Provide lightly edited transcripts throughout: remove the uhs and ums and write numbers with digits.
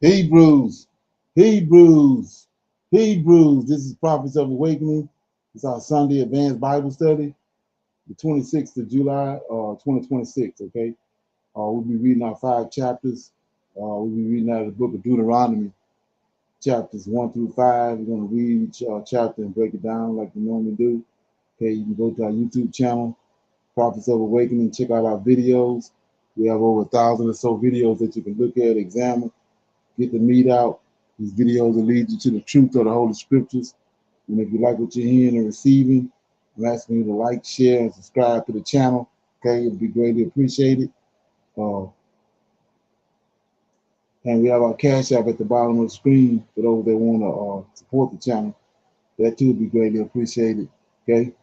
Hebrews, Hebrews, Hebrews. This is Prophets of Awakening. It's our Sunday Advanced Bible Study, the 26th of July, 2026. Okay, we'll be reading our 5 chapters. We'll be reading out of the book of Deuteronomy, chapters 1 through 5. We're going to read each chapter and break it down like we normally do. Okay, you can go to our YouTube channel, Prophets of Awakening, check out our videos. We have over 1,000 or so videos that you can look at, examine, get the meat out. These videos will lead you to the truth of the Holy Scriptures. And if you like what you're hearing and receiving, I'm asking you to like, share, and subscribe to the channel. Okay, it'd be greatly appreciated. Uh, and we have our Cash App at the bottom of the screen for those that want to support the channel. That too would be greatly appreciated. Okay.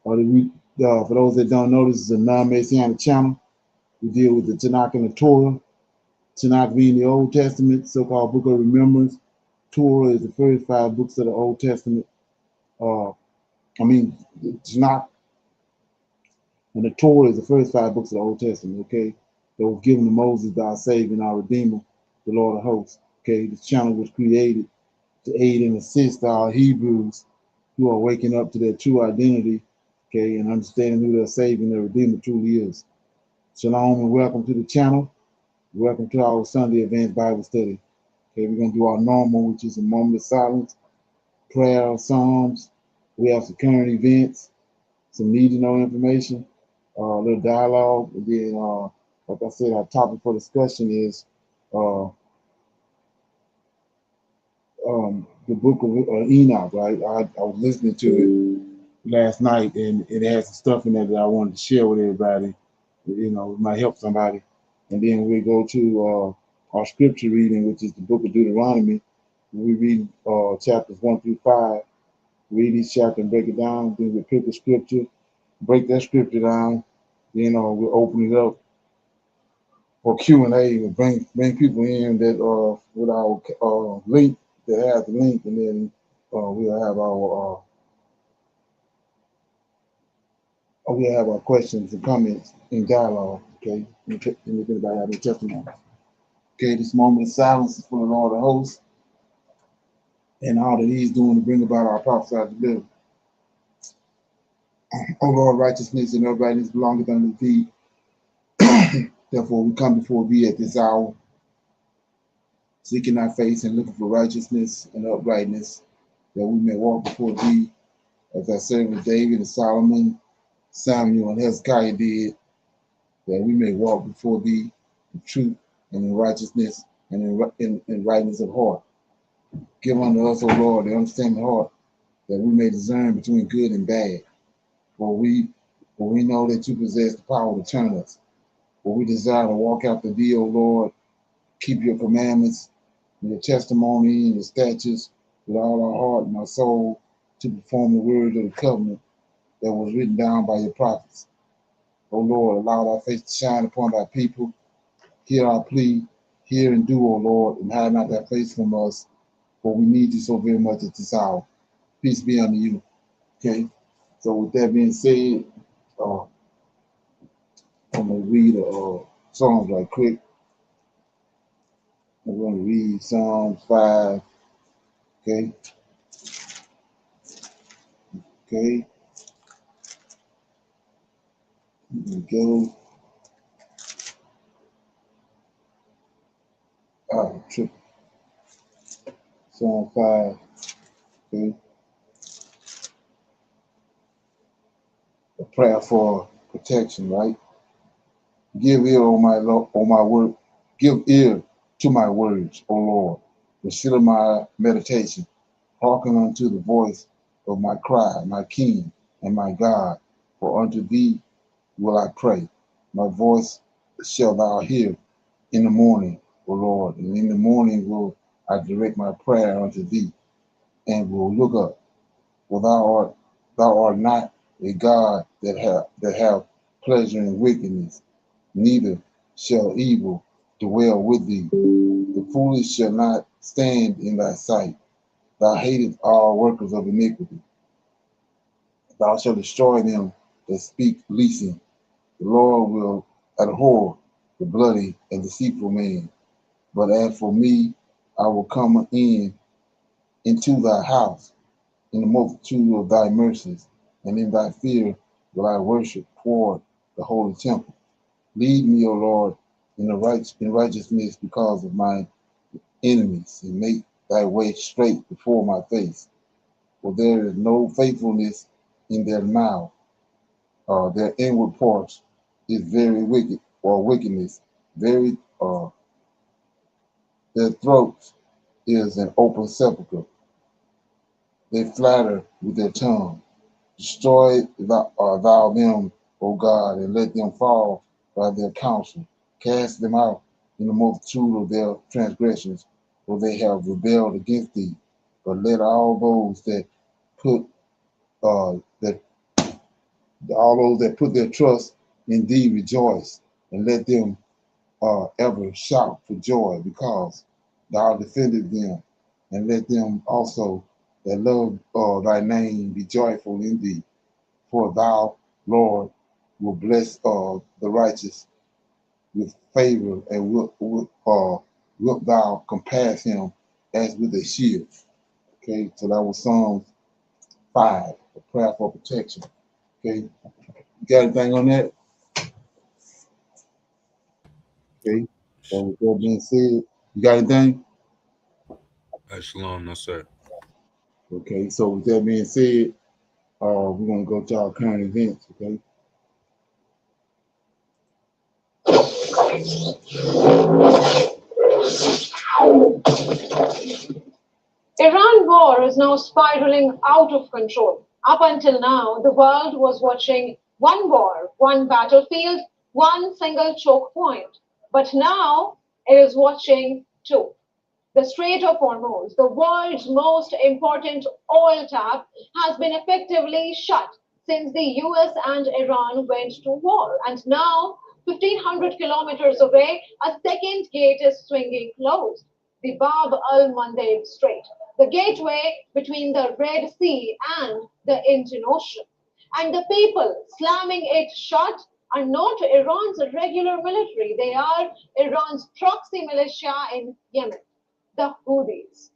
For those that don't know, this is a non-Messianic channel. We deal with the Tanak and the Torah. Tanakh being the Old Testament, so-called Book of Remembrance. Torah is the first 5 books of the Old Testament. Tanakh and the Torah is the first 5 books of the Old Testament, okay? That was given to Moses, our Savior and our Redeemer, the Lord of hosts, okay? This channel was created to aid and assist our Hebrews who are waking up to their true identity, okay, and understanding who their Savior and their Redeemer truly is. Shalom and welcome to the channel. Welcome to our Sunday Advanced Bible Study. Okay, we're going to do our normal, which is a moment of silence, prayer, psalms. We have some current events, some need to know information, a little dialogue, and then, like I said, our topic for discussion is the book of Enoch, right? I was listening to it last night, and it has some stuff in there that I wanted to share with everybody. You know, it might help somebody. And then we go to our scripture reading, which is the book of Deuteronomy. We read chapters 1 through 5. Read each chapter and break it down. Then we pick a scripture, break that scripture down. Then we'll open it up for Q&A. We'll bring people in that with our link, that have the link, and then we'll have our questions and comments in dialogue. Okay, and if anybody have any testimony. Okay, this moment of silence is for the Lord of hosts and all that He's doing to bring about our prophesied deliverance. O Lord, righteousness and uprightness belongeth unto Thee. Therefore, we come before Thee at this hour, seeking Thy face and looking for righteousness and uprightness, that we may walk before Thee as Thy servant David and Solomon, Samuel and Hezekiah did, that we may walk before Thee in truth and in righteousness and in rightness of heart. Give unto us, O Lord, the understanding heart, that we may discern between good and bad. For we know that You possess the power to turn us. For we desire to walk after Thee, O Lord, keep Your commandments and Your testimony and Your statutes with all our heart and our soul, to perform the word of the covenant that was written down by Your prophets. O Lord, allow Thy face to shine upon Thy people. Hear our plea, hear and do, O Lord, and hide not Thy face from us, for we need You so very much at this hour. Peace be unto You. Okay, so with that being said, I'm going to read Psalms right quick. I'm going to read Psalms 5. Okay. Okay. Here we go. Psalm 5. Okay. A prayer for protection, right? Give ear, O my Lord, O my word. Give ear to my words, O Lord. Consider my meditation. Hearken unto the voice of my cry, my King and my God. For unto Thee will I pray. My voice shalt Thou hear in the morning, O Lord. And in the morning will I direct my prayer unto Thee, and will look up. For Thou art not a God that have pleasure in wickedness, neither shall evil dwell with Thee. The foolish shall not stand in Thy sight. Thou hatest all workers of iniquity. Thou shalt destroy them that speak leasing. The Lord will abhor the bloody and deceitful man. But as for me, I will come in into thy house in the multitude of thy mercies, and in thy fear will I worship toward the holy temple. Lead me, O Lord, in righteousness because of my enemies, and make thy way straight before my face. For there is no faithfulness in their mouth, their inward parts is very wicked, or wickedness, very their throats is an open sepulchre. They flatter with their tongue. Destroy thou them, O God, and let them fall by their counsel. Cast them out in the multitude of their transgressions, for they have rebelled against thee. But let all those that put that all those that put their trust in thee rejoice, and let them ever shout for joy, because thou defended them, and let them also that love thy name be joyful in thee. For thou, Lord, will bless the righteous with favor, and wilt thou compass him as with a shield. Okay, so that was Psalms 5, a prayer for protection. Okay, you got anything on that? Okay, so with that being said, you got anything? Shalom, no sir. Okay, so with that being said, we're gonna go to our current events. Okay. Iran war is now spiraling out of control. Up until now, the world was watching one war, one battlefield, one single choke point. But now it is watching two. The Strait of Hormuz, the world's most important oil tap, has been effectively shut since the US and Iran went to war. And now, 1,500 kilometers away, a second gate is swinging closed, the Bab al Mandeb Strait, the gateway between the Red Sea and the Indian Ocean. And the people slamming it shut are not Iran's regular military, they are Iran's proxy militia in Yemen, the Houthis.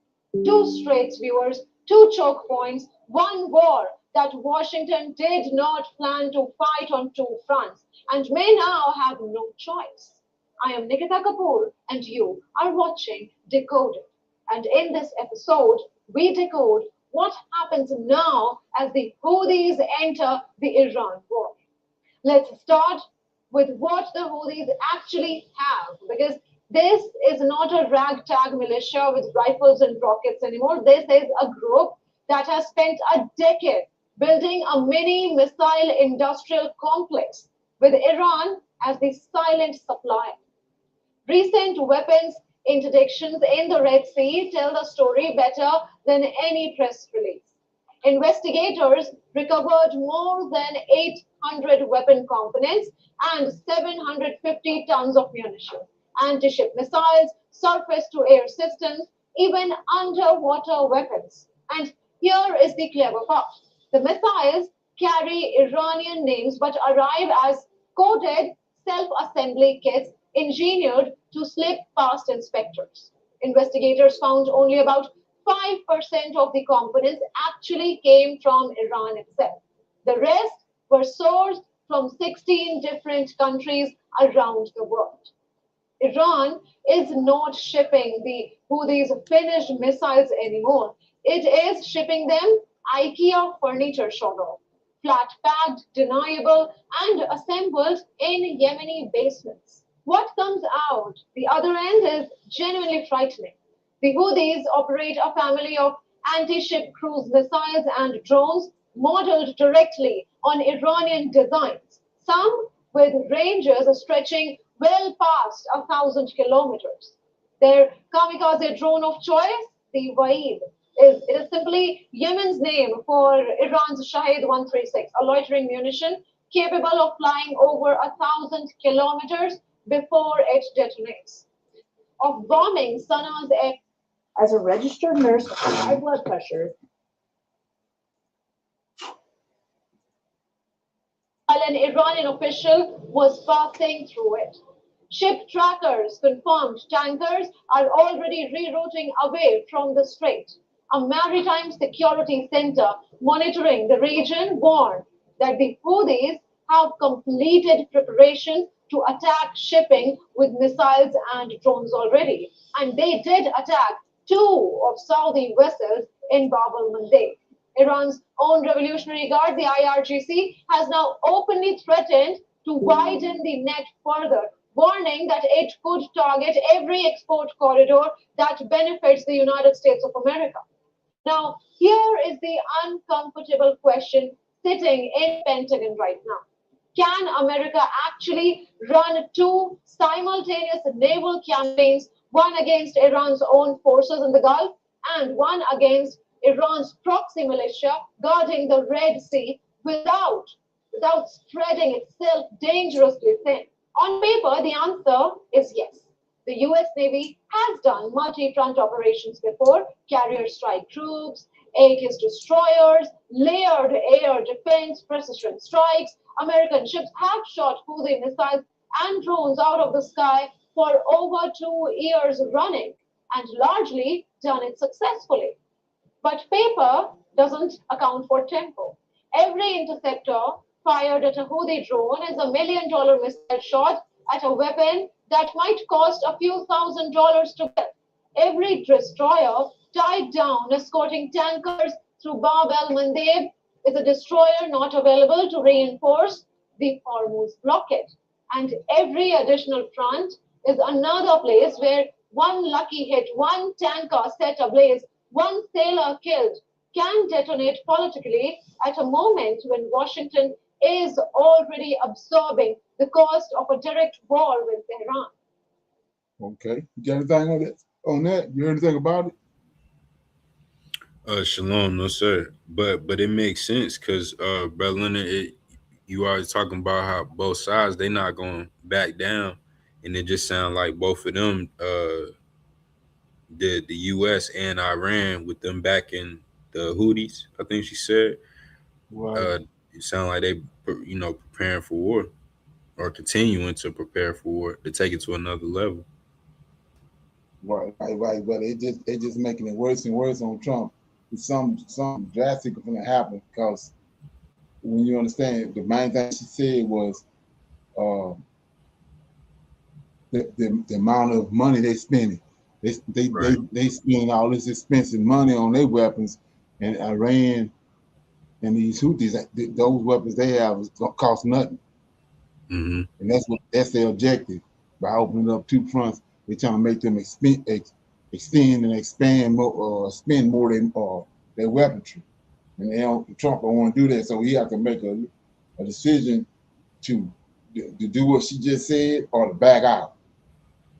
Two straits, viewers, two choke points, one war that Washington did not plan to fight on two fronts and may now have no choice. I am Nikita Kapoor, and you are watching Decoded. And in this episode, we decode what happens now as the Houthis enter the Iran war. Let's start with what the Houthis actually have, because this is not a ragtag militia with rifles and rockets anymore. This is a group that has spent a decade building a mini missile industrial complex with Iran as the silent supplier. Recent weapons interdictions in the Red Sea tell the story better than any press release. Investigators recovered more than 800 weapon components and 750 tons of munition, anti-ship missiles, surface-to-air systems, even underwater weapons. And here is the clever part. The missiles carry Iranian names but arrive as coded self-assembly kits engineered to slip past inspectors. Investigators found only about 5% of the components actually came from Iran itself. The rest were sourced from 16 different countries around the world. Iran is not shipping the Houthis finished missiles anymore. It is shipping them IKEA furniture showroom, flat packed, deniable, and assembled in Yemeni basements. What comes out the other end is genuinely frightening. The Houthis operate a family of anti-ship cruise missiles and drones modeled directly on Iranian designs, some with ranges stretching well past 1,000 kilometers. Their kamikaze drone of choice, the Waid, it is simply Yemen's name for Iran's Shahid 136, a loitering munition capable of flying over 1,000 kilometers before it detonates, of bombing Sana's air. As a registered nurse with high blood pressure, while an Iranian official was passing through it. Ship trackers confirmed tankers are already rerouting away from the strait. A maritime security center monitoring the region warned that the Houthis have completed preparations to attack shipping with missiles and drones already. And they did attack two of Saudi vessels in Bab al Mandeb. Iran's own Revolutionary Guard, the IRGC, has now openly threatened to widen the net further, warning that it could target every export corridor that benefits the United States of America. Now, here is the uncomfortable question sitting in Pentagon right now. Can America actually run two simultaneous naval campaigns, one against Iran's own forces in the Gulf and one against Iran's proxy militia guarding the Red Sea without spreading itself dangerously thin? On paper, the answer is yes. The US Navy has done multi-front operations before: carrier strike groups, Aegis destroyers, layered air defense, precision strikes. American ships have shot Houthi missiles and drones out of the sky for over 2 years running and largely done it successfully. But paper doesn't account for tempo. Every interceptor fired at a Houthi drone is $1 million missile shot at a weapon that might cost a few $1,000s to build. Every destroyer tied down escorting tankers through Bab el Mandeb is a destroyer not available to reinforce the Hormuz blockade. And every additional front is another place where one lucky hit, one tanker set ablaze, one sailor killed can detonate politically at a moment when Washington is already absorbing the cost of a direct war with Tehran. Okay. You got anything on that? You heard anything about it? Shalom, no sir. But it makes sense because Brother Leonard, you always talking about how both sides they not gonna back down, and it just sounds like both of them, the U.S. and Iran, with them backing the Houthis. I think she said. Right. It sounds like they, preparing for war or continuing to prepare for war to take it to another level. Right. But they just making it worse and worse on Trump. It's something drastic is gonna happen because when you understand, the main thing she said was the amount of money they're spending. They spending all this expensive money on their weapons, and Iran and these Houthis, those weapons they have is gonna cost nothing. Mm-hmm. And that's their objective. By opening up two fronts, they're trying to make them extend and expand more, spend more than their weaponry. And Trump don't want to do that, so he have to make a decision to do what she just said or to back out,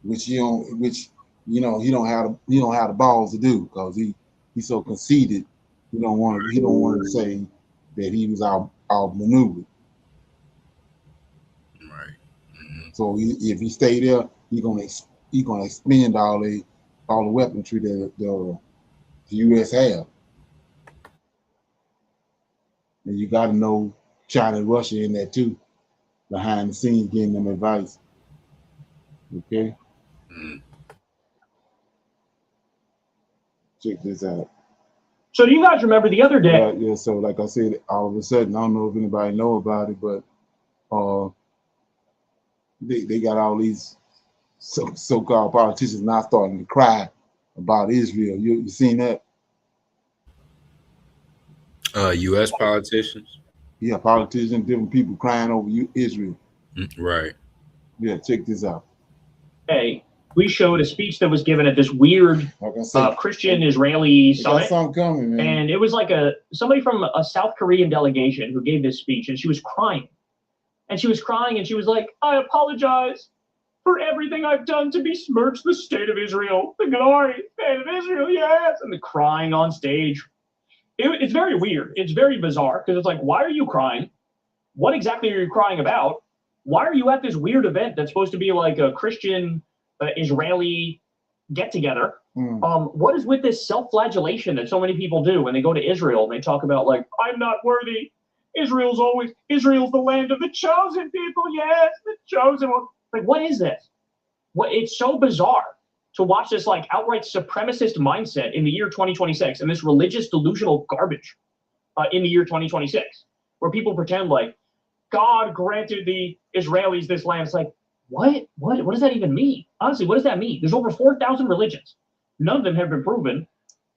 which he don't have the balls to do because he's so conceited. He don't want to say that he was outmaneuvered. Right. Mm-hmm. So if he stay there, he's gonna expend all the weaponry that the U.S. have. And you got to know China and Russia in that too, behind the scenes getting them advice. Okay? Mm-hmm. Check this out. So do you guys remember the other day? Yeah, so like I said, all of a sudden, I don't know if anybody know about it, but they got all these so-called politicians now starting to cry about Israel. You seen that? U.S. politicians? Yeah, politicians, different people crying over Israel. Right. Yeah, check this out. Hey, we showed a speech that was given at this weird Christian-Israeli summit. Got something coming, man. And it was like somebody from a South Korean delegation who gave this speech, and she was crying. And she was crying, and she was like, I apologize for everything I've done to besmirch the state of Israel. The glory, state of Israel, yes. And the crying on stage. It's very weird. It's very bizarre because it's like, why are you crying? What exactly are you crying about? Why are you at this weird event that's supposed to be like a Christian Israeli get-together? What is with this self-flagellation that so many people do when they go to Israel and they talk about like, I'm not worthy. Israel's the land of the chosen people. Yes, the chosen one. Like, what is this? It's so bizarre to watch this like outright supremacist mindset in the year 2026 and this religious delusional garbage in the year 2026, where people pretend like God granted the Israelis this land. It's like, what does that even mean? Honestly, what does that mean? There's over 4,000 religions. None of them have been proven.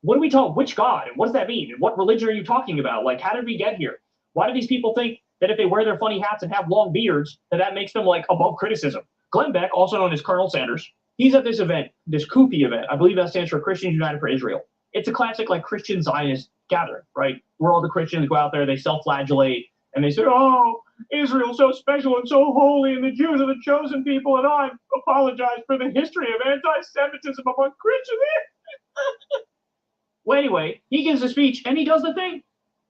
What do we talk? Which God? What does that mean? And what religion are you talking about? Like, how did we get here? Why do these people think that if they wear their funny hats and have long beards, that makes them like above criticism? Glenn Beck, also known as Colonel Sanders, he's at this event, this KUFI event. I believe that stands for Christians United for Israel. It's a classic like Christian Zionist gathering, right? Where all the Christians go out there, they self-flagellate, and they say, oh, Israel's so special and so holy, and the Jews are the chosen people, and I apologize for the history of anti-Semitism among Christians. Well, anyway, he gives a speech, and he does the thing.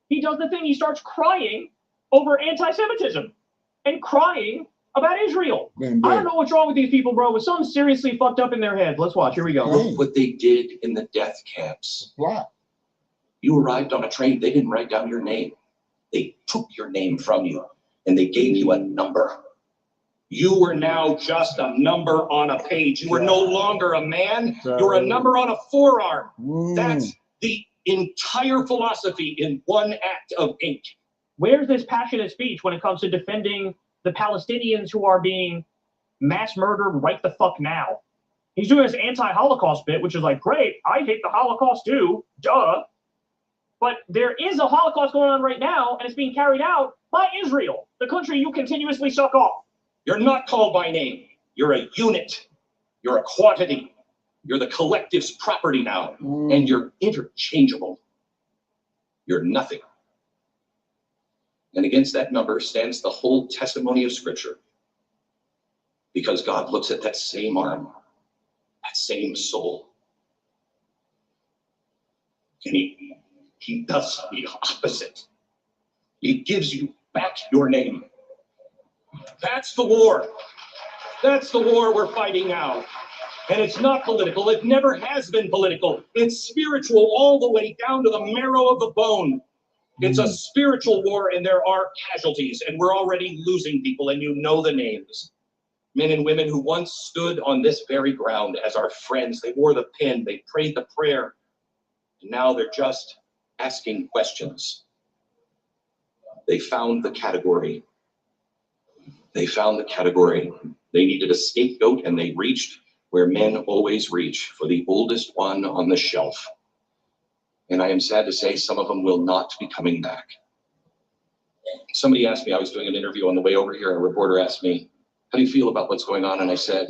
He starts crying over anti-Semitism and crying about Israel. I don't know what's wrong with these people, bro, but something seriously fucked up in their head. Let's watch. Here we go. Look what they did in the death camps. Wow. You arrived on a train. They didn't write down your name. They took your name from you, and they gave you a number. You were now just a number on a page. You were no longer a man. You're a number on a forearm. That's the entire philosophy in one act of ink. Where's this passionate speech when it comes to defending the Palestinians who are being mass murdered right the fuck now? He's doing this anti-Holocaust bit, which is like, great, I hate the Holocaust too, duh. But there is a Holocaust going on right now, and it's being carried out by Israel, the country you continuously suck off. You're not called by name. You're a unit. You're a quantity. You're the collective's property now, and you're interchangeable. You're nothing. And against that number stands the whole testimony of Scripture. Because God looks at that same arm, that same soul, and he does the opposite. He gives you back your name. That's the war. That's the war we're fighting now. And it's not political. It never has been political. It's spiritual all the way down to the marrow of the bone. It's a spiritual war, and there are casualties, and we're already losing people, and you know the names. Men and women who once stood on this very ground as our friends. They wore the pin. They prayed the prayer. And now they're just asking questions. They found the category. They found the category. They needed a scapegoat, and they reached where men always reach, for the oldest one on the shelf. And I am sad to say some of them will not be coming back. Somebody asked me, I was doing an interview on the way over here, a reporter asked me, how do you feel about what's going on? And I said,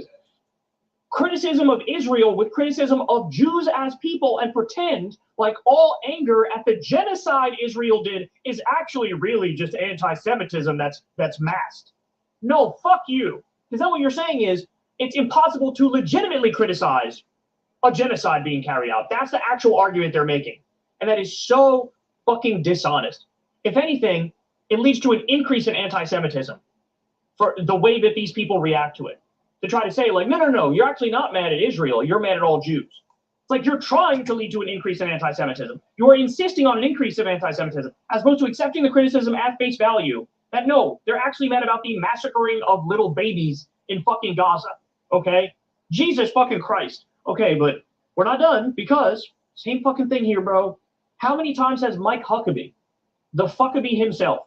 criticism of Israel with criticism of Jews as people, and pretend like all anger at the genocide Israel did is actually really just anti-Semitism that's masked. No, fuck you. Because then what you're saying is it's impossible to legitimately criticize a genocide being carried out. That's the actual argument they're making. And that is so fucking dishonest. If anything, it leads to an increase in anti-Semitism for the way that these people react to it. To try to say, like, no, you're actually not mad at Israel. You're mad at all Jews. It's like you're trying to lead to an increase in anti-Semitism. You are insisting on an increase of anti-Semitism, as opposed to accepting the criticism at face value that, no, they're actually mad about the massacring of little babies in fucking Gaza. Okay? Jesus fucking Christ. Okay, but we're not done, because same fucking thing here, bro. How many times has Mike Huckabee, the fuckabee himself,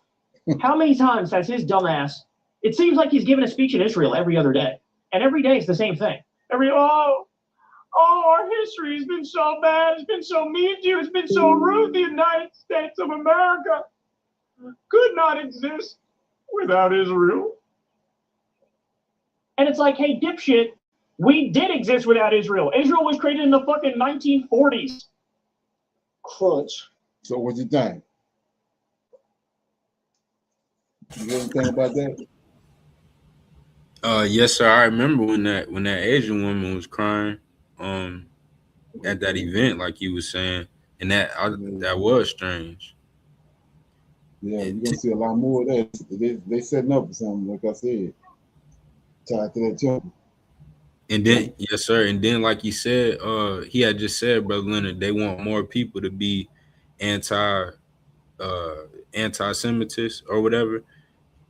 how many times has his dumbass, it seems like he's giving a speech in Israel every other day. And every day it's the same thing. Our history has been so bad. It's been so mean to you. It's been so rude. The United States of America could not exist without Israel. And it's like, hey, dipshit, we did exist without Israel. Israel was created in the fucking 1940s. Crunch. So what you think? You ever think about that? Yes, sir. I remember when that Asian woman was crying at that event, like you were saying, and that was strange. Yeah, you're gonna see a lot more of that. They setting up for something, like I said, tied to that temple. And then, yes, sir. And then, like he said, he had just said, Brother Leonard, they want more people to be anti-Semitist or whatever.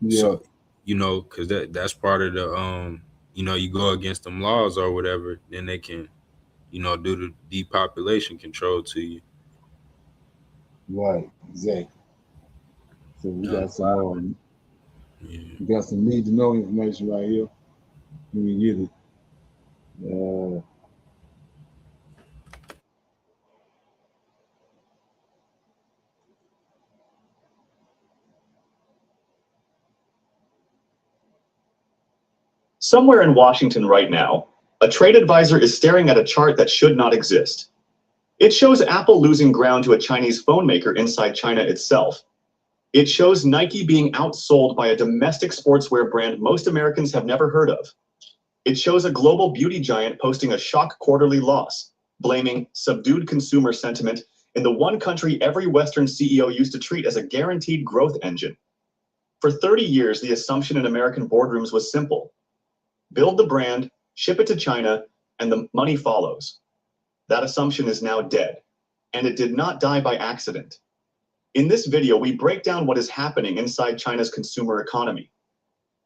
Yeah. So, because that's part of the you go against them laws or whatever, then they can, do the depopulation control to you. Right, exactly. So we got some Yeah. we got some need to know information right here. Let me get it. Somewhere in Washington right now, a trade advisor is staring at a chart that should not exist. It shows Apple losing ground to a Chinese phone maker inside China itself. It shows Nike being outsold by a domestic sportswear brand most Americans have never heard of. It shows a global beauty giant posting a shock quarterly loss, blaming subdued consumer sentiment in the one country every Western CEO used to treat as a guaranteed growth engine. For 30 years, the assumption in American boardrooms was simple. Build the brand, ship it to China, and the money follows. That assumption is now dead, and it did not die by accident. In this video, we break down what is happening inside China's consumer economy,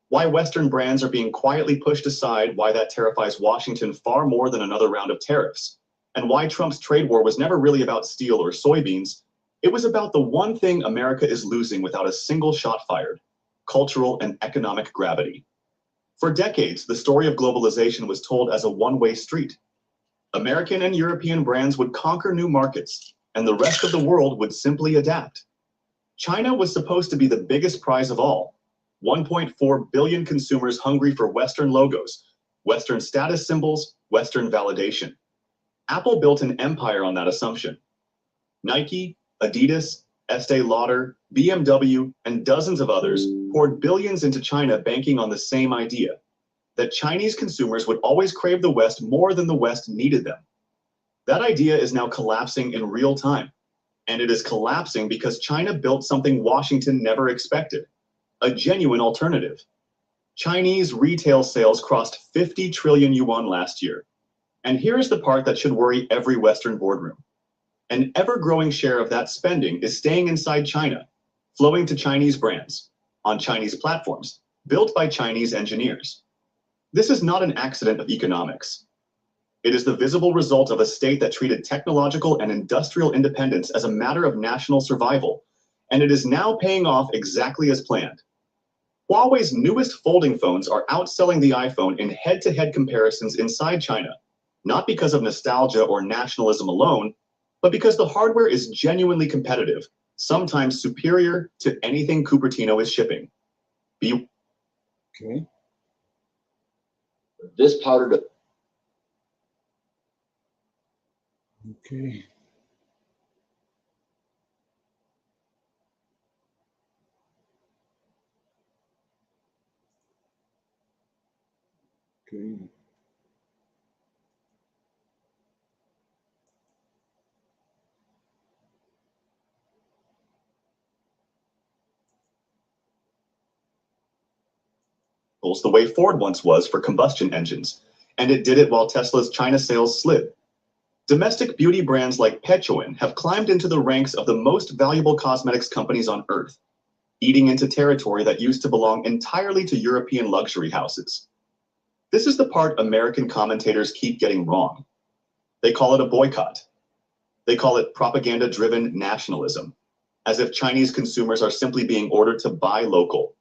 why Western brands are being quietly pushed aside, why that terrifies Washington far more than another round of tariffs, and why Trump's trade war was never really about steel or soybeans. It was about the one thing America is losing without a single shot fired: cultural and economic gravity. For decades, the story of globalization was told as a one-way street. American and European brands would conquer new markets, and the rest of the world would simply adapt. China was supposed to be the biggest prize of all. 1.4 billion consumers hungry for Western logos, Western status symbols, Western validation. Apple built an empire on that assumption. Nike, Adidas, Estee Lauder, BMW, and dozens of others poured billions into China banking on the same idea, that Chinese consumers would always crave the West more than the West needed them. That idea is now collapsing in real time, and it is collapsing because China built something Washington never expected: a genuine alternative. Chinese retail sales crossed 50 trillion yuan last year. And here is the part that should worry every Western boardroom. An ever-growing share of that spending is staying inside China, flowing to Chinese brands, on Chinese platforms, built by Chinese engineers. This is not an accident of economics. It is the visible result of a state that treated technological and industrial independence as a matter of national survival, and it is now paying off exactly as planned. Huawei's newest folding phones are outselling the iPhone in head-to-head comparisons inside China, not because of nostalgia or nationalism alone, but because the hardware is genuinely competitive, sometimes superior to anything Cupertino is shipping. Okay. This powder Okay. Okay. The way Ford once was for combustion engines, and it did it while Tesla's China sales slid. Domestic beauty brands like Pechoin have climbed into the ranks of the most valuable cosmetics companies on Earth, eating into territory that used to belong entirely to European luxury houses. This is the part American commentators keep getting wrong. They call it a boycott. They call it propaganda-driven nationalism, as if Chinese consumers are simply being ordered to buy local.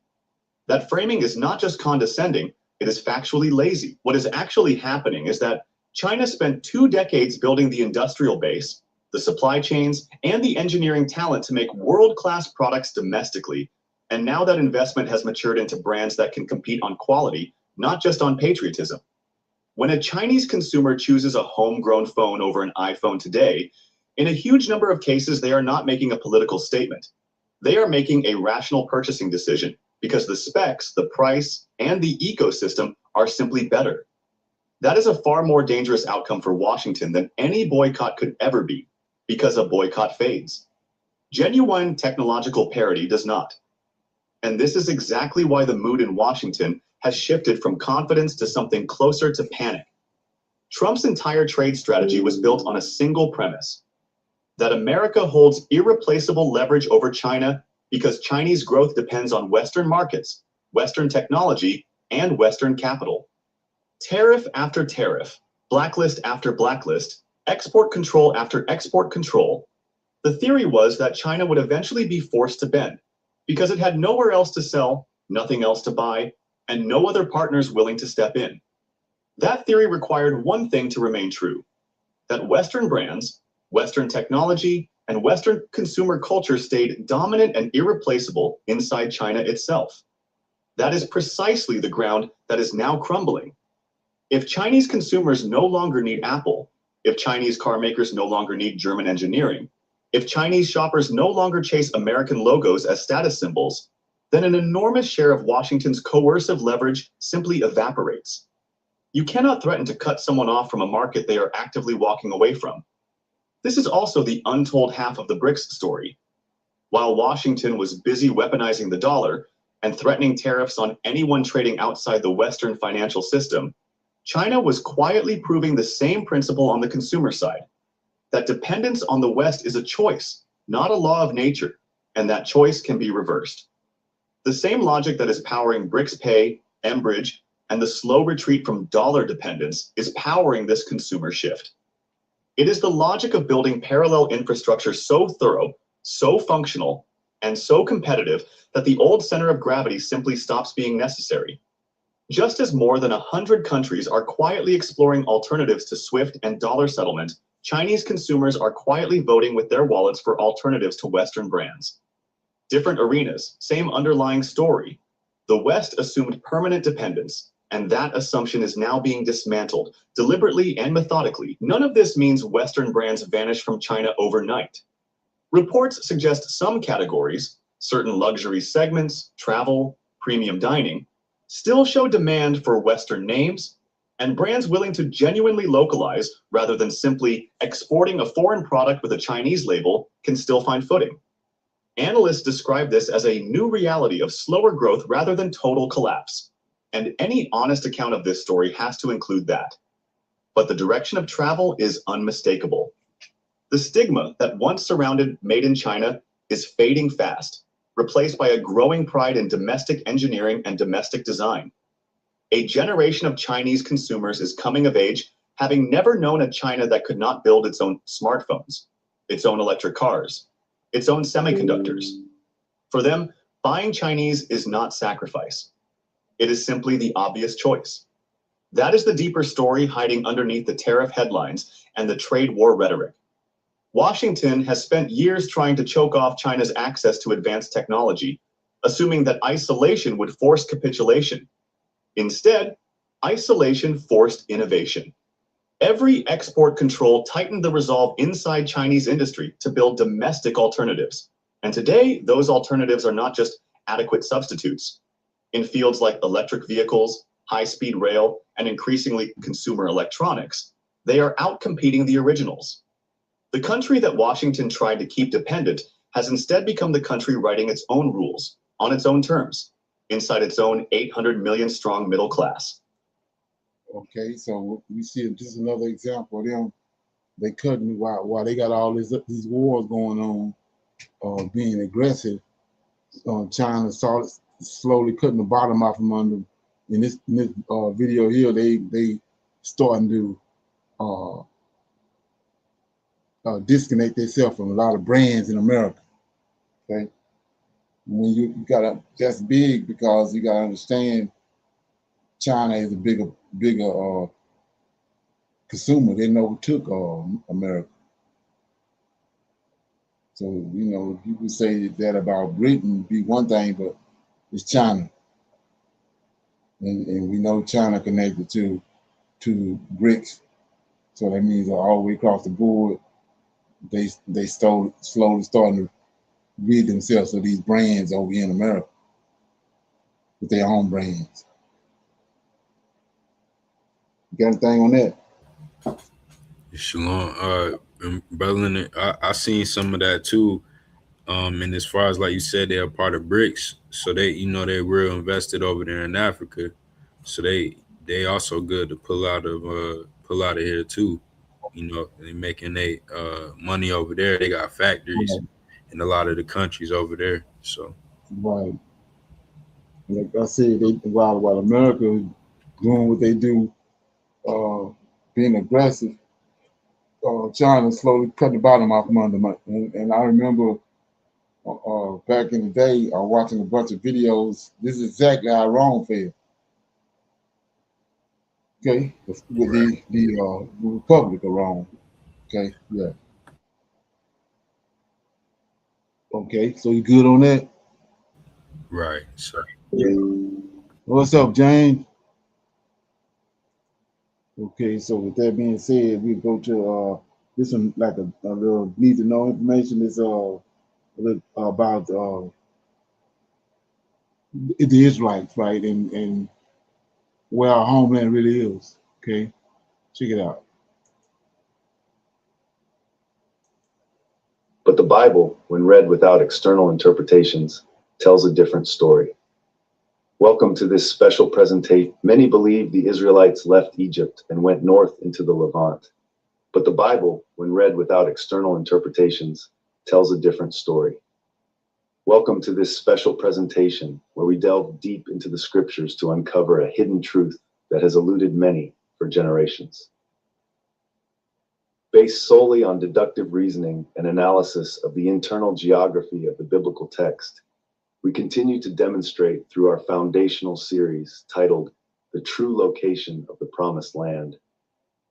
That framing is not just condescending, it is factually lazy. What is actually happening is that China spent 2 decades building the industrial base, the supply chains, and the engineering talent to make world-class products domestically, and now that investment has matured into brands that can compete on quality, not just on patriotism. When a Chinese consumer chooses a homegrown phone over an iPhone today, in a huge number of cases, they are not making a political statement. They are making a rational purchasing decision because the specs, the price, and the ecosystem are simply better. That is a far more dangerous outcome for Washington than any boycott could ever be, because a boycott fades. Genuine technological parity does not. And this is exactly why the mood in Washington has shifted from confidence to something closer to panic. Trump's entire trade strategy was built on a single premise: that America holds irreplaceable leverage over China because Chinese growth depends on Western markets, Western technology, and Western capital. Tariff after tariff, blacklist after blacklist, export control after export control. The theory was that China would eventually be forced to bend because it had nowhere else to sell, nothing else to buy, and no other partners willing to step in. That theory required one thing to remain true, that Western brands, Western technology, and Western consumer culture stayed dominant and irreplaceable inside China itself. That is precisely the ground that is now crumbling. If Chinese consumers no longer need Apple, if Chinese car makers no longer need German engineering, if Chinese shoppers no longer chase American logos as status symbols, then an enormous share of Washington's coercive leverage simply evaporates. You cannot threaten to cut someone off from a market they are actively walking away from. This is also the untold half of the BRICS story. While Washington was busy weaponizing the dollar and threatening tariffs on anyone trading outside the Western financial system, China was quietly proving the same principle on the consumer side, that dependence on the West is a choice, not a law of nature, and that choice can be reversed. The same logic that is powering BRICS Pay, Enbridge, and the slow retreat from dollar dependence is powering this consumer shift. It is the logic of building parallel infrastructure so thorough, so functional, and so competitive that the old center of gravity simply stops being necessary. Just as more than 100 countries are quietly exploring alternatives to SWIFT and dollar settlement, Chinese consumers are quietly voting with their wallets for alternatives to Western brands. Different arenas, same underlying story. The West assumed permanent dependence, and that assumption is now being dismantled, deliberately and methodically. None of this means Western brands vanish from China overnight. Reports suggest some categories, certain luxury segments, travel, premium dining, still show demand for Western names, and brands willing to genuinely localize rather than simply exporting a foreign product with a Chinese label can still find footing. Analysts describe this as a new reality of slower growth rather than total collapse, and any honest account of this story has to include that. But the direction of travel is unmistakable. The stigma that once surrounded Made in China is fading fast, replaced by a growing pride in domestic engineering and domestic design. A generation of Chinese consumers is coming of age, having never known a China that could not build its own smartphones, its own electric cars, its own semiconductors. For them, buying Chinese is not sacrifice. It is simply the obvious choice. That is the deeper story hiding underneath the tariff headlines and the trade war rhetoric. Washington has spent years trying to choke off China's access to advanced technology, assuming that isolation would force capitulation. Instead, isolation forced innovation. Every export control tightened the resolve inside Chinese industry to build domestic alternatives. And today, those alternatives are not just adequate substitutes. In fields like electric vehicles, high-speed rail, and increasingly consumer electronics, they are outcompeting the originals. The country that Washington tried to keep dependent has instead become the country writing its own rules, on its own terms, inside its own 800 million strong middle class. Okay, so we see this is another example of them. They cutting while they got all these wars going on, being aggressive. China started slowly cutting the bottom off from under. In this video here, they starting to disconnect themselves from a lot of brands in America. Okay, when you gotta, that's big because you gotta understand China is a bigger consumer. They overtook America. So, you know, people say that about Britain be one thing, but it's China. And we know China connected to BRICS. So that means all the way across the board, they slowly starting to rid themselves of these brands over here in America with their own brands. You got anything on that? Shalom, Berlin, I seen some of that too. And as far as like you said, they're a part of BRICS, so they, you know, they're real invested over there in Africa. So they also good to pull out of here too. You know, they making they money over there. They got factories in a lot of the countries over there. So right, like I said, while America is doing what they do being aggressive, China slowly cut the bottom off from under me. And I remember back in the day, watching a bunch of videos. This is exactly how Rome felt. Okay, with Right. the Republic of Rome. Okay, yeah. Okay, so you good on that? Right. So What's up, James? Okay, so with that being said, we go to this one like a little need to know information is a little about the Israelites, right? And where our homeland really is. Okay, check it out. But the Bible, when read without external interpretations, tells a different story. Welcome to this special presentation. Many believe the Israelites left Egypt and went north into the Levant. But the Bible, when read without external interpretations, tells a different story. Welcome to this special presentation where we delve deep into the scriptures to uncover a hidden truth that has eluded many for generations. Based solely on deductive reasoning and analysis of the internal geography of the biblical text, we continue to demonstrate through our foundational series titled The True Location of the Promised Land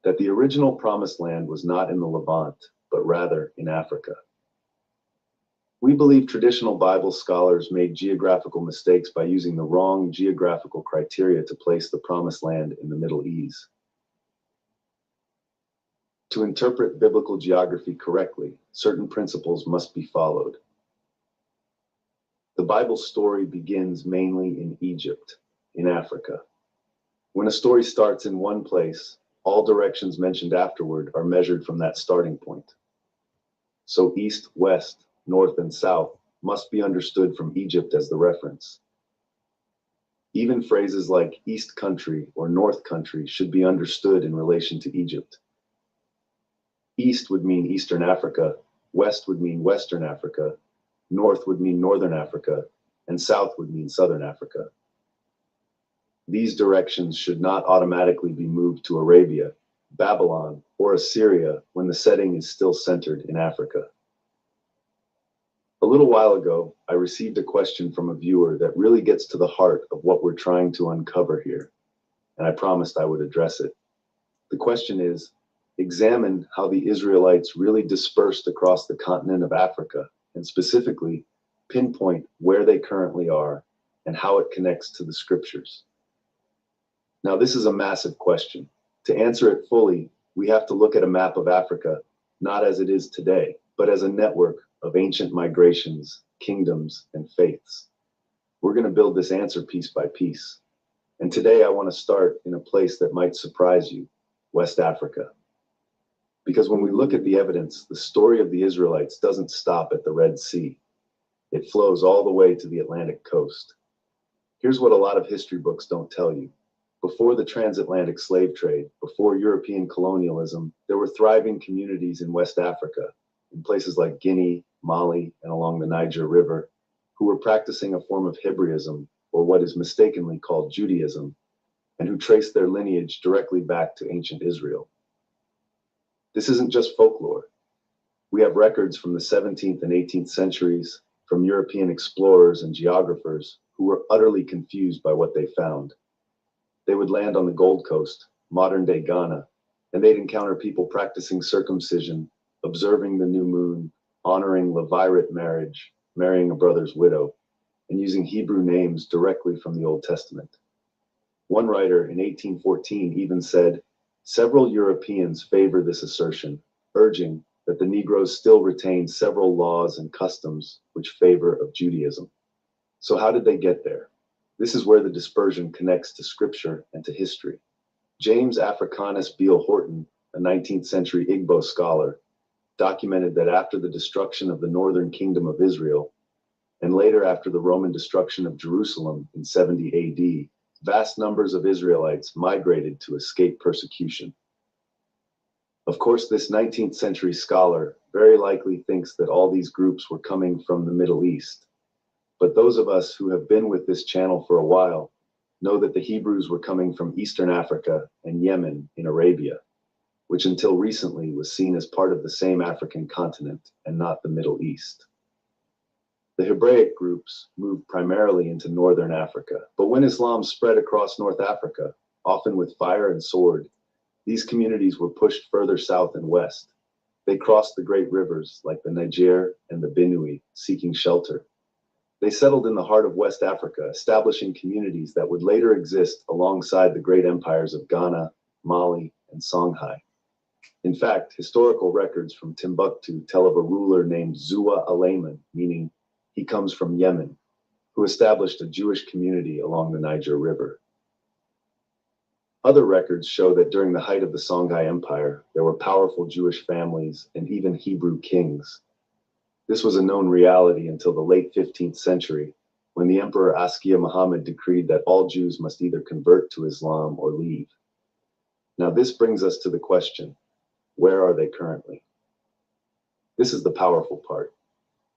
that the original Promised Land was not in the Levant, but rather in Africa. We believe traditional Bible scholars made geographical mistakes by using the wrong geographical criteria to place the Promised Land in the Middle East. To interpret biblical geography correctly, certain principles must be followed. The Bible story begins mainly in Egypt, in Africa. When a story starts in one place, all directions mentioned afterward are measured from that starting point. So east, west, north, and south must be understood from Egypt as the reference. Even phrases like East Country or North Country should be understood in relation to Egypt. East would mean Eastern Africa, West would mean Western Africa, North would mean Northern Africa, and South would mean Southern Africa. These directions should not automatically be moved to Arabia, Babylon, or Assyria when the setting is still centered in Africa. A little while ago, I received a question from a viewer that really gets to the heart of what we're trying to uncover here, and I promised I would address it. The question is, examine how the Israelites really dispersed across the continent of Africa, and specifically, pinpoint where they currently are and how it connects to the scriptures. Now, this is a massive question. To answer it fully, we have to look at a map of Africa, not as it is today, but as a network of ancient migrations, kingdoms, and faiths. We're going to build this answer piece by piece. And today I want to start in a place that might surprise you, West Africa. Because when we look at the evidence, the story of the Israelites doesn't stop at the Red Sea. It flows all the way to the Atlantic coast. Here's what a lot of history books don't tell you. Before the transatlantic slave trade, before European colonialism, there were thriving communities in West Africa, in places like Guinea, Mali, and along the Niger River, who were practicing a form of Hebraism, or what is mistakenly called Judaism, and who traced their lineage directly back to ancient Israel. This isn't just folklore. We have records from the 17th and 18th centuries from European explorers and geographers who were utterly confused by what they found. They would land on the Gold Coast, modern-day Ghana, and they'd encounter people practicing circumcision, observing the new moon, honoring Levirate marriage, marrying a brother's widow, and using Hebrew names directly from the Old Testament. One writer in 1814 even said, "Several Europeans favor this assertion, urging that the Negroes still retain several laws and customs which favor of Judaism." So how did they get there? This is where the dispersion connects to scripture and to history. James Africanus Beale Horton, a 19th century Igbo scholar, documented that after the destruction of the northern kingdom of Israel, and later after the Roman destruction of Jerusalem in 70 AD, vast numbers of Israelites migrated to escape persecution. Of course, this 19th century scholar very likely thinks that all these groups were coming from the Middle East. But those of us who have been with this channel for a while know that the Hebrews were coming from Eastern Africa and Yemen in Arabia, which until recently was seen as part of the same African continent and not the Middle East. The Hebraic groups moved primarily into northern Africa, but when Islam spread across North Africa, often with fire and sword, these communities were pushed further south and west. They crossed the great rivers like the Niger and the Benue, seeking shelter. They settled in the heart of West Africa, establishing communities that would later exist alongside the great empires of Ghana, Mali, and Songhai. In fact, historical records from Timbuktu tell of a ruler named Zua Alayman, meaning he comes from Yemen, who established a Jewish community along the Niger River. Other records show that during the height of the Songhai Empire, there were powerful Jewish families and even Hebrew kings. This was a known reality until the late 15th century, when the Emperor Askia Muhammad decreed that all Jews must either convert to Islam or leave. Now this brings us to the question, where are they currently? This is the powerful part.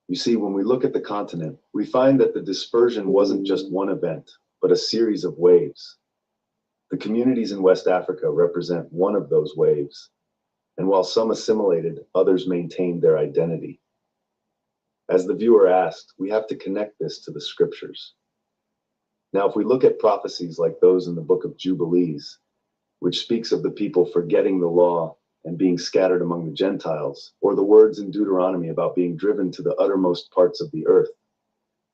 You see, when we look at the continent, we find that the dispersion wasn't just one event, but a series of waves. The communities in West Africa represent one of those waves, and while some assimilated, others maintained their identity. As the viewer asked, we have to connect this to the scriptures. Now, if we look at prophecies like those in the book of Jubilees, which speaks of the people forgetting the law and being scattered among the Gentiles, or the words in Deuteronomy about being driven to the uttermost parts of the earth,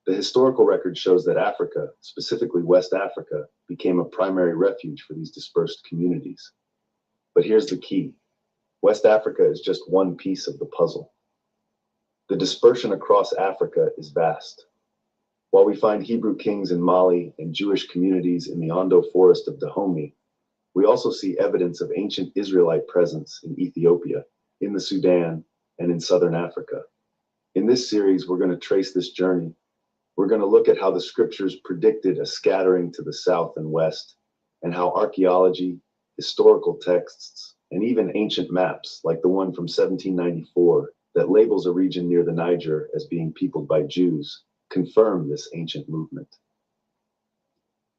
the historical record shows that Africa, specifically West Africa, became a primary refuge for these dispersed communities. But here's the key. West Africa is just one piece of the puzzle. The dispersion across Africa is vast. While we find Hebrew kings in Mali and Jewish communities in the Ondo forest of Dahomey, we also see evidence of ancient Israelite presence in Ethiopia, in the Sudan, and in southern Africa. In this series, we're going to trace this journey. We're going to look at how the scriptures predicted a scattering to the south and west, and how archaeology, historical texts, and even ancient maps, like the one from 1794, that labels a region near the Niger as being peopled by Jews, confirm this ancient movement.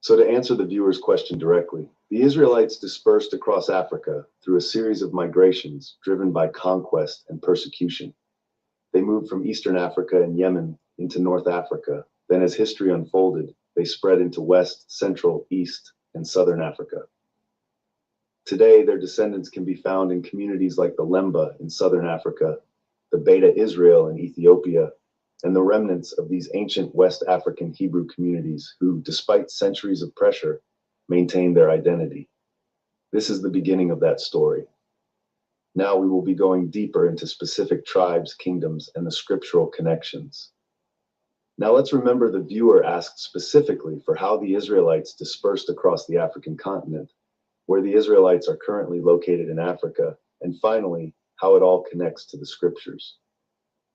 So to answer the viewer's question directly, the Israelites dispersed across Africa through a series of migrations driven by conquest and persecution. They moved from Eastern Africa and Yemen into North Africa. Then as history unfolded, they spread into West, Central, East, and Southern Africa. Today, their descendants can be found in communities like the Lemba in Southern Africa, the Beta Israel in Ethiopia, and the remnants of these ancient West African Hebrew communities who, despite centuries of pressure, maintained their identity. This is the beginning of that story. Now we will be going deeper into specific tribes, kingdoms, and the scriptural connections. Now let's remember the viewer asked specifically for how the Israelites dispersed across the African continent, where the Israelites are currently located in Africa, and finally, how it all connects to the scriptures.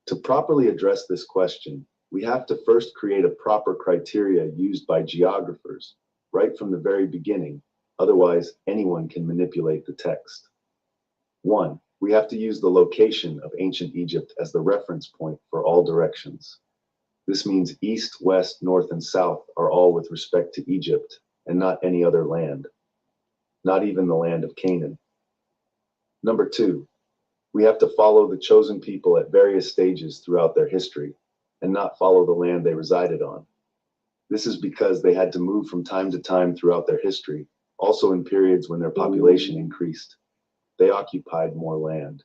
To properly address this question, we have to first create a proper criteria used by geographers right from the very beginning, otherwise anyone can manipulate the text. 1, we have to use the location of ancient Egypt as the reference point for all directions. This means east, west, north, and south are all with respect to Egypt and not any other land, not even the land of Canaan. Number 2, we have to follow the chosen people at various stages throughout their history and not follow the land they resided on. This is because they had to move from time to time throughout their history, also in periods when their population increased. They occupied more land.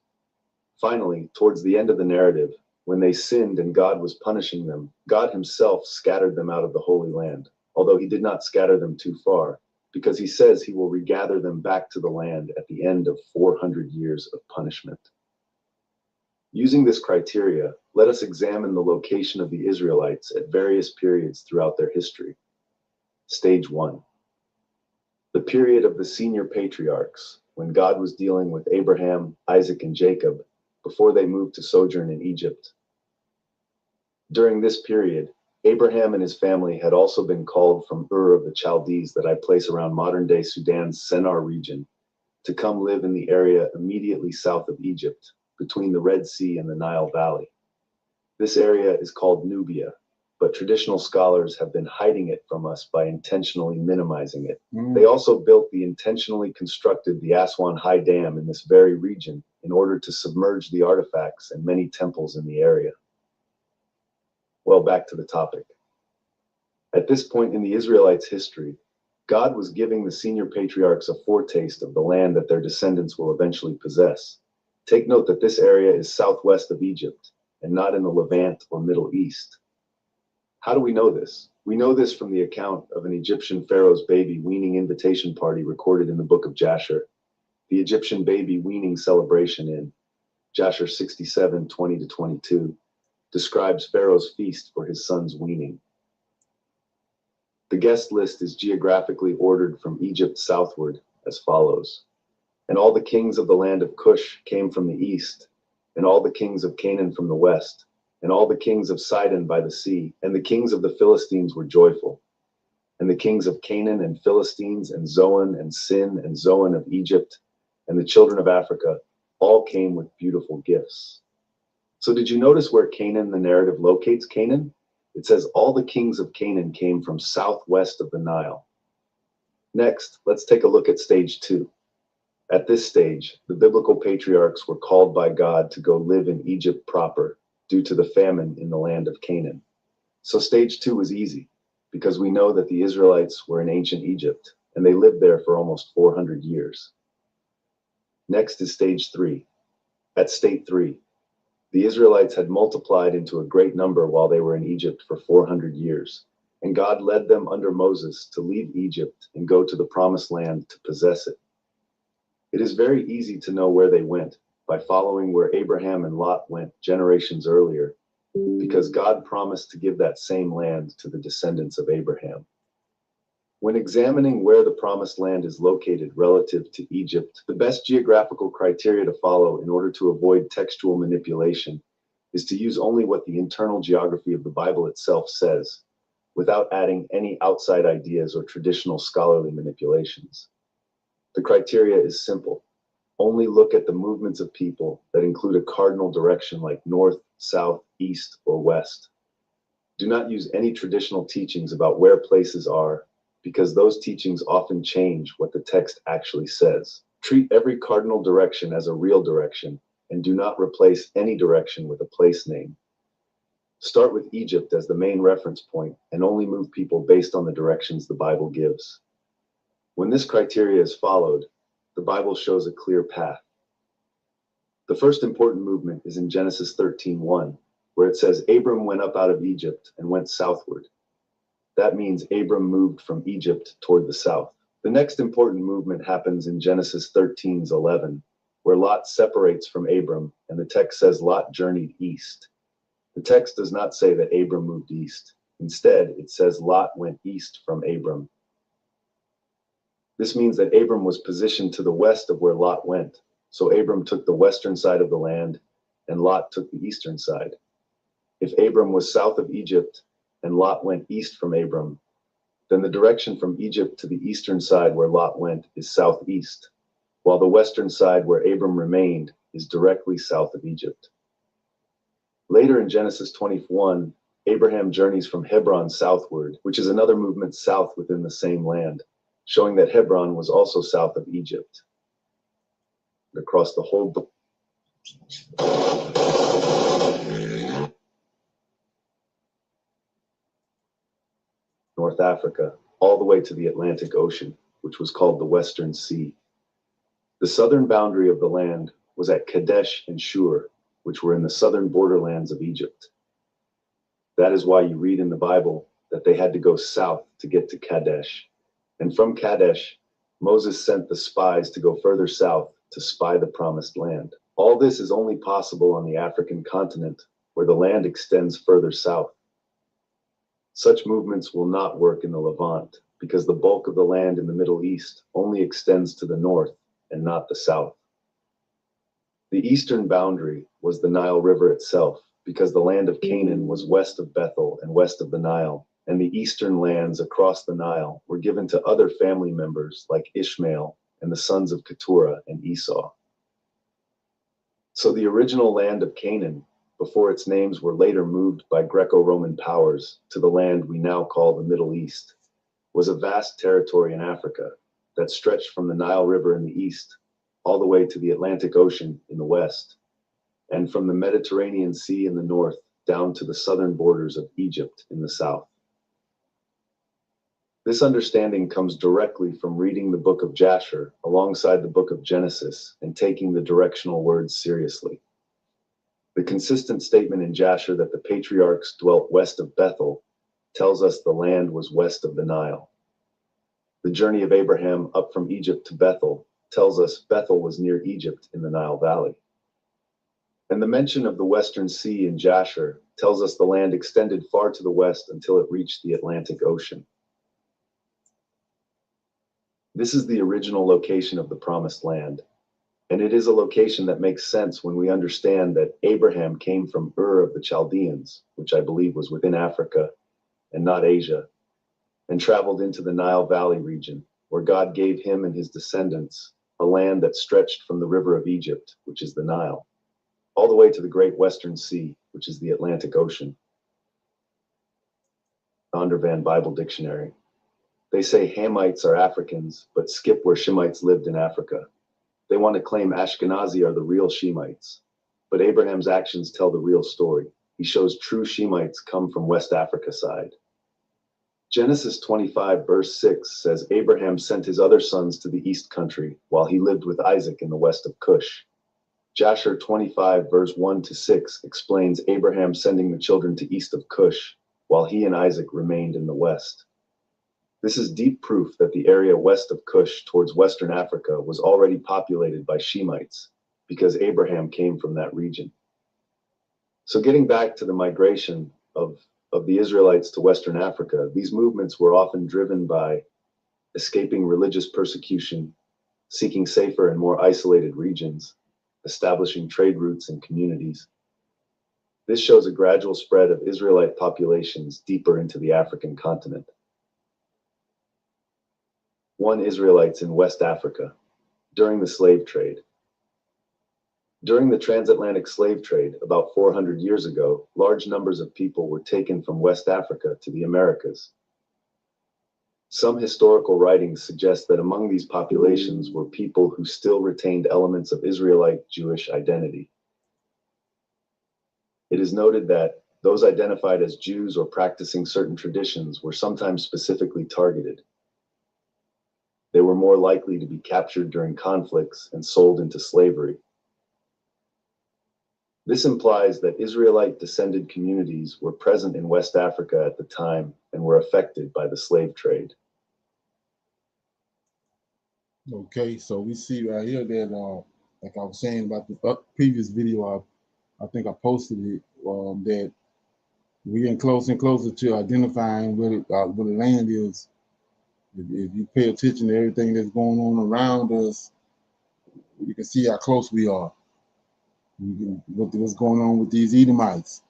Finally, towards the end of the narrative, when they sinned and God was punishing them, God himself scattered them out of the Holy Land, although he did not scatter them too far, because he says he will regather them back to the land at the end of 400 years of punishment. Using this criteria, let us examine the location of the Israelites at various periods throughout their history. Stage 1. The period of the senior patriarchs, when God was dealing with Abraham, Isaac, and Jacob before they moved to sojourn in Egypt. During this period, Abraham and his family had also been called from Ur of the Chaldees that I place around modern-day Sudan's Sennar region to come live in the area immediately south of Egypt, between the Red Sea and the Nile Valley. This area is called Nubia, but traditional scholars have been hiding it from us by intentionally minimizing it. Mm. They also built the intentionally constructed the Aswan High Dam in this very region in order to submerge the artifacts and many temples in the area. Well, back to the topic. At this point in the Israelites' history, God was giving the senior patriarchs a foretaste of the land that their descendants will eventually possess. Take note that this area is southwest of Egypt and not in the Levant or Middle East. How do we know this? We know this from the account of an Egyptian pharaoh's baby weaning invitation party recorded in the book of Jasher. The Egyptian baby weaning celebration in Jasher 67:20-22 describes Pharaoh's feast for his son's weaning. The guest list is geographically ordered from Egypt southward as follows. And all the kings of the land of Cush came from the east, and all the kings of Canaan from the west, and all the kings of Sidon by the sea, and the kings of the Philistines were joyful. And the kings of Canaan and Philistines and Zoan and Sin and Zoan of Egypt and the children of Africa all came with beautiful gifts. So did you notice where Canaan, the narrative, locates Canaan? It says all the kings of Canaan came from southwest of the Nile. Next, let's take a look at stage 2. At this stage, the biblical patriarchs were called by God to go live in Egypt proper due to the famine in the land of Canaan. So stage 2 was easy because we know that the Israelites were in ancient Egypt and they lived there for almost 400 years. Next is stage 3. At stage 3, the Israelites had multiplied into a great number while they were in Egypt for 400 years, and God led them under Moses to leave Egypt and go to the promised land to possess it. It is very easy to know where they went by following where Abraham and Lot went generations earlier, because God promised to give that same land to the descendants of Abraham. When examining where the promised land is located relative to Egypt, the best geographical criteria to follow in order to avoid textual manipulation is to use only what the internal geography of the Bible itself says, without adding any outside ideas or traditional scholarly manipulations. The criteria is simple. Only look at the movements of people that include a cardinal direction like north, south, east, or west. Do not use any traditional teachings about where places are, because those teachings often change what the text actually says. Treat every cardinal direction as a real direction, and do not replace any direction with a place name. Start with Egypt as the main reference point, and only move people based on the directions the Bible gives. When this criteria is followed, the Bible shows a clear path. The first important movement is in Genesis 13:1, where it says Abram went up out of Egypt and went southward. That means Abram moved from Egypt toward the south. The next important movement happens in Genesis 13:11, where Lot separates from Abram, and the text says Lot journeyed east. The text does not say that Abram moved east. Instead, it says Lot went east from Abram. This means that Abram was positioned to the west of where Lot went. So Abram took the western side of the land, and Lot took the eastern side. If Abram was south of Egypt, and Lot went east from Abram, then the direction from Egypt to the eastern side where Lot went is southeast, while the western side where Abram remained is directly south of Egypt. Later in Genesis 21, Abraham journeys from Hebron southward, which is another movement south within the same land, showing that Hebron was also south of Egypt. Across the whole book. North Africa, all the way to the Atlantic Ocean, which was called the Western Sea. The southern boundary of the land was at Kadesh and Shur, which were in the southern borderlands of Egypt. That is why you read in the Bible that they had to go south to get to Kadesh. And from Kadesh, Moses sent the spies to go further south to spy the promised land. All this is only possible on the African continent, where the land extends further south. Such movements will not work in the Levant, because the bulk of the land in the Middle East only extends to the north and not the south. The eastern boundary was the Nile River itself, because the land of Canaan was west of Bethel and west of the Nile, and the eastern lands across the Nile were given to other family members like Ishmael and the sons of Keturah and Esau. So the original land of Canaan before its names were later moved by Greco-Roman powers to the land we now call the Middle East, was a vast territory in Africa that stretched from the Nile River in the east all the way to the Atlantic Ocean in the west, and from the Mediterranean Sea in the north down to the southern borders of Egypt in the south. This understanding comes directly from reading the book of Jasher alongside the book of Genesis and taking the directional words seriously. The consistent statement in Jasher that the patriarchs dwelt west of Bethel tells us the land was west of the Nile. The journey of Abraham up from Egypt to Bethel tells us Bethel was near Egypt in the Nile Valley. And the mention of the Western Sea in Jasher tells us the land extended far to the west until it reached the Atlantic Ocean. This is the original location of the Promised Land, and it is a location that makes sense when we understand that Abraham came from Ur of the Chaldeans, which I believe was within Africa and not Asia, and traveled into the Nile Valley region, where God gave him and his descendants a land that stretched from the river of Egypt, which is the Nile, all the way to the Great Western Sea, which is the Atlantic Ocean. Ondervan Bible Dictionary. They say Hamites are Africans, but skip where Shemites lived in Africa. They want to claim Ashkenazi are the real Shemites, but Abraham's actions tell the real story. He shows true Shemites come from West Africa side. Genesis 25 verse 6 says Abraham sent his other sons to the east country while he lived with Isaac in the west of Cush. Jasher 25 verse 1 to 6 explains Abraham sending the children to east of Cush while he and Isaac remained in the west. This is deep proof that the area west of Cush towards Western Africa was already populated by Shemites because Abraham came from that region. So getting back to the migration of the Israelites to Western Africa, these movements were often driven by escaping religious persecution, seeking safer and more isolated regions, establishing trade routes and communities. This shows a gradual spread of Israelite populations deeper into the African continent. 1 Israelites in West Africa during the slave trade. During the transatlantic slave trade about 400 years ago, large numbers of people were taken from West Africa to the Americas. Some historical writings suggest that among these populations were people who still retained elements of Israelite Jewish identity. It is noted that those identified as Jews or practicing certain traditions were sometimes specifically targeted. They were more likely to be captured during conflicts and sold into slavery. This implies that Israelite-descended communities were present in West Africa at the time and were affected by the slave trade. Okay, so we see right here that, like I was saying about the previous video, I think I posted it, that we're getting closer and closer to identifying where the land is. If you pay attention to everything that's going on around us, you can see how close we are. What's going on with these Edomites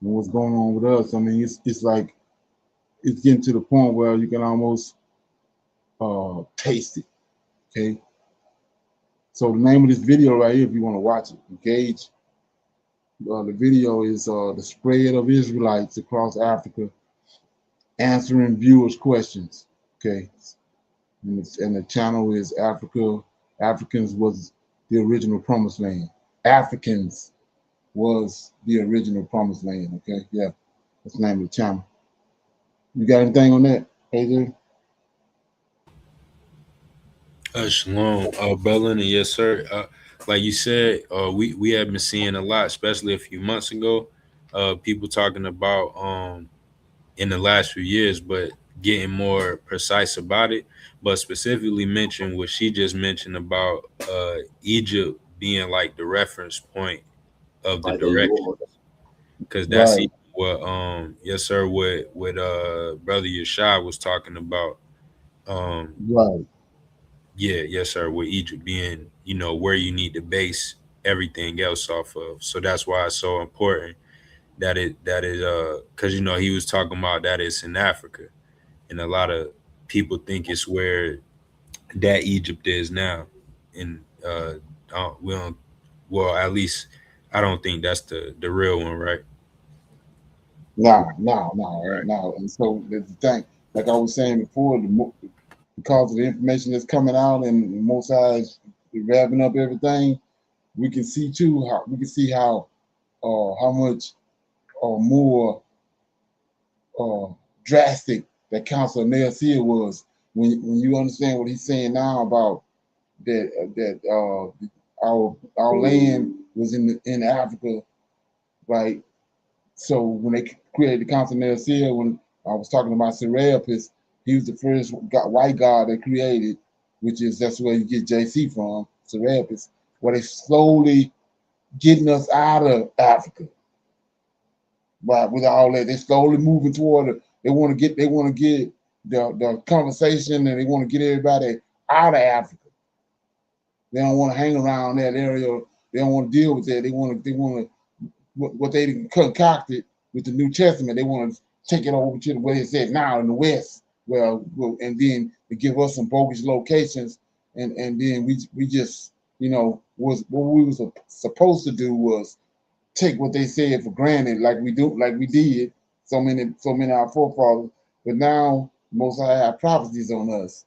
and what's going on with us. I mean, it's like it's getting to the point where you can almost taste it. Okay. So the name of this video right here, if you want to watch it, engage. The video is the spread of Israelites across Africa, answering viewers' questions. Okay, and the channel is Africans was the original promised land. Africans was the original promised land. Okay, yeah, that's the name of the channel. You got anything on that, AJ? Shalom, Bellin, and yes, sir. Like you said, we have been seeing a lot, especially a few months ago. People talking about in the last few years, but getting more precise about it. But specifically mention what she just mentioned about Egypt being like the reference point of the direction, because that's Right. what yes, sir, what brother Yeshai was talking about. Right. Yeah, yes, sir. With Egypt being, where you need to base everything else off of. So that's why it's so important that because he was talking about that it's in Africa, and a lot of people think it's where that Egypt is now, and we don't. Well, at least I don't think that's the real one, right? No. And so the thing, like I was saying before, because of the information that's coming out and most sides revving up everything, we can see too how much more uh, drastic that Council of Nicaea was when you understand what he's saying now about our land was in Africa, right? So when they created the Council of Nicaea, when I was talking about Serapis, he was the first white god they created, that's where you get JC from, Serapis, where they slowly getting us out of Africa. But with all that, they're slowly moving toward it. They want to get the conversation, and they want to get everybody out of Africa. They don't want to hang around that area. They don't want to deal with that. They want to what they concocted with the New Testament. They want to take it over to the way it's at now in the West. And then they give us some bogus locations, and then we just was what we was supposed to do was take what they said for granted, like we did so many of our forefathers. But now most High have prophecies on us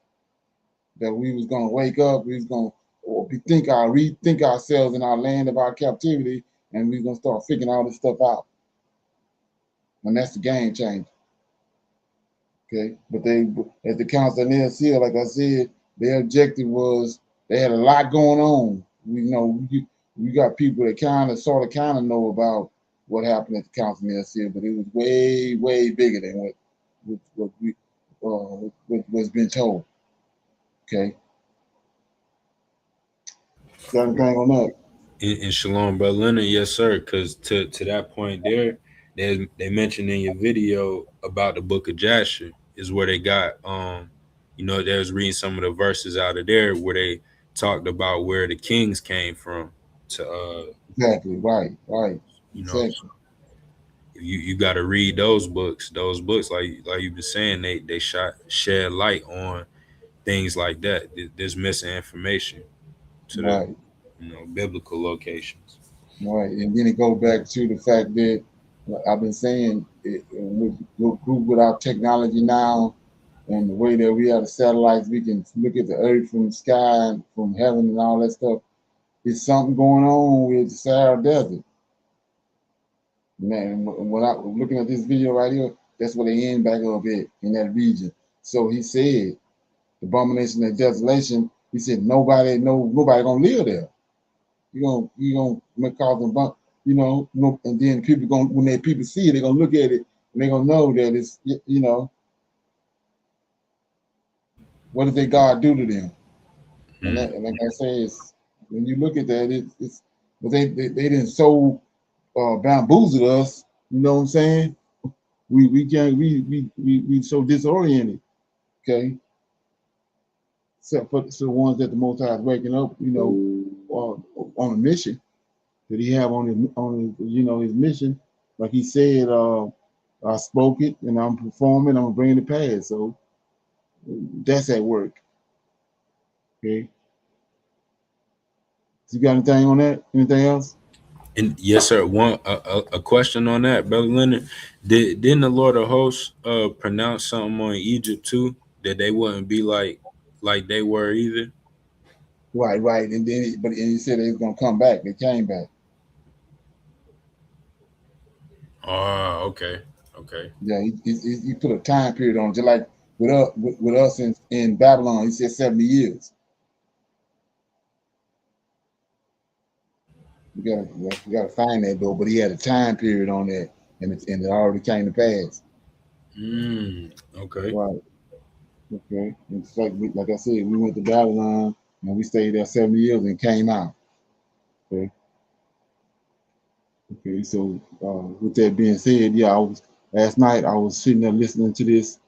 that we was gonna wake up, we was gonna rethink ourselves in our land of our captivity, and we're gonna start figuring all this stuff out. And that's the game changer. Okay. But at the Council of Nicaea, like I said, their objective was they had a lot going on. We got people that kind of know about what happened at the Council of Nicaea, but it was way, way bigger than what's been told. Okay. Got anything on that? In Shalom, Brother Leonard, yes, sir. Because to that point there, they mentioned in your video about the Book of Jasher is where they got they was reading some of the verses out of there where they talked about where the kings came from to exactly right. Exactly. So you got to read those books. Those books, like you've been saying, they shed light on things like that. There's missing information to the biblical locations. Right, and then it goes back to the fact that I've been saying with our technology now and the way that we have the satellites, we can look at the earth from the sky, from heaven, and all that stuff. There's something going on with the Sahara Desert. Man, when I was looking at this video right here, that's where they end back up at in that region. So he said, the abomination of desolation. He said nobody gonna live there. You gonna cause them bump, and then people when people see it, they're gonna look at it and they're gonna know that it's what did their God do to them? And like I say, when you look at that, but they didn't so bamboozle us. You know what I'm saying? We so disoriented. Okay. Except for the ones that the Most High is waking up, on a mission that he have on his mission. Like he said, I spoke it and I'm performing, I'm bringing it past. So that's at work. Okay. You got anything on that? Anything else? And yes, sir. A question on that, Brother Leonard. Didn't the Lord of Hosts pronounce something on Egypt too, that they wouldn't be like they were either? Right. And then he said they was gonna come back. They came back. Oh, okay. Yeah, he put a time period on, just like with us in Babylon. He said 70 years. We gotta find that though, but he had a time period on that, and it already came to pass. Okay. Right. Okay. It's like I said, we went to Babylon and we stayed there 70 years and came out. Okay. Okay. So with that being said, last night I was sitting there listening to this.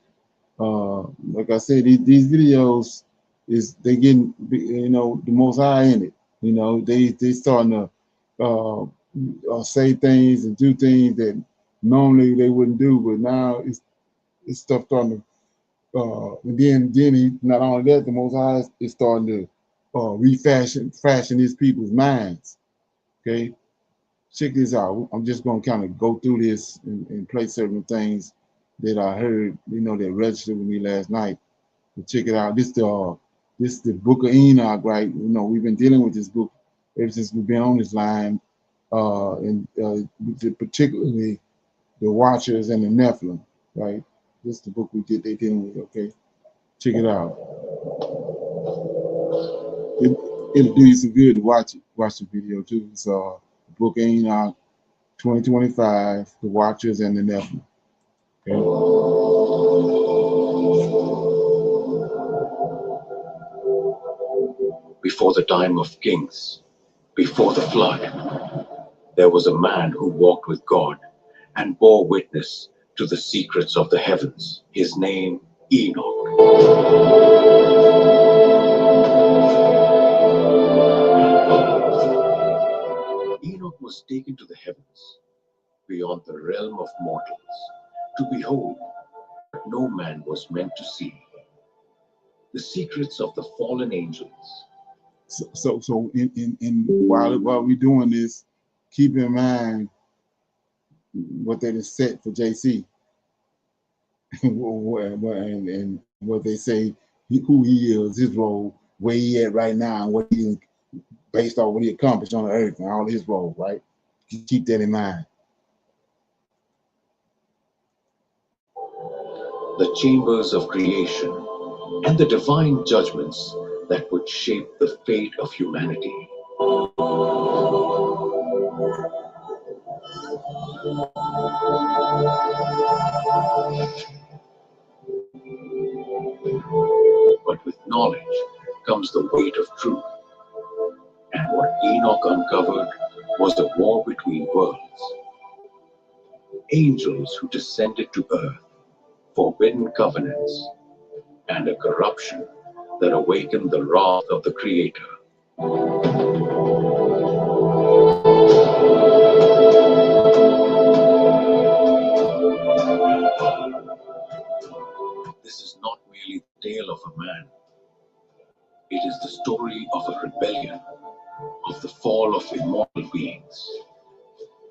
Like I said, these videos they getting the Most High in it. They starting to say things and do things that normally they wouldn't do, but now it's stuff starting to. And then he, not only that, the Most High is starting to fashion these people's minds. Okay, check this out. I'm just going to kind of go through this and play certain things that I heard, that registered with me last night. But check it out. This the Book of Enoch, right? We've been dealing with this book ever since we've been on this line, and particularly the Watchers and the Nephilim, right? This is the book they dealing with. Okay, check it out. It'll do you some good to watch the video too. It's Book of Enoch 2025, the Watchers and the Nephilim. Before the time of kings, before the flood, there was a man who walked with God and bore witness to the secrets of the heavens. His name, Enoch. Enoch was taken to the heavens, beyond the realm of mortals, to behold what no man was meant to see, the secrets of the fallen angels. So while we're doing this, keep in mind what they just set for JC and what they say, who he is, his role, where he at right now, and what he based on what he accomplished on the earth and all his role, right? Keep that in mind. The chambers of creation and the divine judgments that would shape the fate of humanity. But with knowledge comes the weight of truth. And what Enoch uncovered was a war between worlds. Angels who descended to earth, forbidden covenants, and a corruption that awakened the wrath of the Creator. This is not merely the tale of a man. It is the story of a rebellion, of the fall of immortal beings,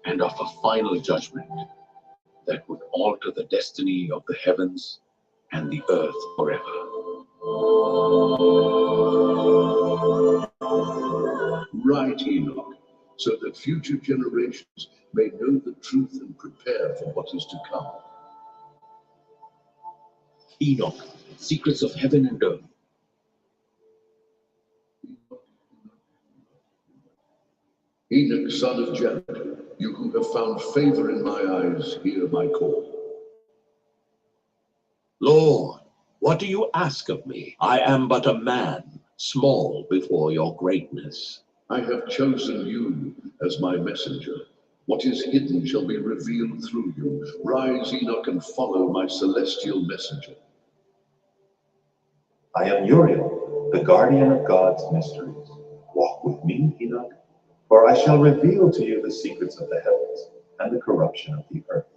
and of a final judgment that would alter the destiny of the heavens and the earth forever. Write, Enoch, so that future generations may know the truth and prepare for what is to come. Enoch, secrets of heaven and earth. Enoch, son of Jared, you who have found favor in my eyes, hear my call. Lord, what do you ask of me? I am but a man, small before your greatness. I have chosen you as my messenger. What is hidden shall be revealed through you. Rise, Enoch, and follow my celestial messenger. I am Uriel, the guardian of God's mysteries. Walk with me, Enoch, for I shall reveal to you the secrets of the heavens and the corruption of the earth.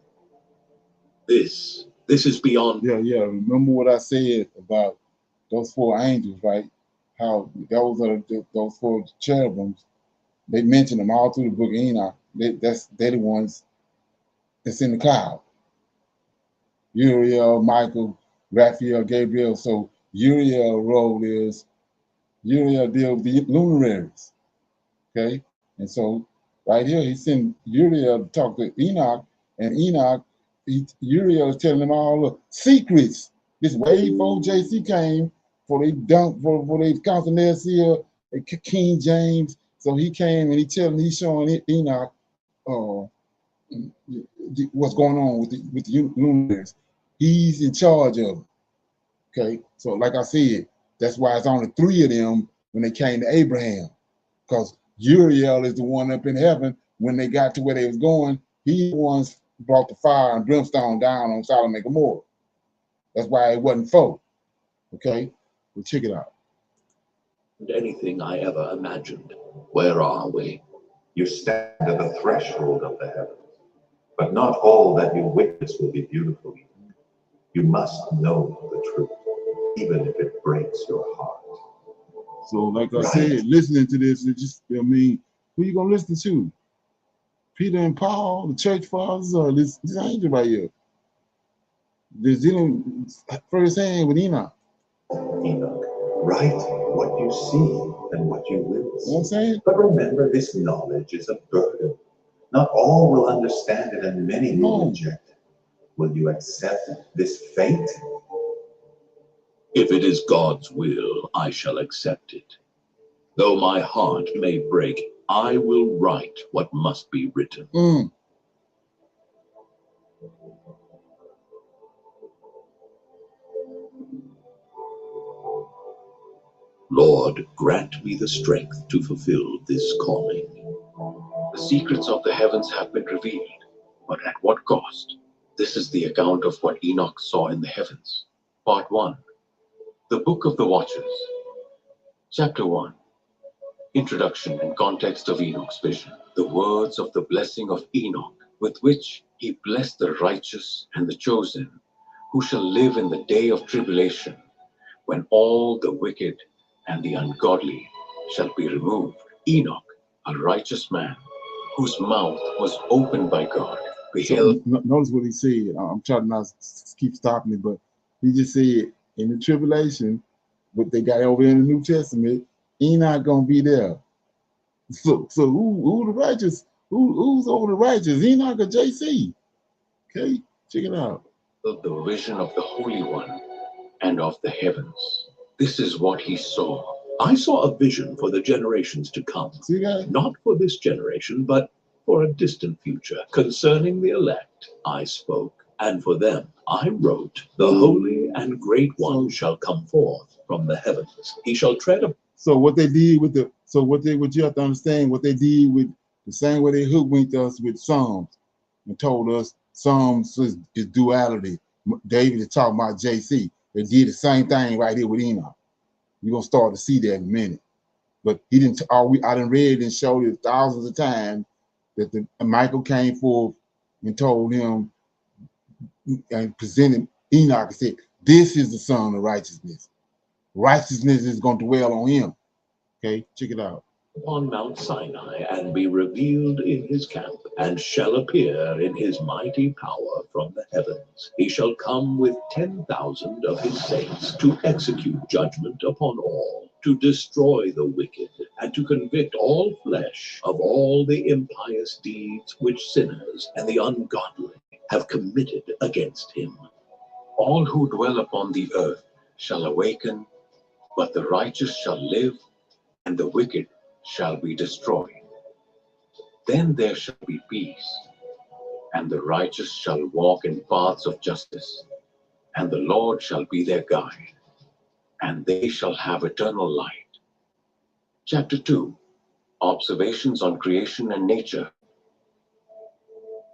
This is beyond. Yeah. Remember what I said about those four angels, right? How those four cherubims, they mention them all through the book of Enoch. They're the ones that's in the cloud. Uriel, Michael, Raphael, Gabriel. So Uriel's role is Uriel deals with the luminaries. Okay? And so right here, he sent Uriel to talk to Enoch, and Enoch, Uriel is telling them all the secrets. This way before JC came, for they constant here, King James. So he came and he's showing Enoch what's going on with the luminaries. He's in charge of it. Okay, so like I said, that's why it's only 3 of them when they came to Abraham, because Uriel is the one up in heaven. When they got to where they was going, he once brought the fire and brimstone down on Sodom and Gomorrah. That's why it wasn't 4. Okay, well, check it out. Anything I ever imagined. Where are we? You stand at the threshold of the heavens, but not all that you witness will be beautiful. You must know the truth, even if it breaks your heart. So like I said, listening to this, it just, who you gonna listen to? Peter and Paul, the church fathers, or this angel right here. They're dealing firsthand with Enoch. Enoch, write what you see and what you You know what I'm witness. saying? But remember, this knowledge is a burden. Not all will understand it, and many will reject it. Will you accept this fate? If it is God's will, I shall accept it. Though my heart may break, I will write what must be written. Lord, grant me the strength to fulfill this calling. The secrets of the heavens have been revealed, but at what cost? This is the account of what Enoch saw in the heavens. Part 1. The Book of the Watchers. Chapter 1. Introduction and context of Enoch's vision. The words of the blessing of Enoch, with which he blessed the righteous and the chosen, who shall live in the day of tribulation, when all the wicked and the ungodly shall be removed. Enoch, a righteous man, whose mouth was opened by God, beheld. So, notice what he said. I'm trying not to keep stopping it, but he just said in the tribulation, what they got over in the New Testament, Enoch gonna be there. So who the righteous? Who's over the righteous? Enoch or JC? Okay, check it out. The vision of the Holy One and of the heavens. This is what he saw. I saw a vision for the generations to come. See that? Not for this generation, but for a distant future. Concerning the elect, I spoke, and for them I wrote. The Holy and Great One shall come forth from the heavens. He shall tread upon. So what they did with the, what you have to understand, what they did with the same way they hoodwinked us with Psalms and told us Psalms is duality. David is talking about JC. They did the same thing right here with Enoch. You're gonna start to see that in a minute. But he didn't. I done read and showed it thousands of times that Michael came forth and told him and presented Enoch and said, "This is the son of righteousness. Righteousness is going to dwell on him." Okay, check it out. On Mount Sinai and be revealed in his camp, and shall appear in his mighty power from the heavens. He shall come with 10,000 of his saints to execute judgment upon all, to destroy the wicked, and to convict all flesh of all the impious deeds which sinners and the ungodly have committed against him. All who dwell upon the earth shall awaken, but the righteous shall live, and the wicked shall be destroyed. Then there shall be peace, and the righteous shall walk in paths of justice, and the Lord shall be their guide, and they shall have eternal light. Chapter 2. Observations on creation and nature.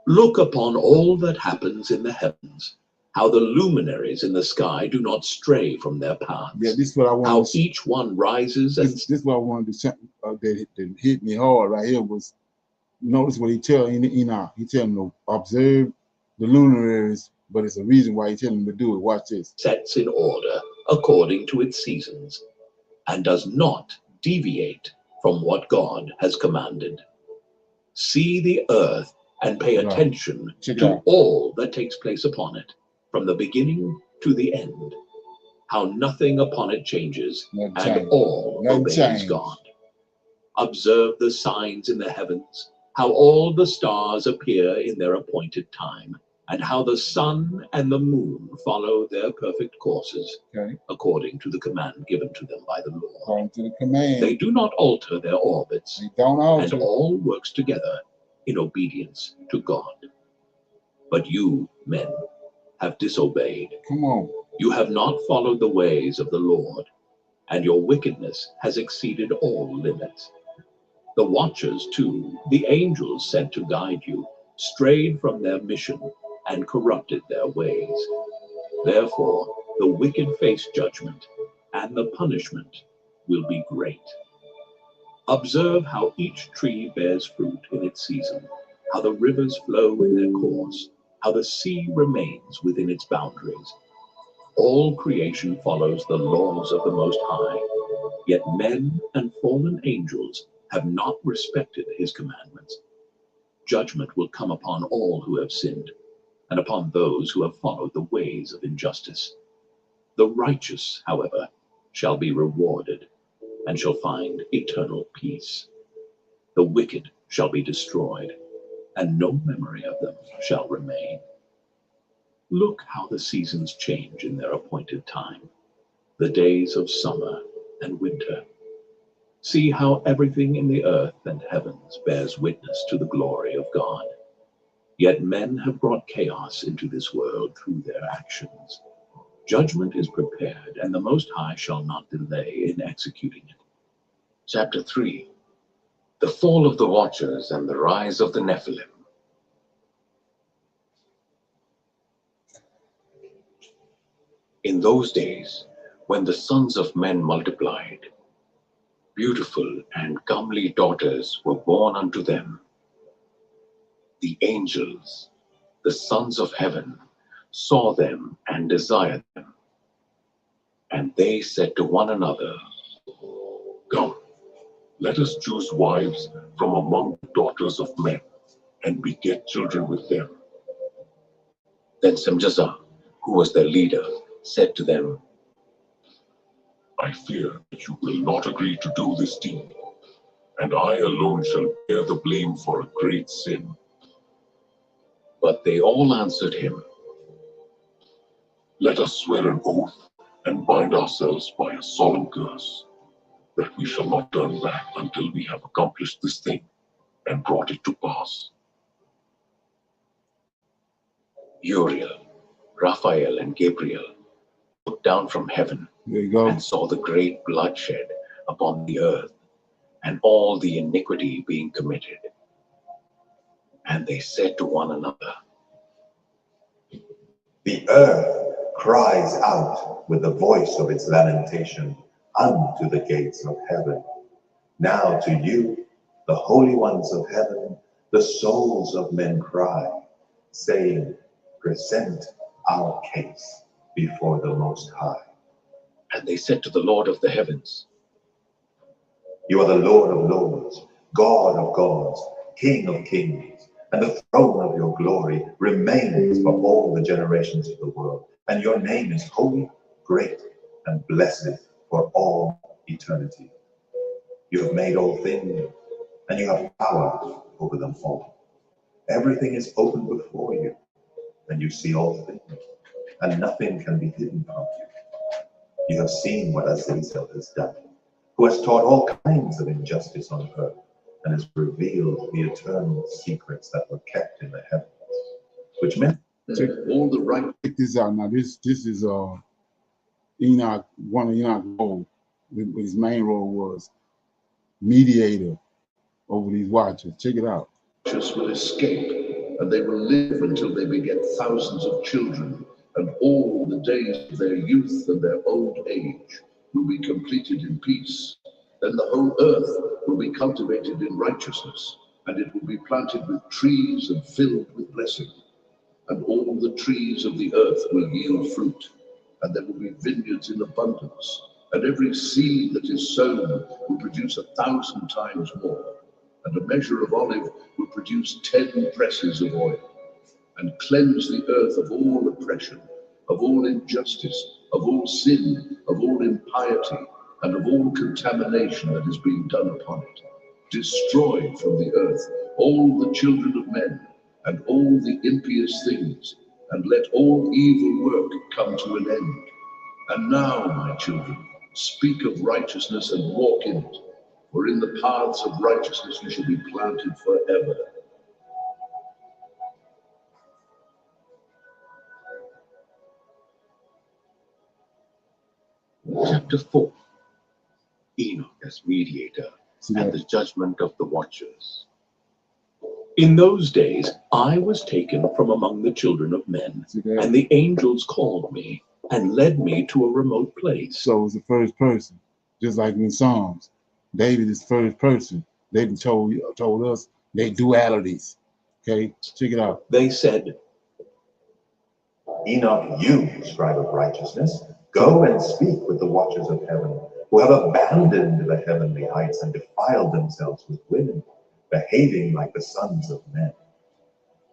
Look upon all that happens in the heavens, how the luminaries in the sky do not stray from their paths. Yeah, this is what I wanted. How each one rises and this is what I wanted to that hit me hard right here was, notice what he tell Enoch. He tell him to observe the luminaries, but it's a reason why he tell him to do it. Watch this. sets in order according to its seasons, and does not deviate from what God has commanded. See the earth and pay attention to all that takes place upon it, from the beginning to the end, how nothing upon it changes, and all obeys God. Observe the signs in the heavens, how all the stars appear in their appointed time, and how the sun and the moon follow their perfect courses, according to the command given to them by the Lord. According to the command. They do not alter their orbits, they don't alter. And all works together in obedience to God. But you, men, have disobeyed. Come on. You have not followed the ways of the Lord, and your wickedness has exceeded all limits. The watchers, too, the angels sent to guide you, strayed from their mission and corrupted their ways. Therefore, the wicked face judgment, and the punishment will be great. Observe how each tree bears fruit in its season, how the rivers flow in their course, how the sea remains within its boundaries. All creation follows the laws of the Most High, yet men and fallen angels have not respected his commandments. judgment will come upon all who have sinned, and upon those who have followed the ways of injustice. The righteous, however, shall be rewarded, and shall find eternal peace. The wicked shall be destroyed, and no memory of them shall remain. Look how the seasons change in their appointed time, the days of summer and winter. See how everything in the earth and heavens bears witness to the glory of God. Yet men have brought chaos into this world through their actions. Judgment is prepared, and the Most High shall not delay in executing it. Chapter 3. The fall of the Watchers and the rise of the Nephilim. In those days, when the sons of men multiplied, beautiful and comely daughters were born unto them. The angels, the sons of heaven, saw them and desired them. And they said to one another, Come, let us choose wives from among the daughters of men, and beget children with them. Then Semjaza, who was their leader, said to them, I fear that you will not agree to do this deed, and I alone shall bear the blame for a great sin. But they all answered him, Let us swear an oath and bind ourselves by a solemn curse, that we shall not turn back until we have accomplished this thing and brought it to pass. Uriel, Raphael, and Gabriel looked down from heaven There you go. and saw the great bloodshed upon the earth, and all the iniquity being committed. And they said to one another, The earth cries out with the voice of its lamentation unto the gates of heaven. Now to you, the holy ones of heaven, the souls of men cry, saying, Present our case before the Most High. and they said to the Lord of the heavens, You are the Lord of lords, God of gods, King of kings, and the throne of your glory remains for all the generations of the world. And your name is holy, great, and blessed for all eternity. You have made all things, and you have power over them all. Everything is open before you, and you see all things, and nothing can be hidden from you. You have seen what Azazel has done, who has taught all kinds of injustice on earth, and has revealed the eternal secrets that were kept in the heavens, which meant All the right. Check this out now. This is Enoch, one of Enoch's role. His main role was mediator over these watchers. Check it out. Righteous will escape, and they will live until they beget thousands of children, and all the days of their youth and their old age will be completed in peace. Then the whole earth will be cultivated in righteousness, and it will be planted with trees and filled with blessing. And all the trees of the earth will yield fruit, and there will be vineyards in abundance, and every seed that is sown will produce 1,000 times more. And a measure of olive will produce 10 presses of oil, and cleanse the earth of all oppression, of all injustice, of all sin, of all impiety, and of all contamination that is being done upon it. Destroy from the earth all the children of men, and all the impious things, and let all evil work come to an end. And now, my children, speak of righteousness and walk in it, for in the paths of righteousness you shall be planted forever. Chapter 4. Enoch as mediator and the judgment of the watchers. In those days, I was taken from among the children of men, and the angels called me and led me to a remote place. So it's the first person, just like in Psalms. David is first person. David told us they dualities. Okay, check it out. They said, Enoch, you, scribe of righteousness, go and speak with the watchers of heaven, who have abandoned the heavenly heights and defiled themselves with women, behaving like the sons of men.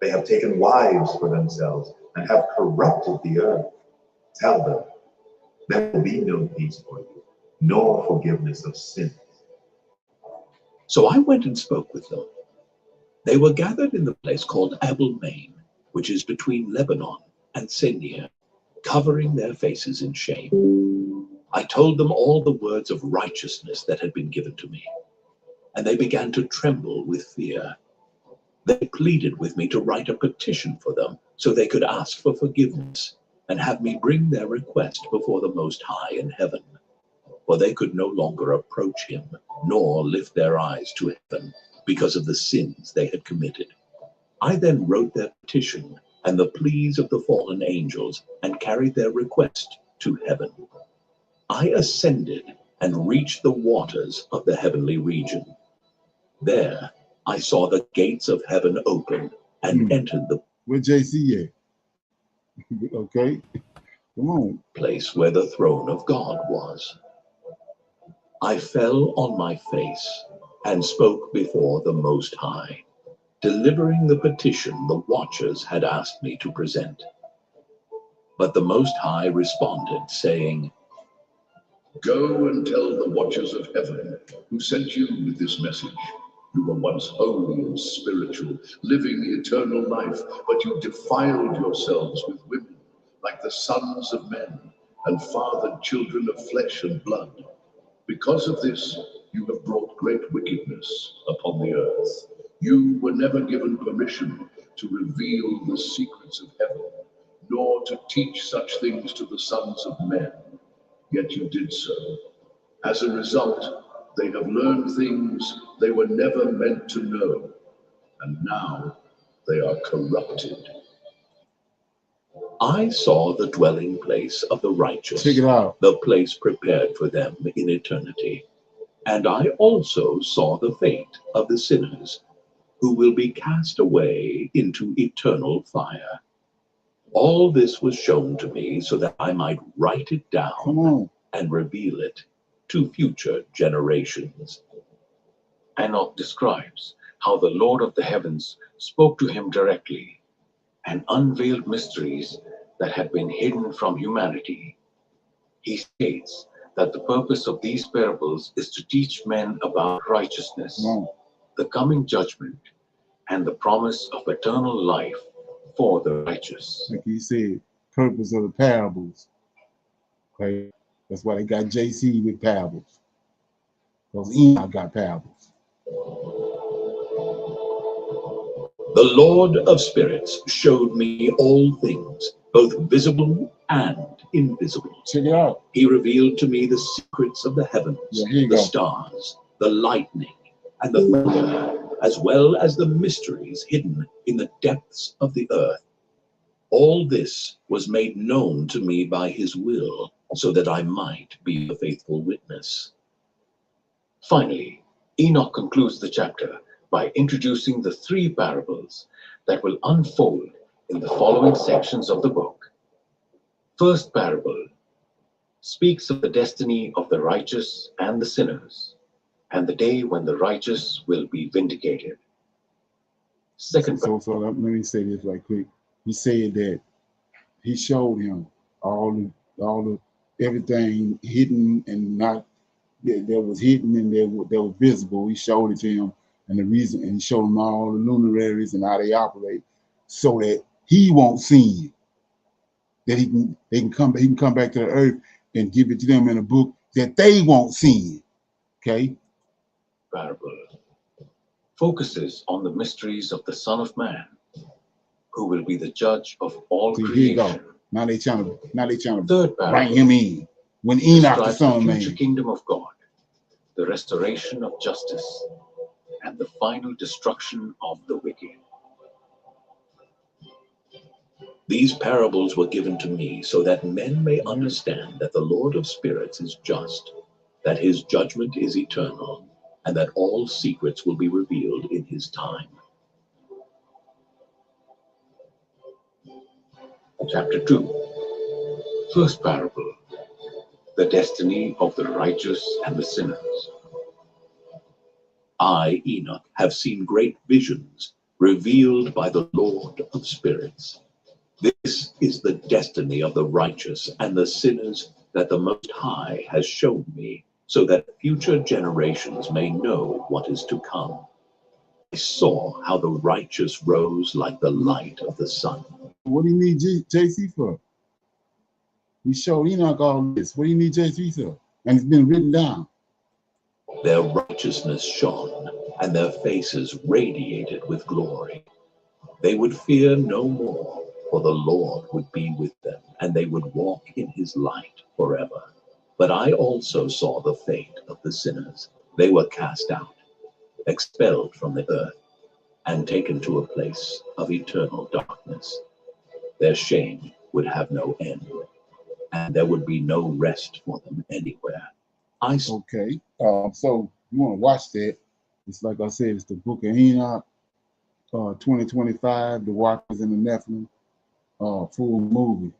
They have taken wives for themselves and have corrupted the earth. Tell them, there will be no peace for you, nor forgiveness of sins. So I went and spoke with them. They were gathered in the place called Abel Main, which is between Lebanon and Senir, covering their faces in shame. I told them all the words of righteousness that had been given to me, and they began to tremble with fear. They pleaded with me to write a petition for them so they could ask for forgiveness and have me bring their request before the Most High in heaven, for they could no longer approach him nor lift their eyes to heaven because of the sins they had committed. I then wrote their petition and the pleas of the fallen angels and carried their request to heaven. I ascended and reached the waters of the heavenly region. There I saw the gates of heaven open and entered the Where JC at? Okay, come on. place where the throne of God was. I fell on my face and spoke before the Most High, delivering the petition the watchers had asked me to present. But the Most High responded, saying, Go and tell the watchers of heaven who sent you with this message. You were once holy and spiritual, living eternal life, but you defiled yourselves with women, like the sons of men, and fathered children of flesh and blood. Because of this, you have brought great wickedness upon the earth. You were never given permission to reveal the secrets of heaven, nor to teach such things to the sons of men, yet you did so. As a result, they have learned things they were never meant to know, and now they are corrupted. I saw the dwelling place of the righteous, Check it out. the place prepared for them in eternity. And I also saw the fate of the sinners, who will be cast away into eternal fire. All this was shown to me so that I might write it Come down on. and reveal it to future generations. Enoch describes how the Lord of the heavens spoke to him directly and unveiled mysteries that had been hidden from humanity. He states that the purpose of these parables is to teach men about righteousness, Come on. the coming judgment, and the promise of eternal life for the righteous. Like he said, purpose of the parables. Okay, that's why they got JC with parables. Because Enoch got parables. The Lord of spirits showed me all things, both visible and invisible. Check it out. He revealed to me the secrets of the heavens, Yeah, here you the go. stars, the lightning, and the thunder, as well as the mysteries hidden in the depths of the earth. All this was made known to me by his will, so that I might be a faithful witness. Finally, Enoch concludes the chapter by introducing the three parables that will unfold in the following sections of the book. First parable speaks of the destiny of the righteous and the sinners, and the day when the righteous will be vindicated. Second So let me say this right quick. He said that he showed him all the everything hidden and not that was hidden and that was visible. He showed it to him, and the reason, and he showed him all the luminaries and how they operate, so that he won't sin. That he can come back to the earth and give it to them in a book that they won't sin. Okay. parable focuses on the mysteries of the Son of Man, who will be the judge of all So here you go. creation. Now they trying to Third write parable him in when Enoch the describes Son of the Man. future kingdom of God, the restoration of justice, and the final destruction of the wicked. These parables were given to me so that men may understand that the Lord of spirits is just, that his judgment is eternal, and that all secrets will be revealed in his time. Chapter 2. First parable, the destiny of the righteous and the sinners. I, Enoch, have seen great visions revealed by the Lord of spirits. This is the destiny of the righteous and the sinners that the Most High has shown me, so that future generations may know what is to come. I saw how the righteous rose like the light of the sun. What do you need JC for? We showed Enoch all this. What do you need JC for? And it's been written down. Their righteousness shone, and their faces radiated with glory. They would fear no more, for the Lord would be with them, and they would walk in his light forever. But I also saw the fate of the sinners. They were cast out, expelled from the earth, and taken to a place of eternal darkness. Their shame would have no end, and there would be no rest for them anywhere. Okay, so you want to watch that. It's like I said, it's the Book of Enoch, 2025, The Watchers and the Nephilim, full movie.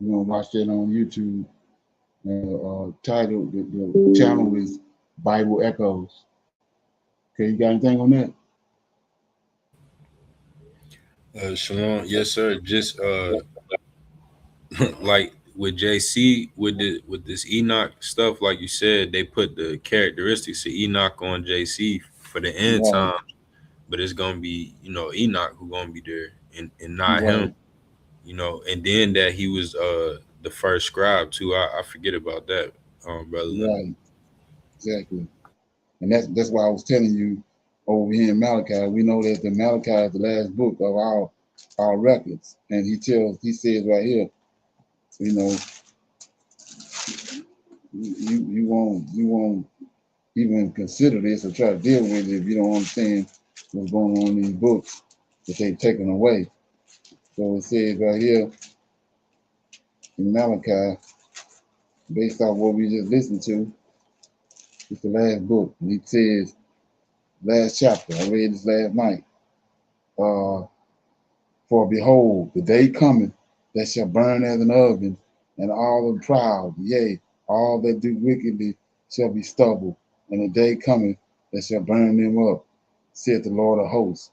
You want to watch that on YouTube. Title, the channel is Bible Echoes. Okay, you got anything on that? Shalom, yes sir. Just like with JC, with this Enoch stuff, like you said, they put the characteristics of Enoch on JC for the end time, but it's gonna be, you know, Enoch who gonna be there and not him, you know. And then that he was the first scribe too. I forget about that, brother. Right, exactly. And that's why I was telling you over here in Malachi, we know that the Malachi is the last book of our records, and he says right here, you know, you won't even consider this or try to deal with it if you don't understand what's going on in these books that they've taken away. So it says right here in Malachi, based off what we just listened to, it's the last book. And it says, last chapter, I read this last night. For behold, the day cometh that shall burn as an oven, and all the proud, yea, all that do wickedly shall be stubble, and the day cometh that shall burn them up, saith the Lord of hosts,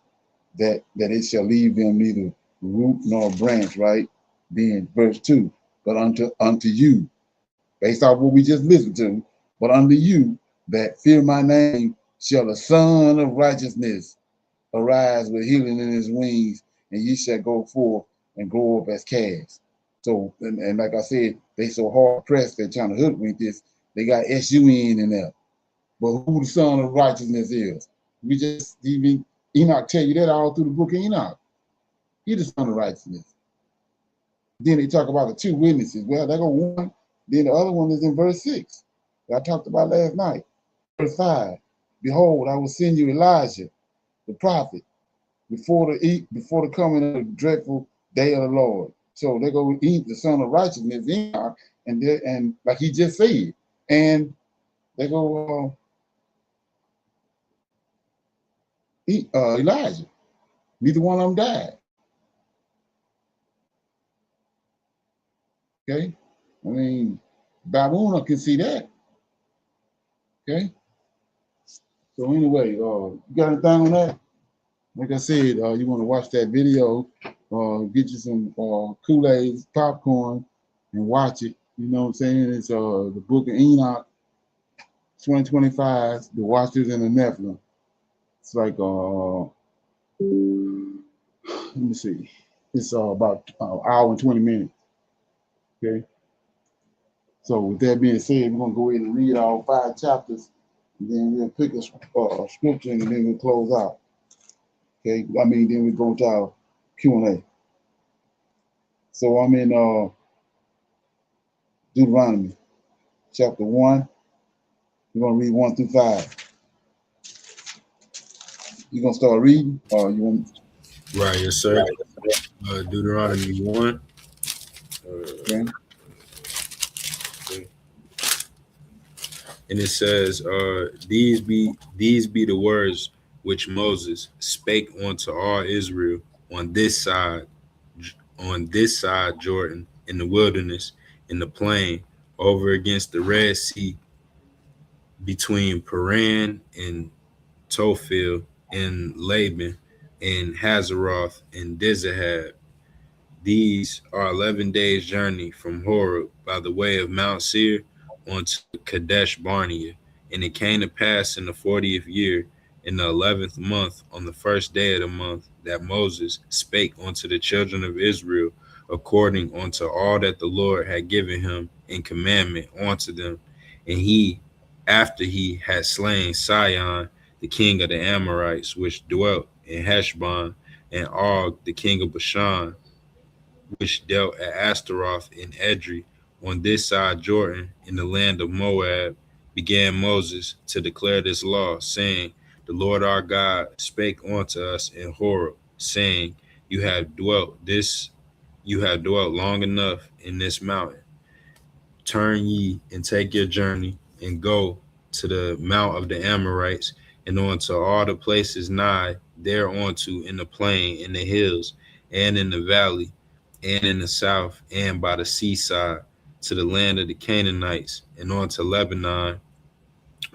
that it shall leave them neither root nor branch, right? Being verse 2, but unto you, based off what we just listened to, but unto you that fear my name shall the Son of Righteousness arise with healing in his wings, and ye shall go forth and grow up as calves. So, and like I said, they so hard pressed, they're trying to hoodwink this. They got S-U-N in there. But who the Son of Righteousness is? We just, even Enoch tell you that all through the book of Enoch. He the Son of Righteousness. Then they talk about the two witnesses. Well, there go one. Then the other one is in verse 6 that I talked about last night. Verse 5, behold, I will send you Elijah, the prophet, before the coming of the dreadful day of the Lord. So they go eat the Son of Righteousness, Enoch, and like he just said, and they go eat Elijah. Neither one of them died. Okay, I mean, Babylon can see that. Okay, so anyway, you got anything on that? Like I said, you want to watch that video, get you some Kool-Aid, popcorn, and watch it. You know what I'm saying? It's the Book of Enoch, 2025, The Watchers and the Nephilim. It's like, let me see. It's about an hour and 20 minutes. Okay. So with that being said, we're going to go ahead and read all 5 chapters, and then we'll pick a scripture, and then we'll close out. Okay, I mean, then we go to our Q&A. So I'm in Deuteronomy, chapter 1. We're going to read 1 through 5. You going to start reading, or you want? Right, yes, sir. Deuteronomy 1. Okay. And it says, these be the words which Moses spake unto all Israel on this side Jordan, in the wilderness, in the plain, over against the Red Sea, between Paran and Tophel and Laban, and Hazeroth and Dizahab. These are 11 days' journey from Horeb by the way of Mount Seir onto Kadesh Barnea. And it came to pass in the 40th year, in the 11th month, on the first day of the month, that Moses spake unto the children of Israel according unto all that the Lord had given him in commandment unto them. And he, after he had slain Sihon, the king of the Amorites, which dwelt in Heshbon, and Og, the king of Bashan, which dealt at Astaroth in Edrei, on this side Jordan, in the land of Moab, began Moses to declare this law, saying, The Lord our God spake unto us in Horeb, saying, You have dwelt long enough in this mountain. Turn ye and take your journey and go to the mount of the Amorites and on to all the places nigh thereunto in the plain, in the hills, and in the valley, and in the south, and by the seaside, to the land of the Canaanites, and on to Lebanon,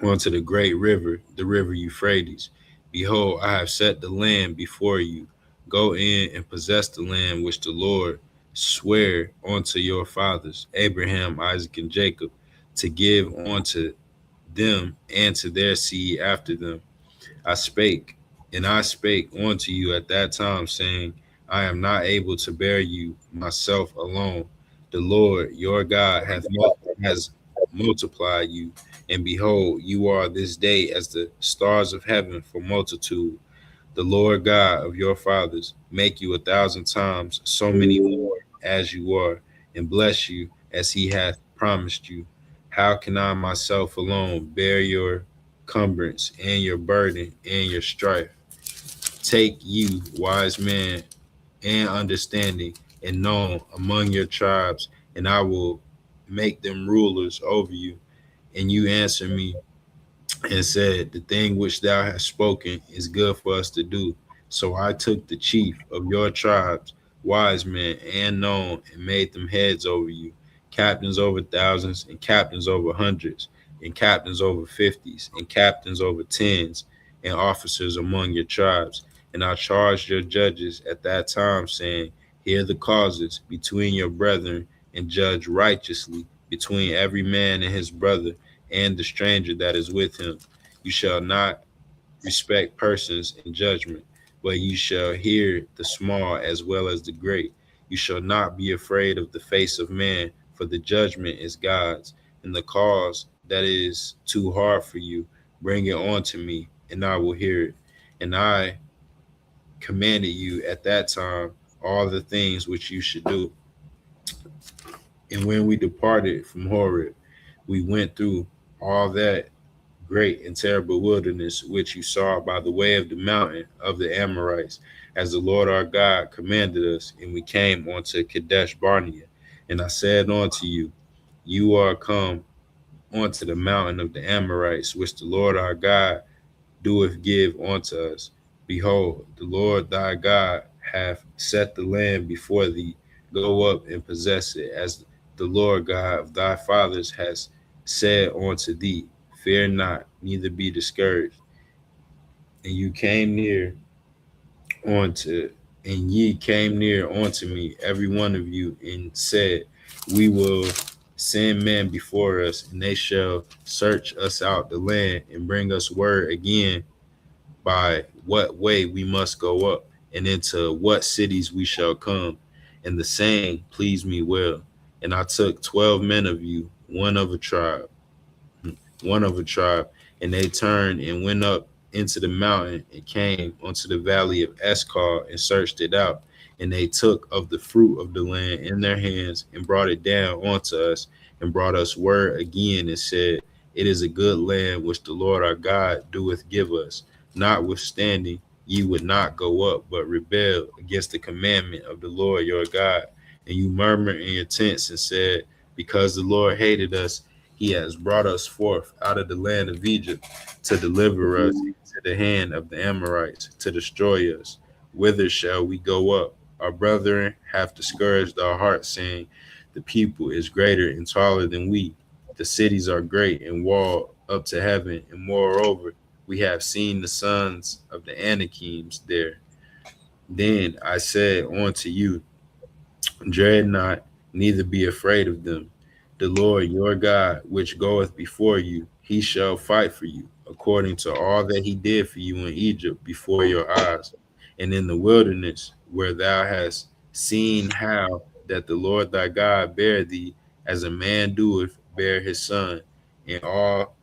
onto the great river, the river Euphrates. Behold, I have set the land before you. Go in and possess the land which the Lord sware unto your fathers, Abraham, Isaac, and Jacob, to give unto them and to their seed after them. I spake unto you at that time, saying, I am not able to bear you myself alone. The Lord your God has multiplied you, and behold, you are this day as the stars of heaven for multitude. The Lord God of your fathers make you 1,000 times so many more as you are, and bless you as he hath promised you. How can I myself alone bear your cumbrance and your burden and your strife? Take you, wise men, and understanding, and known among your tribes, and I will make them rulers over you. And you answer me and said, The thing which thou hast spoken is good for us to do. So I took the chief of your tribes, wise men and known, and made them heads over you, captains over thousands, and captains over hundreds, and captains over fifties, and captains over tens, and officers among your tribes. And I charged your judges at that time, saying, Hear the causes between your brethren, and judge righteously between every man and his brother, and the stranger that is with him. You shall not respect persons in judgment, but you shall hear the small as well as the great. You shall not be afraid of the face of man, for the judgment is God's. And the cause that is too hard for you, bring it on to me, and I will hear it. And I commanded you at that time all the things which you should do. And when we departed from Horeb, we went through all that great and terrible wilderness which you saw by the way of the mountain of the Amorites, as the Lord our God commanded us, and we came unto Kadesh Barnea. And I said unto you, You are come unto the mountain of the Amorites, which the Lord our God doeth give unto us. Behold, the Lord thy God hath set the land before thee. Go up and possess it, as the Lord God of thy fathers has said unto thee. Fear not, neither be discouraged. And you came near unto, and ye came near unto me, every one of you, and said, We will send men before us, and they shall search us out the land, and bring us word again by what way we must go up, and into what cities we shall come. And the saying pleased me well. And I took 12 men of you, one of a tribe, and they turned and went up into the mountain and came unto the valley of Escal and searched it out. And they took of the fruit of the land in their hands and brought it down unto us, and brought us word again and said, It is a good land which the Lord our God doeth give us. Notwithstanding, ye would not go up, but rebelled against the commandment of the Lord your God. And you murmured in your tents and said, Because the Lord hated us, he has brought us forth out of the land of Egypt to deliver us into the hand of the Amorites, to destroy us. Whither shall we go up? Our brethren have discouraged our hearts, saying, The people is greater and taller than we. The cities are great and walled up to heaven. And moreover, we have seen the sons of the Anakims there. Then I said unto you, dread not, neither be afraid of them. The Lord your God, which goeth before you, he shall fight for you, according to all that he did for you in Egypt before your eyes, and in the wilderness, where thou hast seen how that the Lord thy God bare thee, as a man doeth bear his son, in all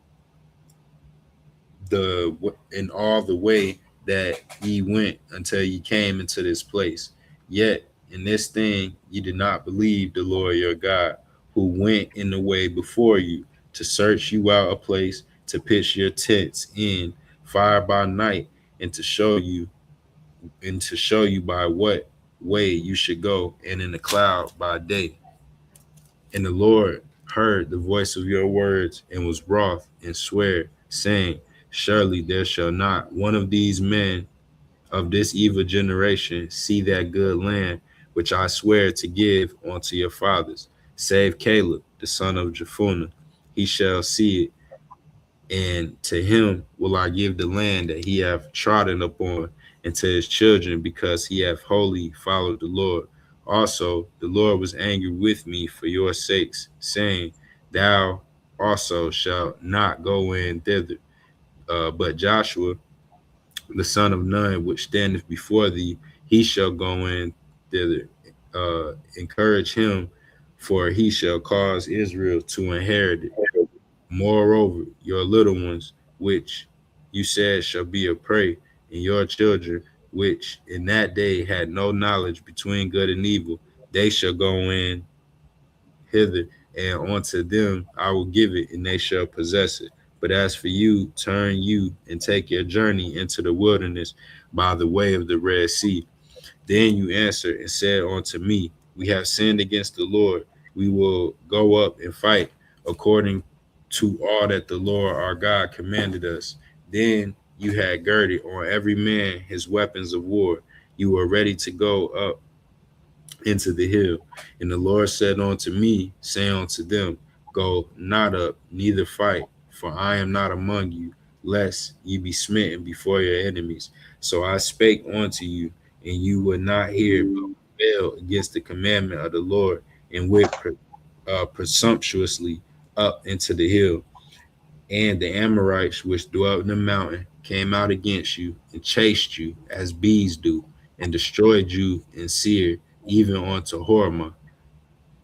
the way that ye went until ye came into this place. Yet in this thing ye did not believe the Lord your God, who went in the way before you to search you out a place to pitch your tents in, fire by night, and to show you by what way you should go, and in the cloud by day. And the Lord heard the voice of your words and was wroth and sware, saying, surely there shall not one of these men of this evil generation see that good land which I swear to give unto your fathers, save Caleb, the son of Jephunneh. He shall see it, and to him will I give the land that he hath trodden upon, and to his children, because he hath wholly followed the Lord. Also, the Lord was angry with me for your sakes, saying, thou also shalt not go in thither. But Joshua, the son of Nun, which standeth before thee, he shall go in thither. Encourage him, for he shall cause Israel to inherit it. Moreover, your little ones, which you said shall be a prey, and your children, which in that day had no knowledge between good and evil, they shall go in hither, and unto them I will give it, and they shall possess it. But as for you, turn you and take your journey into the wilderness by the way of the Red Sea. Then you answered and said unto me, we have sinned against the Lord. We will go up and fight according to all that the Lord our God commanded us. Then you had girded on every man his weapons of war. You were ready to go up into the hill. And the Lord said unto me, say unto them, go not up, neither fight, for I am not among you, lest ye be smitten before your enemies. So I spake unto you, and you would not hear, but rebelled against the commandment of the Lord, and went presumptuously up into the hill. And the Amorites which dwelt in the mountain came out against you and chased you as bees do, and destroyed you in Seir, even unto Hormah.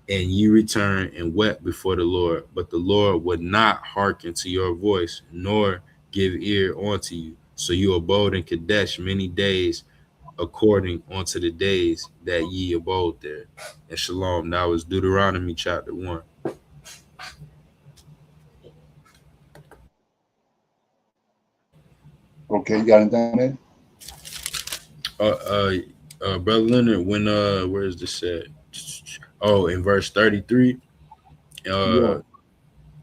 And ye returned and wept before the Lord, but the Lord would not hearken to your voice, nor give ear unto you. So you abode in Kadesh many days, according unto the days that ye abode there. And shalom. That was Deuteronomy chapter 1. Okay, you got anything there? Brother Leonard, when where is this at? Oh, in verse 33. Yeah.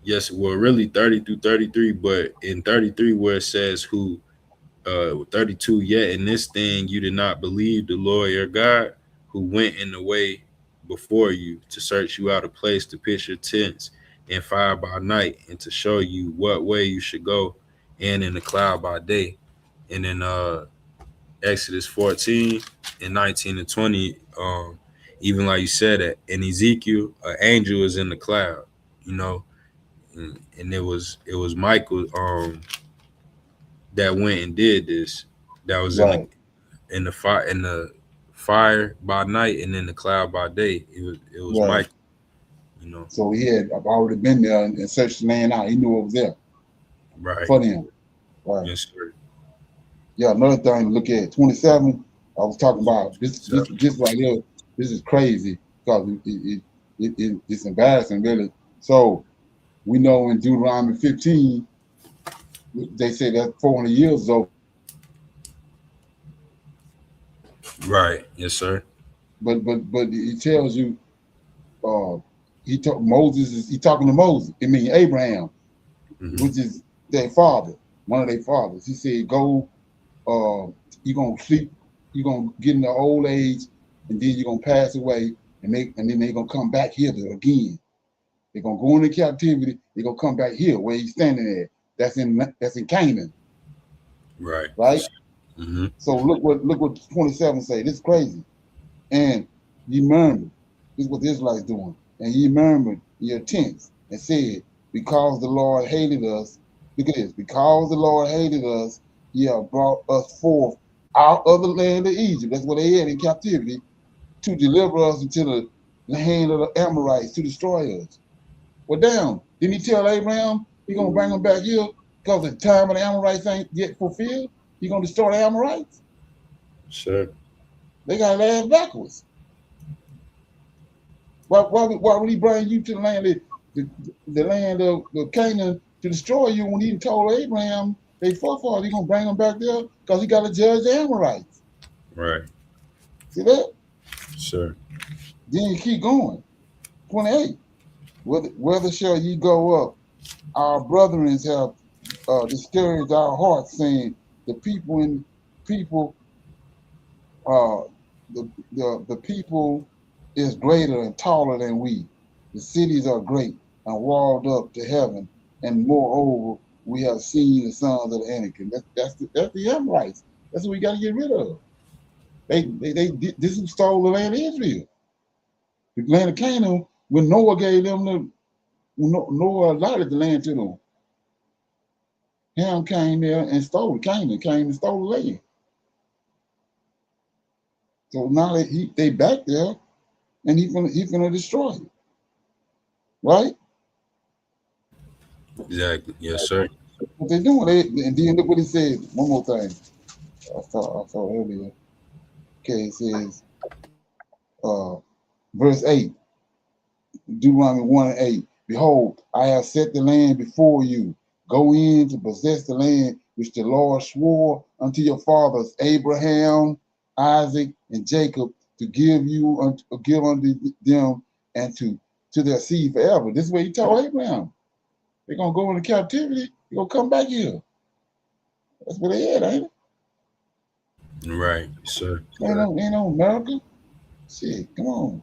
Yes, well, really 30 through 33, but in 33 where it says who 32, yet in this thing you did not believe the Lord your God, who went in the way before you to search you out a place to pitch your tents and fire by night, and to show you what way you should go, and in the cloud by day. And in Exodus 14 and 19 and 20, even like you said, that in Ezekiel, an angel is in the cloud, you know, and it was Michael that went and did this. That was Right. in the fire by night, and in the cloud by day. It was Right. Michael, you know. So he had already been there and searched the land out. He knew it was there Right. for them. Right. Yes, sir. Yeah, another thing to look at, 27, I was talking about this right here. This is crazy because it's embarrassing, really. So we know in Deuteronomy 15, they say that's 400 years ago. Right. Yes, sir. But it tells you, he talking to Moses. I mean Abraham, which is their father, one of their fathers. He said, go. You're gonna sleep, you're gonna get in the old age, and then you're gonna pass away, and then they're gonna come back here again. They're gonna go into captivity, they're gonna come back here where he's standing at. That's in Canaan. Right. Right? Mm-hmm. So look what 27 say. This is crazy. And ye murmured. This is what the Israelites doing. And ye murmured in your tents and said, because the Lord hated us. Look at this. Because the Lord hated us, he have brought us forth out of the land of Egypt. That's what they had in captivity, to deliver us into the hand of the Amorites to destroy us. Well, damn, didn't he tell Abraham he gonna bring them back here because the time of the Amorites ain't yet fulfilled? He gonna destroy the Amorites? Sure. They got ass backwards. Why would he bring you to the land of Canaan to destroy you when he told Abraham they forefathers he gonna bring them back there because he got to judge the Amorites? Right. See that? Sure. Then you keep going. 28. Whether shall ye go up? Our brethren have discouraged our hearts, saying the people uh the people is greater and taller than we. The cities are great and walled up to heaven, and moreover, we have seen the sons of the Anakim. That's the Amorites. That's what we got to get rid of. This is stole the land of Israel, the land of Canaan. When Noah gave them Noah allotted the land to them. Ham came there and stole it. Canaan came and stole the land. So now they back there, and he gonna destroy it, right? Exactly. Yes, sir. What they doing? And then look what he said. One more thing. I saw earlier. Okay, it says, verse 8, Deuteronomy 1 and 8. Behold, I have set the land before you. Go in to possess the land which the Lord swore unto your fathers, Abraham, Isaac, and Jacob, to give unto them and to their seed forever. This is what he told Abraham. They're gonna go into captivity. They're gonna come back here. That's what they had, ain't it? Right, sir. Ain't no America. Shit, come on.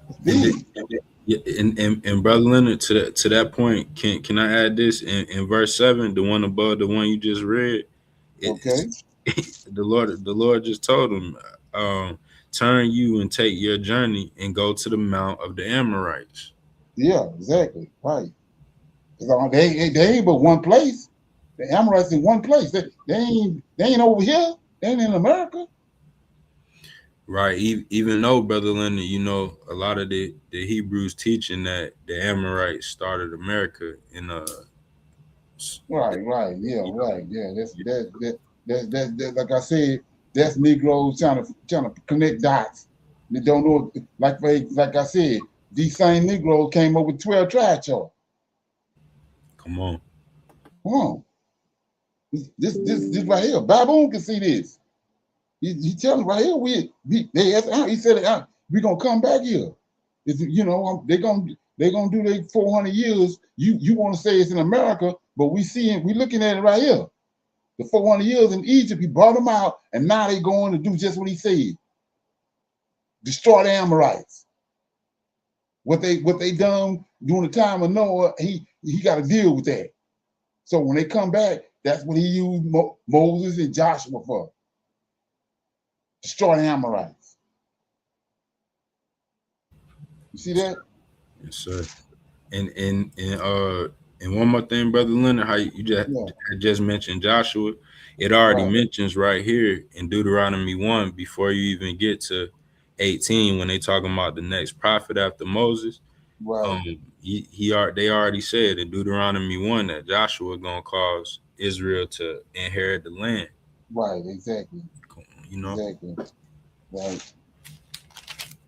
It's And, big. and Brother Leonard, to that point, can I add this in verse 7, the one above the one you just read? Okay. The Lord just told him, turn you and take your journey and go to the mount of the Amorites. Yeah, exactly. Right. They ain't but one place. The Amorites in one place. They ain't over here. They ain't in America. Right. Even though, Brother Leonard, a lot of the Hebrews teaching that the Amorites started America in Right. Yeah, right. Yeah. That's like I said, that's Negroes trying to connect dots. They don't know, like I said, these same Negroes came up with 12 tribe chart. Come on. Come on. This right here. Baboon can see this. He telling right here, he said we gonna come back here. They gonna do their 400 years. You want to say it's in America, but we looking at it right here. The 400 years in Egypt, he brought them out, and now they going to do just what he said. Destroy the Amorites. What they done during the time of Noah, he got to deal with that. So when they come back, that's what he used Moses and Joshua for. Destroy the Amorites. You see that? Yes, sir. And one more thing, Brother Leonard, how you just mentioned Joshua. It already mentions right here in Deuteronomy 1 before you even get to 18 when they talking about the next prophet after Moses. Right. They already said in Deuteronomy 1 that Joshua gonna cause Israel to inherit the land. Right. Exactly. Exactly. Right.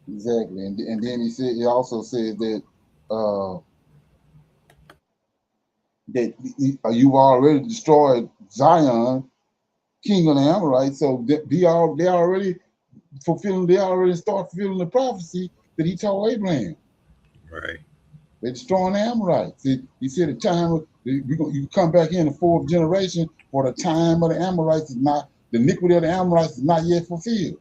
Exactly. And then he also said that you've already destroyed Zion, king of the Amorites. So they already start fulfilling the prophecy that he told Abraham. Right. They're destroying the Amorites. He said the time you come back in the fourth generation, for the time of the Amorites is not, the iniquity of the Amorites is not yet fulfilled.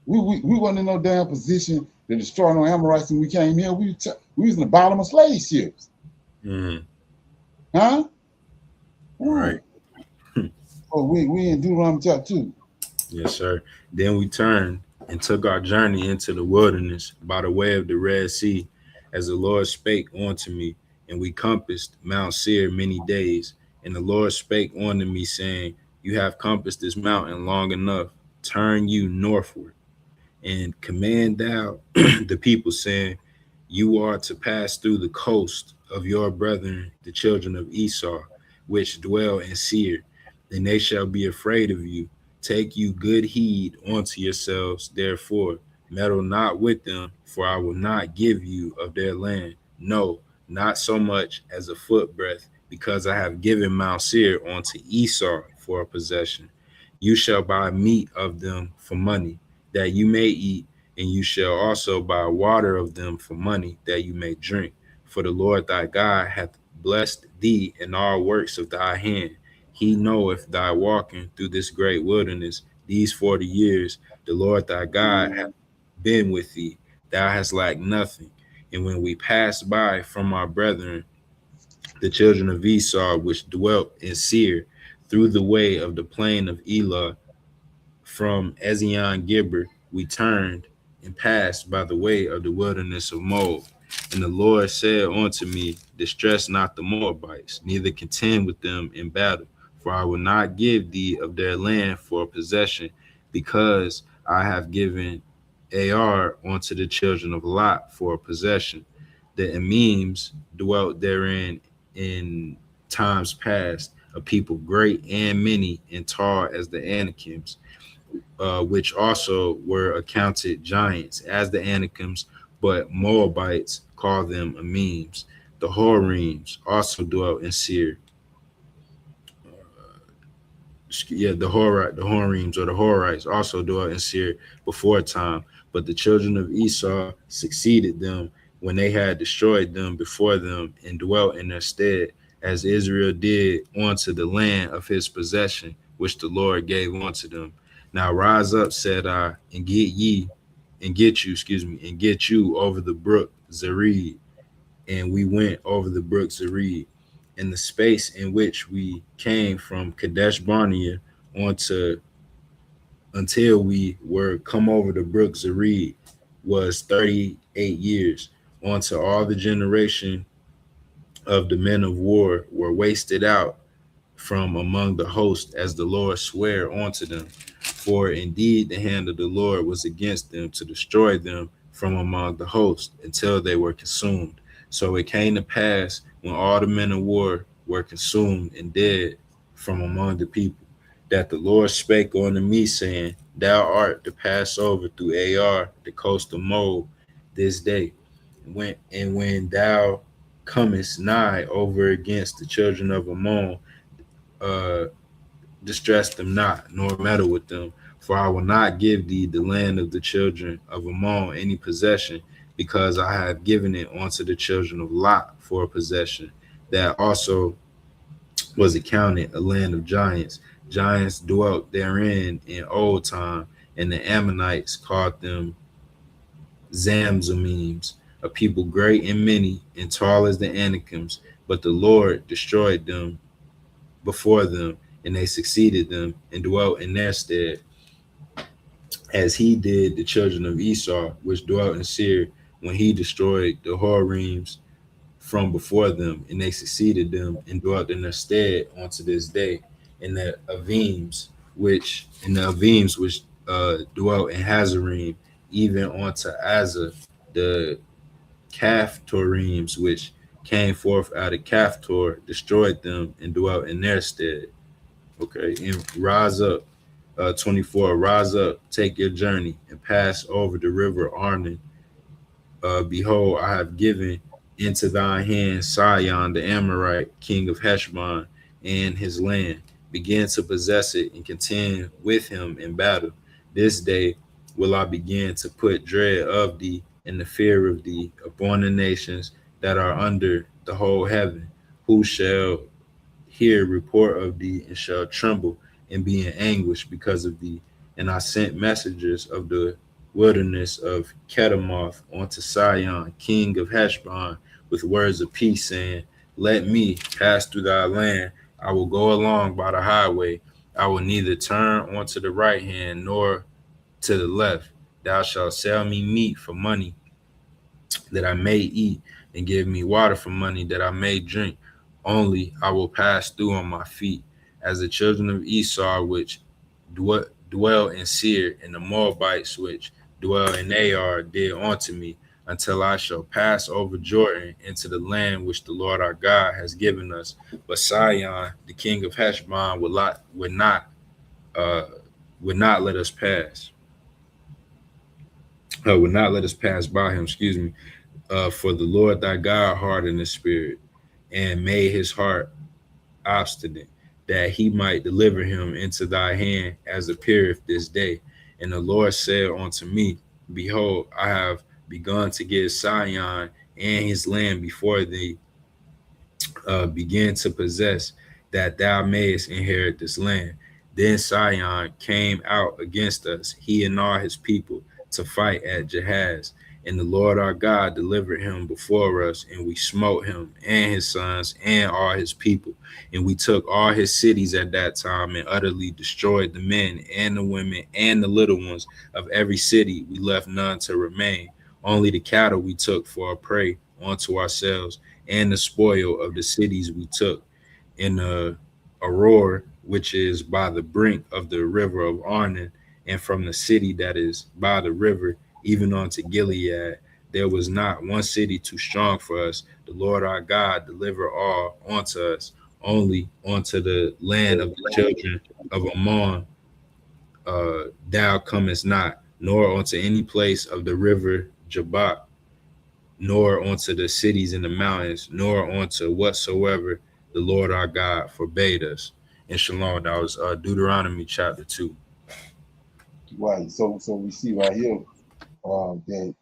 We wasn't in no damn position to destroy no Amorites when we came here. We was in the bottom of slave ships. Mm-hmm. Huh? Right. Oh, we in Deuteronomy chapter 2. Yes, sir. Then we turned and took our journey into the wilderness by the way of the Red Sea, as the Lord spake unto me, and we compassed Mount Seir many days. And the Lord spake unto me, saying, You have compassed this mountain long enough. Turn you northward, and command thou the people, saying, You are to pass through the coast of your brethren, the children of Esau, which dwell in Seir, and they shall be afraid of you. Take you good heed unto yourselves, therefore, meddle not with them, for I will not give you of their land, no, not so much as a footbreadth, because I have given Mount Seir unto Esau for a possession. You shall buy meat of them for money, that you may eat, and you shall also buy water of them for money, that you may drink. For the Lord thy God hath blessed thee in all works of thy hand. He knoweth thy walking through this great wilderness these 40 years. The Lord thy God hath been with thee. Thou hast lacked nothing. And when we passed by from our brethren, the children of Esau, which dwelt in Seir, through the way of the plain of Elah, from Ezion Gibber, we turned and passed by the way of the wilderness of Moab. And the Lord said unto me, Distress not the Moabites, neither contend with them in battle, for I will not give thee of their land for a possession, because I have given Ar unto the children of Lot for a possession. The Emims dwelt therein in times past, a people great and many and tall as the Anakims, which also were accounted giants as the Anakims, but Moabites call them Emims. The Horims also dwelt in Seir. The Horims or the Horites also dwelt in Seir before time, but the children of Esau succeeded them when they had destroyed them before them and dwelt in their stead, as Israel did unto the land of his possession, which the Lord gave unto them. Now rise up, said I, and get you over the brook Zered. And we went over the brook Zered. In the space in which we came from Kadesh Barnea until we were come over the brook Zered was 38 years. Unto all the generation of the men of war were wasted out from among the host, as the Lord sware unto them. For indeed the hand of the Lord was against them to destroy them from among the host until they were consumed. So it came to pass, when all the men of war were consumed and dead from among the people, that the Lord spake unto me, saying, Thou art to pass over through Ar, the coast of Moab, this day. When thou comest nigh over against the children of Ammon, distress them not, nor meddle with them, for I will not give thee the land of the children of Ammon any possession, because I have given it unto the children of Lot for a possession. That also was accounted a land of giants. Giants dwelt therein in old time, and the Ammonites called them Zamzumims, a people great and many and tall as the Anakims, but the Lord destroyed them before them, and they succeeded them and dwelt in their stead, as he did the children of Esau, which dwelt in Seir, when he destroyed the Horims from before them, and they succeeded them and dwelt in their stead unto this day. And the Avims, which dwelt in Hazarim, even unto Azza, the Caphtorims, which came forth out of Caphtor, destroyed them and dwelt in their stead. Okay, and rise up, 24. Rise up, take your journey, and pass over the river Arnon. Behold, I have given into thy hand Sihon the Amorite, king of Heshbon, and his land. Begin to possess it and contend with him in battle. This day will I begin to put dread of thee and the fear of thee upon the nations that are under the whole heaven, who shall hear report of thee and shall tremble and be in anguish because of thee. And I sent messengers of the wilderness of Kedemoth unto Sihon, king of Heshbon, with words of peace, saying, Let me pass through thy land. I will go along by the highway. I will neither turn onto the right hand nor to the left. Thou shalt sell me meat for money that I may eat, and give me water for money that I may drink. Only I will pass through on my feet, as the children of Esau which dwell in Seir, and the Moabites which dwell in Ar did unto me, until I shall pass over Jordan into the land which the Lord our God has given us. But Sihon, the king of Heshbon, uh, would not let us pass. Would not let us pass by him. Excuse me. For the Lord thy God hardened his spirit, and made his heart obstinate, that he might deliver him into thy hand, as appeareth this day. And the Lord said unto me, Behold, I have begun to give Sihon and his land before thee, begin to possess, that thou mayest inherit this land. Then Sihon came out against us, he and all his people, to fight at Jahaz. And the Lord our God delivered him before us, and we smote him and his sons and all his people. And we took all his cities at that time, and utterly destroyed the men and the women and the little ones of every city. We left none to remain. Only the cattle we took for a prey unto ourselves, and the spoil of the cities we took in Aurora, which is by the brink of the river of Arnon, and from the city that is by the river, even unto Gilead. There was not one city too strong for us. The Lord our God delivered all unto us. Only unto the land of the children of Ammon thou comest not, nor unto any place of the river Jabbok, nor unto the cities in the mountains, nor unto whatsoever the Lord our God forbade us. And shalom, that was Deuteronomy chapter 2. Right. So we see right here that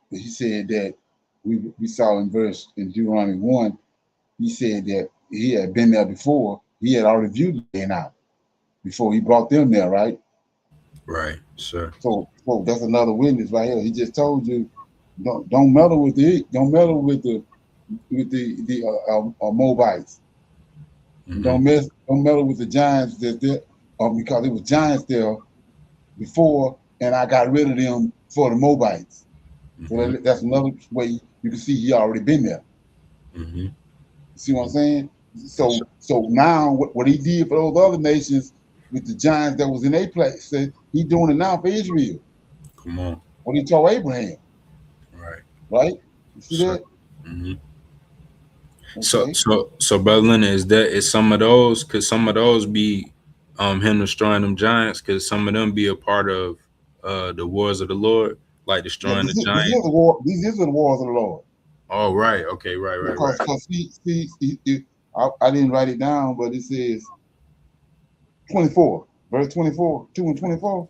he said that we saw in Deuteronomy 1, he said that he had been there before. He had already viewed the land out before he brought them there, right? Right, sir. So that's another witness right here. He just told you, don't meddle with don't meddle with the Moabites. Mm-hmm. Don't meddle with the giants that there, because it was giants there before, and I got rid of them for the Moabites. Mm-hmm. So that's another way you can see he already been there. Mm-hmm. See what I'm saying? So now what he did for those other nations with the giants that was in their place, he doing it now for Israel. Come on. What he told Abraham. Right? You see that? Mm-hmm. Okay. So Brother Leonard, is some of those, could some of those be him destroying them giants? Could some of them be a part of the wars of the Lord, like destroying the giants? These are the wars of the Lord. Oh, right. Okay, right. Because I didn't write it down, but it says 24, verse 24, 2 and 24.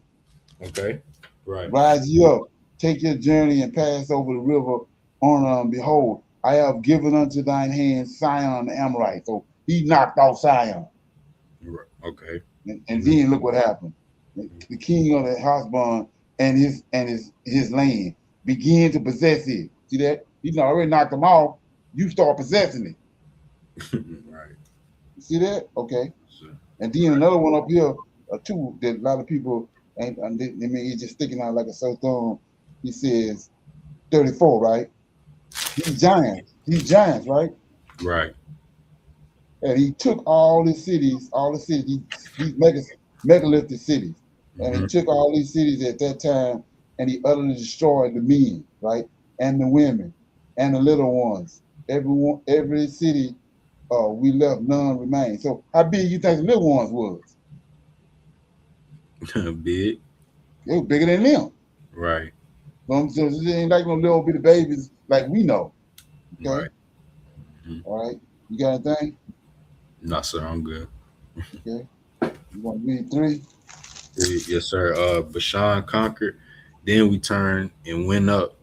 Okay. Right. Rise ye up, take your journey and pass over the river on behold, I have given unto thine hand Sihon the Amorite. So he knocked out Sihon. Right. Okay. And then look what happened. The king of the Heshbon and his land began to possess it. See that? He's already knocked them off. You start possessing it. Right. You see that? Okay. Sure. And then another one up here, too, that a lot of people ain't. I mean, it's just sticking out like a sore thumb. He says 34, right? These giants, right? Right. And he took all the cities, these megalithic cities. And he took all these cities at that time, and he utterly destroyed the men, right? And the women, and the little ones. Every city, we left none remain. So how big you think the little ones was? Big. They were bigger than them. Right. So it ain't like no little bitty babies like we know. Okay. Right. All right. You got anything? No, sir. I'm good. Okay. You want to read 3? Yes, sir. Bashan conquered. Then we turned and went up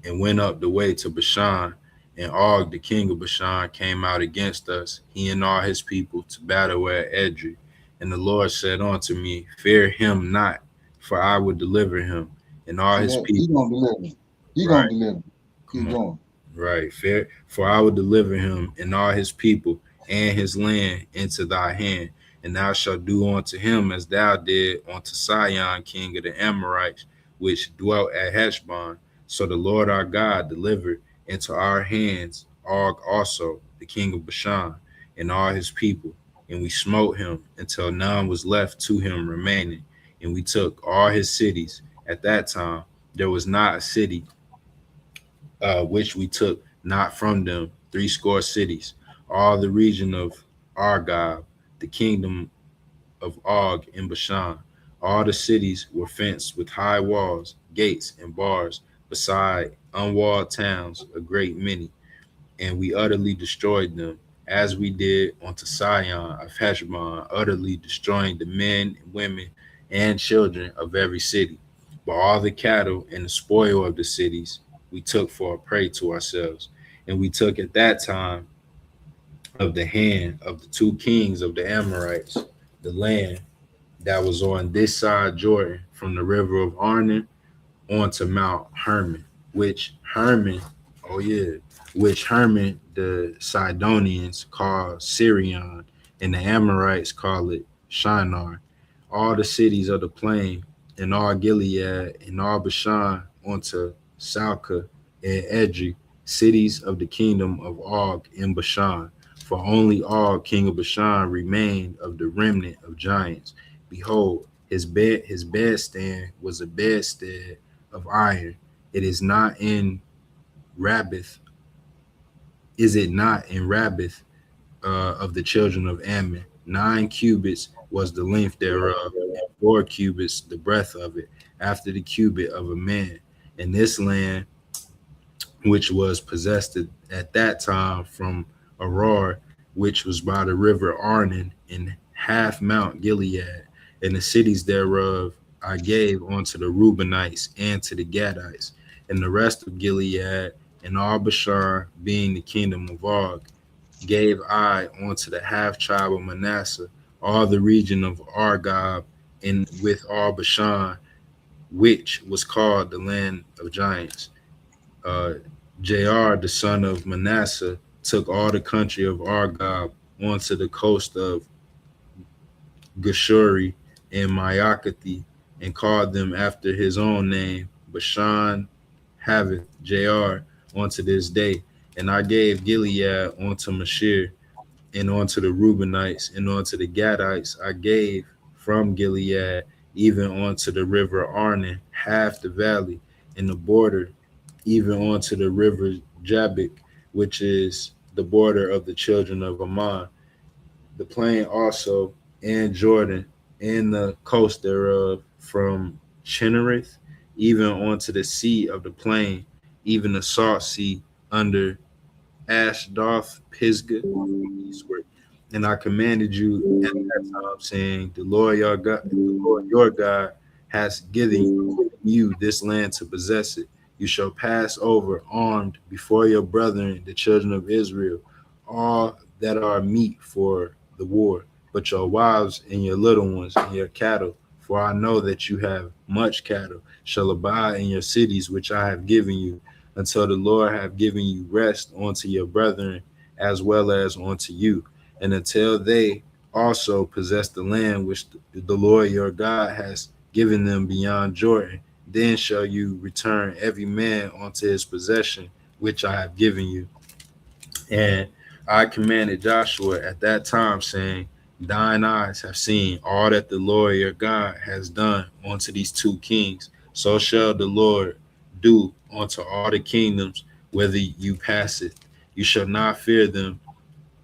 the way to Bashan. And Og, the king of Bashan, came out against us, he and all his people, to battle at Edrei. And the Lord said unto me, Fear him not, for I will deliver him and all his people. He's going to deliver him. He's going to deliver him. Keep going. Right. For I will deliver him and all his people and his land into thy hand. and thou shalt do unto him as thou did unto Sihon, king of the Amorites, which dwelt at Heshbon. So the Lord our God delivered into our hands Og also, the king of Bashan, and all his people, and we smote him until none was left to him remaining, and we took all his cities. At that time there was not a city which we took not from them, 80 cities, all the region of Argob, the kingdom of Og in Bashan. All the cities were fenced with high walls, gates, and bars, beside unwalled towns, a great many, and we utterly destroyed them, as we did unto Sihon of Heshbon, utterly destroying the men, women, and children of every city. But all the cattle and the spoil of the cities we took for a prey to ourselves. And we took at that time of the hand of the two kings of the Amorites the land that was on this side Jordan, from the river of Arnon onto Mount Hermon, which Hermon, oh yeah, which Hermon the Sidonians call Sirion, and the Amorites call it Shinar. All the cities of the plain, and all Gilead, and all Bashan onto Salca and Edrei, cities of the kingdom of Og in Bashan. For only Og, king of Bashan, remained of the remnant of giants. Behold, his bedstand was a bedstead of iron. It is not in Rabbith. Is it not in Rabbith of the children of Ammon? 9 cubits was the length thereof, and 4 cubits the breadth of it, after the cubit of a man. And this land, which was possessed at that time from Arar, which was by the river Arnon, in half Mount Gilead, and the cities thereof I gave unto the Reubenites and to the Gadites, and the rest of Gilead and all Bashan, being the kingdom of Og, gave I unto the half tribe of Manasseh, all the region of Argob, and with all Bashan, which was called the land of giants. Jair, the son of Manasseh, took all the country of Argob onto the coast of Geshuri and Maacatha, and called them after his own name. Bashan haveth Jair unto this day. And I gave Gilead unto Mashir, and unto the Reubenites, and unto the Gadites I gave from Gilead, even unto the river Arnon, half the valley, and the border, even unto the river Jabbok, which is the border of the children of Ammon, the plain also, and Jordan, and the coast thereof, from Chinnereth, even unto the sea of the plain, even the salt sea under Ashdoth, Pisgah, eastward. And I commanded you at that time, saying, the Lord your God has given you this land to possess it. You shall pass over armed before your brethren, the children of Israel, all that are meet for the war, but your wives and your little ones and your cattle, for I know that you have much cattle, shall abide in your cities which I have given you, until the Lord have given you rest unto your brethren as well as unto you, and until they also possess the land which the Lord your God has given them beyond Jordan. Then shall you return every man unto his possession which I have given you. And I commanded Joshua at that time, saying, thine eyes have seen all that the Lord your God has done unto these two kings. So shall the Lord do unto all the kingdoms, whether you pass it. You shall not fear them,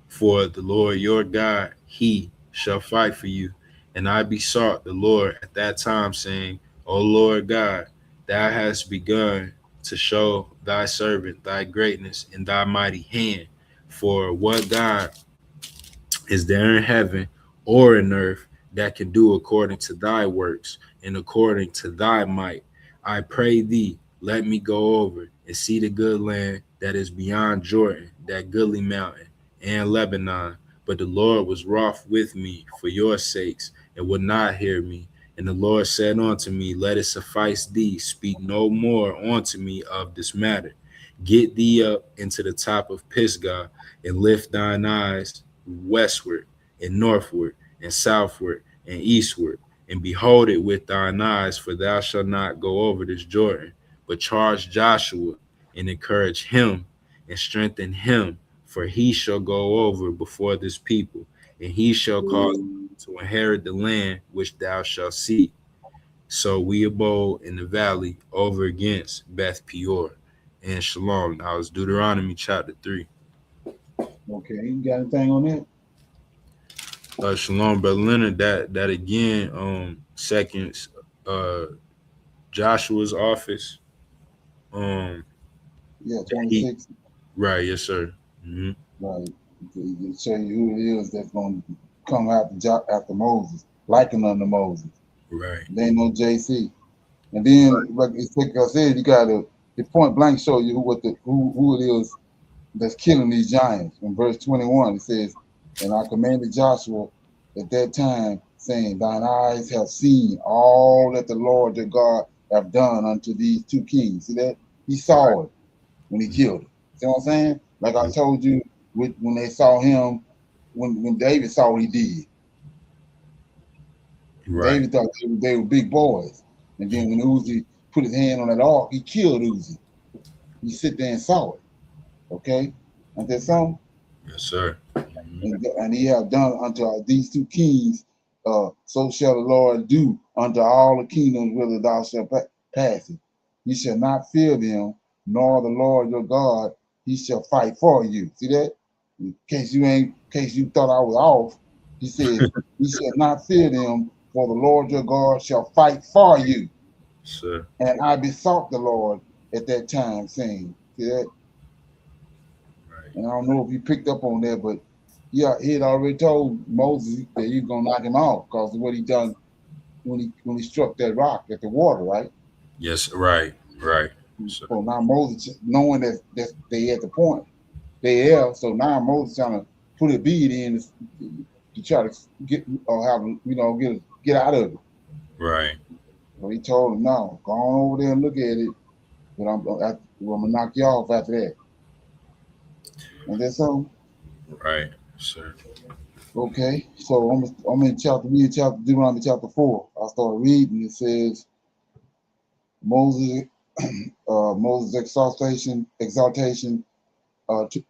for the Lord your God, he shall fight for you. And I besought the Lord at that time, saying, O Lord God, thou hast begun to show thy servant thy greatness and thy mighty hand. For what God is there in heaven or in earth that can do according to thy works and according to thy might? I pray thee, let me go over and see the good land that is beyond Jordan, that goodly mountain, and Lebanon. But the Lord was wroth with me for your sakes, and would not hear me. And the Lord said unto me, let it suffice thee, speak no more unto me of this matter. Get thee up into the top of Pisgah, and lift thine eyes westward and northward, and southward and eastward, and behold it with thine eyes, for thou shalt not go over this Jordan, but charge Joshua and encourage him and strengthen him, for he shall go over before this people, and he shall cause them to inherit the land which thou shalt see. So we abode in the valley over against Beth Peor and Shalom. Now it's Deuteronomy chapter 3. Okay, you got anything on that? Shalom, brother Leonard. That again seconds Joshua's office. Yeah, He 26. right, yes, sir. Right. To show you who it is that's going to come after Moses, liking unto Moses. Right. There ain't no JC. And then, like I said, you got to point blank show you who it is that's killing these giants. In verse 21, it says, "And I commanded Joshua at that time, saying, Thine eyes have seen all that the Lord your God have done unto these two kings." See that? He saw it when he killed him. See what I'm saying? Like I told you, when they saw him, when David saw what he did, Right. David thought they were big boys. And then when Uzi put his hand on that ark, he killed Uzi. He sit there and saw it. Okay? And that song? Yes, sir. And he have done unto these two kings, so shall the Lord do unto all the kingdoms whither thou shalt pass it. You shall not fear them, nor the Lord your God, he shall fight for you. See that? In case you thought I was off, he said, you shall not fear them, for the Lord your God shall fight for you. Sir. And I besought the Lord at that time, saying, see that? Right. And I don't know if you picked up on that, but yeah, he had already told Moses that he was gonna knock him out because of what he done when he struck that rock at the water, right? Yes, right, right. Sir. So now Moses, knowing that they at the point, they there. So now Moses trying to put a bead in to try to get or have get out of it. Right. So he told him, "No, go on over there and look at it, but I'm gonna knock you off after that." And that's so. Right, sir. Okay, so I'm in Deuteronomy chapter 4. I started reading. It says Moses Moses exaltation to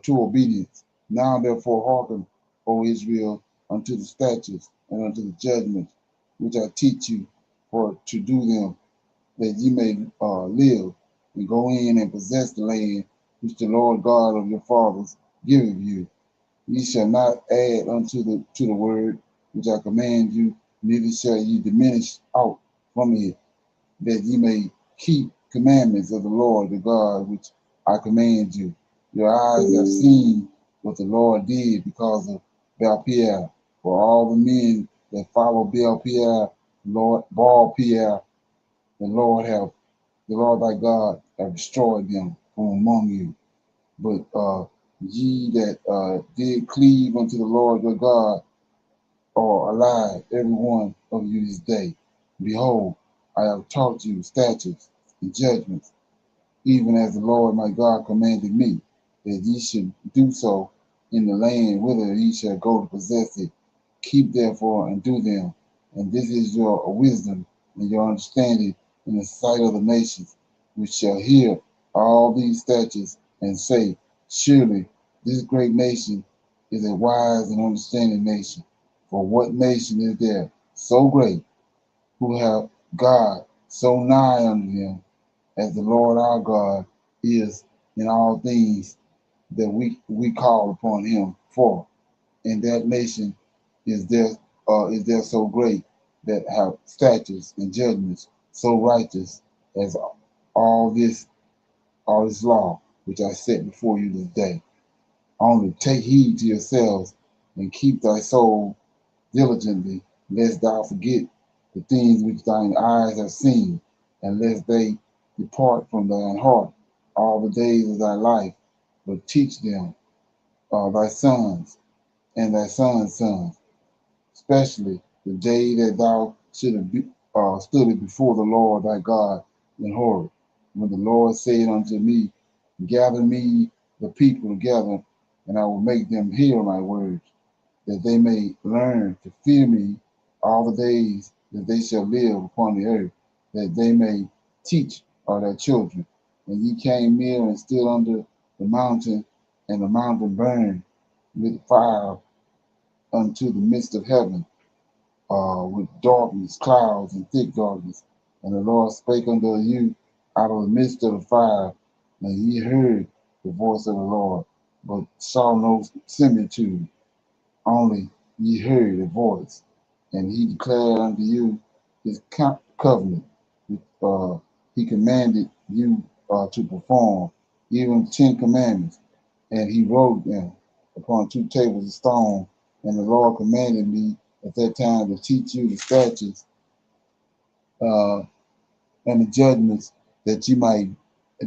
obedience. Now therefore hearken, O Israel, unto the statutes and unto the judgments which I teach you, for to do them, that ye may live and go in and possess the land which the Lord God of your fathers giveth you. Ye shall not add unto the word which I command you, neither shall ye diminish out from it, that ye may keep commandments of the Lord the God which I command you. Your eyes have seen what the Lord did because of Baal-peor. For all the men that follow Baal-peor, the Lord thy God have destroyed them from among you. But ye that did cleave unto the Lord your God are alive, every one of you this day. Behold, I have taught you statutes and judgments, even as the Lord my God commanded me, that ye should do so in the land whither ye shall go to possess it. Keep therefore and do them. And this is your wisdom and your understanding in the sight of the nations, which shall hear all these statutes and say, surely this great nation is a wise and understanding nation. For what nation is there so great, who have God so nigh unto them, as the Lord our God is in all things that we call upon him for? And that nation is there so great, that have statutes and judgments so righteous as all this law which I set before you this day. Only take heed to yourselves and keep thy soul diligently, lest thou forget the things which thine eyes have seen, and lest they depart from thine heart all the days of thy life, but teach them thy sons and thy sons' sons, especially the day that thou should have stood before the Lord thy God in Horeb, when the Lord said unto me, gather me the people together, and I will make them hear my words. that they may learn to fear me all the days that they shall live upon the earth, that they may teach all their children. And ye came near and stood under the mountain, and the mountain burned with fire unto the midst of heaven, with darkness, clouds, and thick darkness. And the Lord spake unto you out of the midst of the fire, and ye heard the voice of the Lord, but saw no similitude, only ye heard a voice. And he declared unto you his covenant, which he commanded you to perform, even 10 commandments. And he wrote them upon 2 tables of stone. And the Lord commanded me at that time to teach you the statutes and the judgments, that you might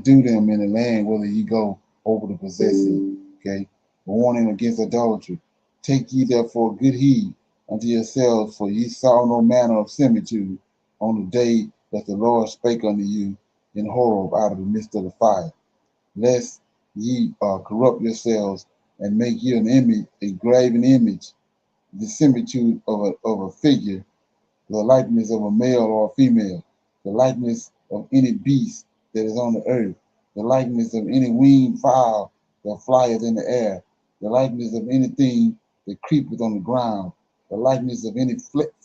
do them in the land whether you go over to possess it. Okay. Warning against idolatry. Take ye therefore good heed unto yourselves, for ye saw no manner of similitude on the day that the Lord spake unto you in Horeb out of the midst of the fire, lest ye corrupt yourselves and make you an image, a graven image, the similitude of a figure, the likeness of a male or a female, the likeness of any beast that is on the earth, the likeness of any winged fowl that flieth in the air, the likeness of anything that creepeth on the ground, the likeness of any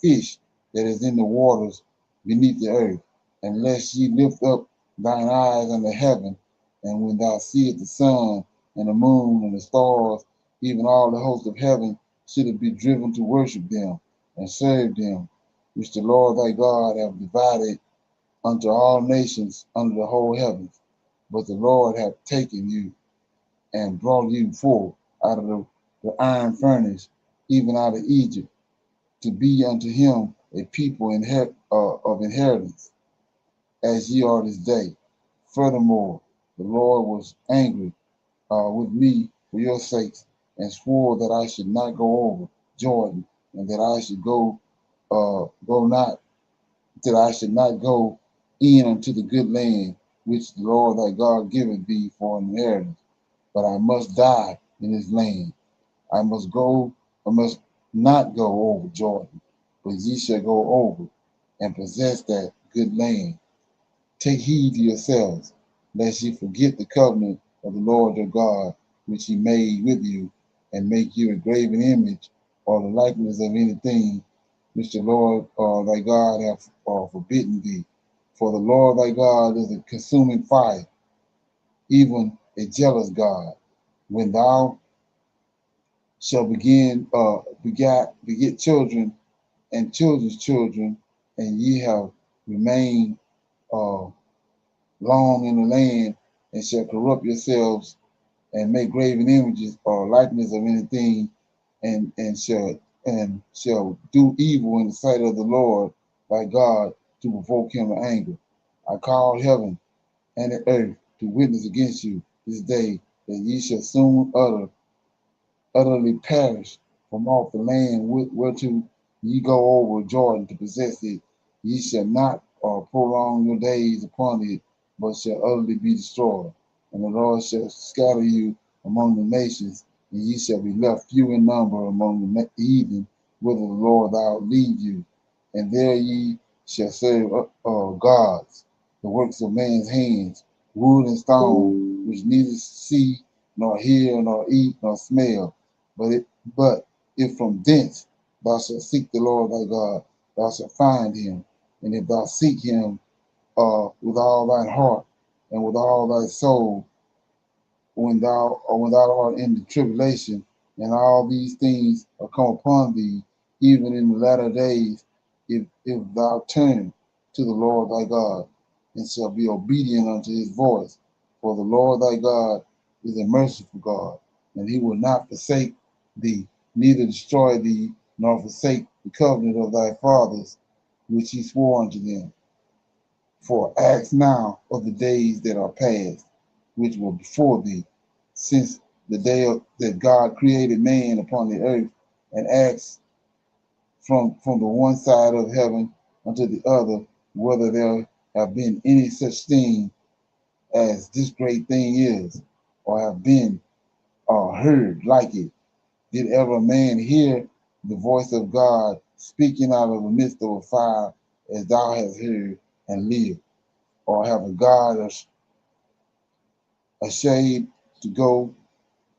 fish that is in the waters beneath the earth. Unless ye lift up thine eyes unto heaven, and when thou seest the sun and the moon and the stars, even all the host of heaven, should it be driven to worship them and serve them, which the Lord thy God hath divided unto all nations under the whole heavens. But the Lord hath taken you and brought you forth out of the iron furnace, even out of Egypt, to be unto him a people of inheritance, as ye are this day. Furthermore, the Lord was angry with me for your sakes, and swore that I should not go over Jordan, and that I should not go in unto the good land which the Lord thy God giveth thee for an inheritance. But I must die in his land. I must not go over Jordan, but ye shall go over and possess that good land. Take heed to yourselves, lest ye forget the covenant of the Lord your God, which he made with you, and make you a graven image or the likeness of anything which the Lord thy God hath forbidden thee. For the Lord thy God is a consuming fire, even a jealous God. When thou shalt beget children and children's children, and ye have remained long in the land, and shall corrupt yourselves and make graven images or likeness of anything, and shall do evil in the sight of the Lord thy God, to provoke him to anger. I call heaven and the earth to witness against you this day, that ye shall soon utterly perish from off the land whereto ye go over Jordan to possess it. Ye shall not prolong your days upon it, but shall utterly be destroyed. And the Lord shall scatter you among the nations, and ye shall be left few in number among the heathen, whither the Lord thou lead you. And there ye shall serve gods, the works of man's hands, wood and stone, which neither see, nor hear, nor eat, nor smell. But if from thence thou shalt seek the Lord thy God, thou shalt find him. And if thou seek him with all thine heart and with all thy soul, when thou art in the tribulation, and all these things are come upon thee, even in the latter days, if thou turn to the Lord thy God, and shall be obedient unto his voice. For the Lord thy God is a merciful God, and he will not forsake thee, neither destroy thee, nor forsake the covenant of thy fathers, which he swore unto them. For ask now of the days that are past, which were before thee, since the day that God created man upon the earth, and ask from the one side of heaven unto the other, whether there have been any such thing as this great thing is, or have been heard like it. Did ever a man hear the voice of God speaking out of the midst of a fire as thou hast heard and lived? Or have a God a shade to go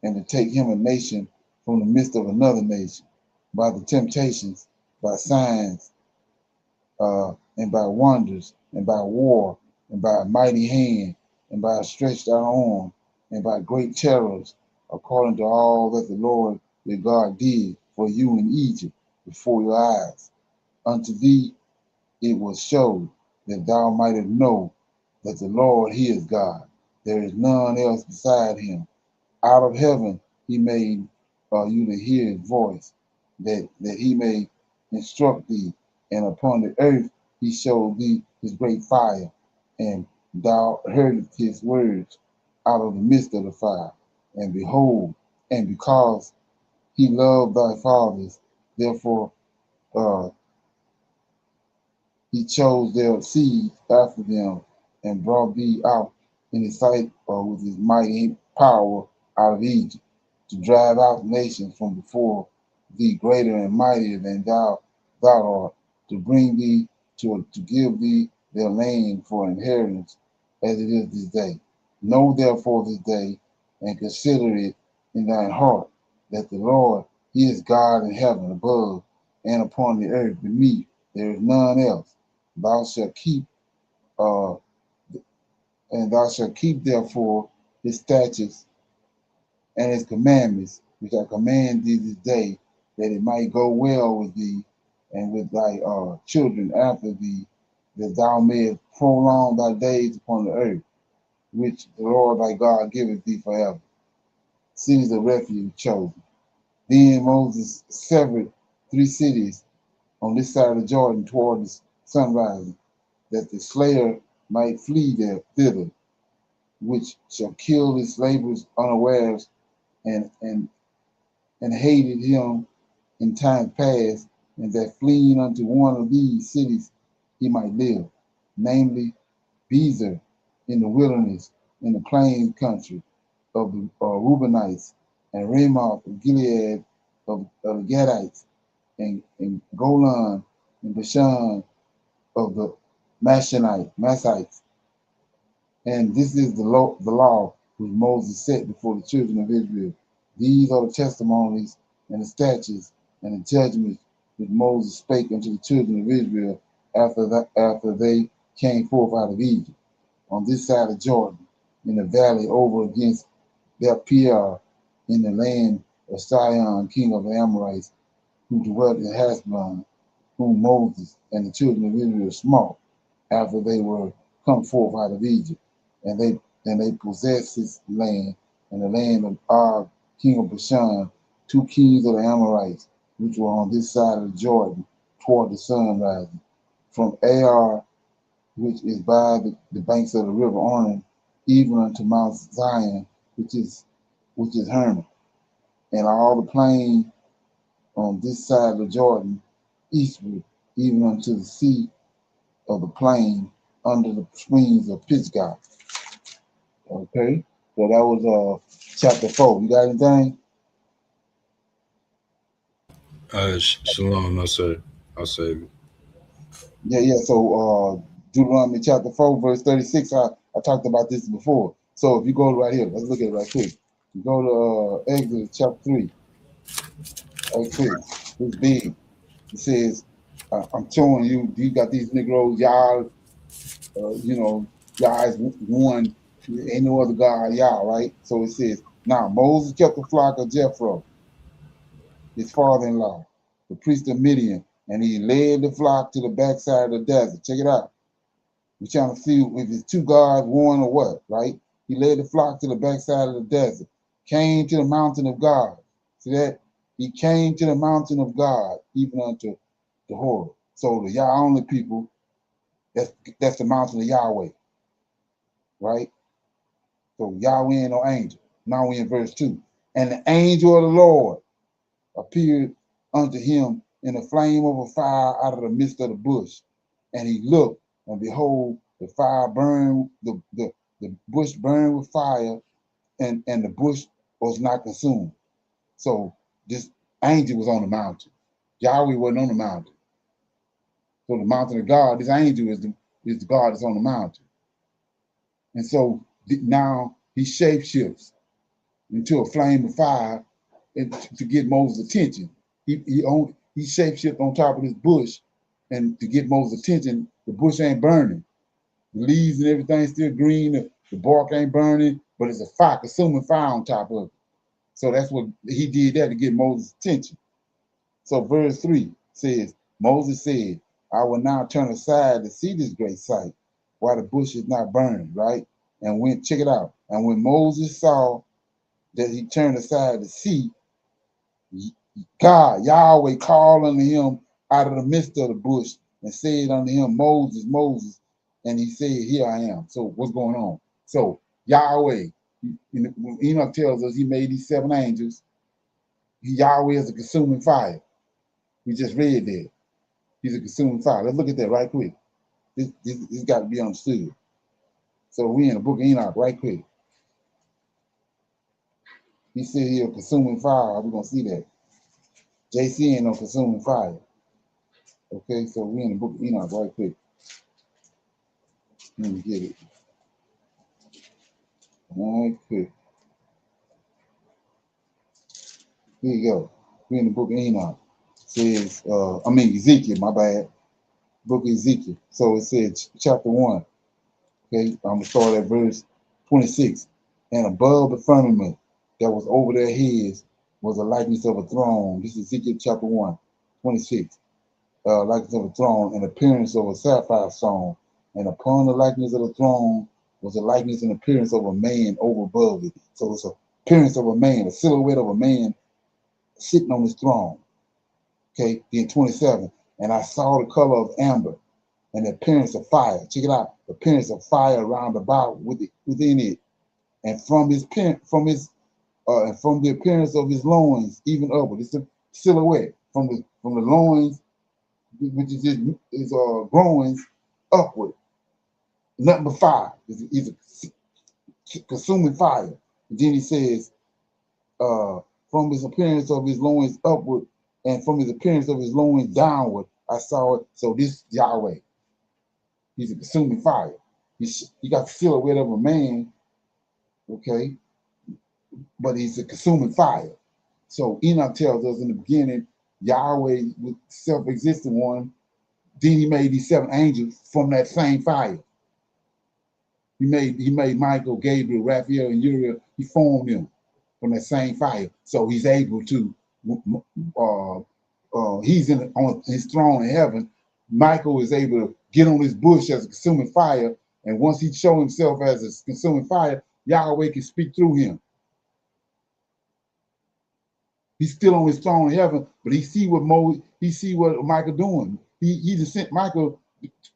and to take him a nation from the midst of another nation by the temptations, by signs, and by wonders, and by war, and by a mighty hand, and by a stretched out arm, and by great terrors, according to all that the Lord your God did for you in Egypt before your eyes. Unto thee it was showed that thou mightest know that the Lord he is God. There is none else beside him. Out of heaven he made you to hear his voice, that he may instruct thee, and upon the earth he showed thee his great fire, and thou heardest his words out of the midst of the fire. And behold, and because he loved thy fathers, therefore uh, he chose their seed after them, and brought thee out in his sight with his mighty power out of Egypt, to drive out nations from before thee, greater and mightier than thou art, to bring thee to give thee their land for inheritance, as it is this day. Know therefore this day, and consider it in thine heart, that the Lord, he is God in heaven above, and upon the earth beneath. There is none else. Thou shalt keep, and thou shalt keep therefore his statutes and his commandments, which I command thee this day, that it might go well with thee and with thy children after thee, that thou mayest prolong thy days upon the earth, which the Lord thy God giveth thee forever. Cities of refuge chosen. Then Moses severed 3 cities on this side of Jordan toward the sunrise, that the slayer might flee thither, which shall kill his laborers unawares, and hated him in times past, and that fleeing unto one of these cities he might live, namely Bezer in the wilderness, in the plains country of the Reubenites, and Ramoth of Gilead of the Gadites, and Golan and Bashan of the Massites. And this is the law which Moses set before the children of Israel. These are the testimonies and the statutes and the judgments which Moses spake unto the children of Israel after they came forth out of Egypt, on this side of Jordan, in the valley over against Beth-peor, in the land of Sihon, king of the Amorites, who dwelt in Heshbon, whom Moses and the children of Israel smote after they were come forth out of Egypt. And they possessed his land, and the land of Og, king of Bashan, 2 kings of the Amorites, which were on this side of the Jordan, toward the sun rising, from Ar, which is by the banks of the river Arnon, even unto Mount Zion, which is Hermon, and all the plain on this side of the Jordan, eastward, even unto the sea of the plain under the springs of Pisgah. Okay, so that was chapter 4. You got anything? Shalom, no sir. I'll save it. Yeah. So Deuteronomy chapter 4, verse 36. I talked about this before. So if you go right here, let's look at it right quick. You go to Exodus chapter 3. Right quick. It's big. It says, I'm showing you, you got these Negroes, y'all, Yah is one, ain't no other God, Yah, right? So it says, now Moses kept the flock of Jethro, his father-in-law, the priest of Midian, and he led the flock to the backside of the desert. Check it out. We're trying to see if it's 2 gods, one or what, right? He led the flock to the backside of the desert, came to the mountain of God. See that? He came to the mountain of God, even unto the Horeb. So the Yah only people, that's the mountain of Yahweh, right? So Yahweh ain't no angel. Now we in verse 2. And the angel of the Lord appeared unto him in a flame of a fire out of the midst of the bush. And he looked, and behold, the fire burned, the bush burned with fire, and the bush was not consumed. So this angel was on the mountain. Yahweh wasn't on the mountain. So the mountain of God, this angel is the God that's on the mountain. And so now he shapeshifts into a flame of fire to get Moses' attention. He shapeshifts on top of this bush, and to get Moses' attention, the bush ain't burning. The leaves and everything still green, the bark ain't burning, but it's a fire, consuming fire on top of it. So that's what he did that to get Moses' attention. So verse 3 says, Moses said, I will now turn aside to see this great sight, while the bush is not burning, right? And when, check it out. And when Moses saw that he turned aside to see, God, Yahweh called unto him out of the midst of the bush and said unto him, Moses, Moses. And he said, here I am. So what's going on? So Yahweh, Enoch tells us he made these 7 angels. Yahweh is a consuming fire. We just read that. He's a consuming fire. Let's look at that right quick. This got to be understood. So we in the book of Enoch right quick. He said he's a consuming fire. We're going to see that. JC ain't no consuming fire. Okay, so we in the book of Enoch right quick. Let me get it. Right quick. Here you go. We in the book of Enoch. It says, Ezekiel, my bad. Book of Ezekiel. So it says chapter 1. Okay, I'm gonna start at verse 26. And above the firmament that was over their heads was a likeness of a throne. This is Ezekiel chapter 1, 26. Likeness of a throne, and appearance of a sapphire stone. And upon the likeness of the throne was a likeness and appearance of a man over above it. So it's an appearance of a man, a silhouette of a man sitting on his throne. Okay, then 27. And I saw the color of amber and the appearance of fire. Check it out. The appearance of fire round about within it. And from the appearance of his loins, even upward. It's a silhouette from the loins, which is his groins upward. Nothing but fire. It's a consuming fire. And then he says, from his appearance of his loins upward, and from his appearance of his loins downward, I saw it. So this Yahweh. He's a consuming fire. He got the silhouette of a man, okay, but he's a consuming fire. So Enoch tells us in the beginning, Yahweh was self-existent one. Then he made these 7 angels from that same fire. He made Michael, Gabriel, Raphael, and Uriel. He formed them from that same fire. So he's able to. He's on his throne in heaven. Michael is able to get on this bush as a consuming fire, and once he shows himself as a consuming fire, Yahweh can speak through him. He's still on his throne in heaven, but he see what Michael doing. He just sent Michael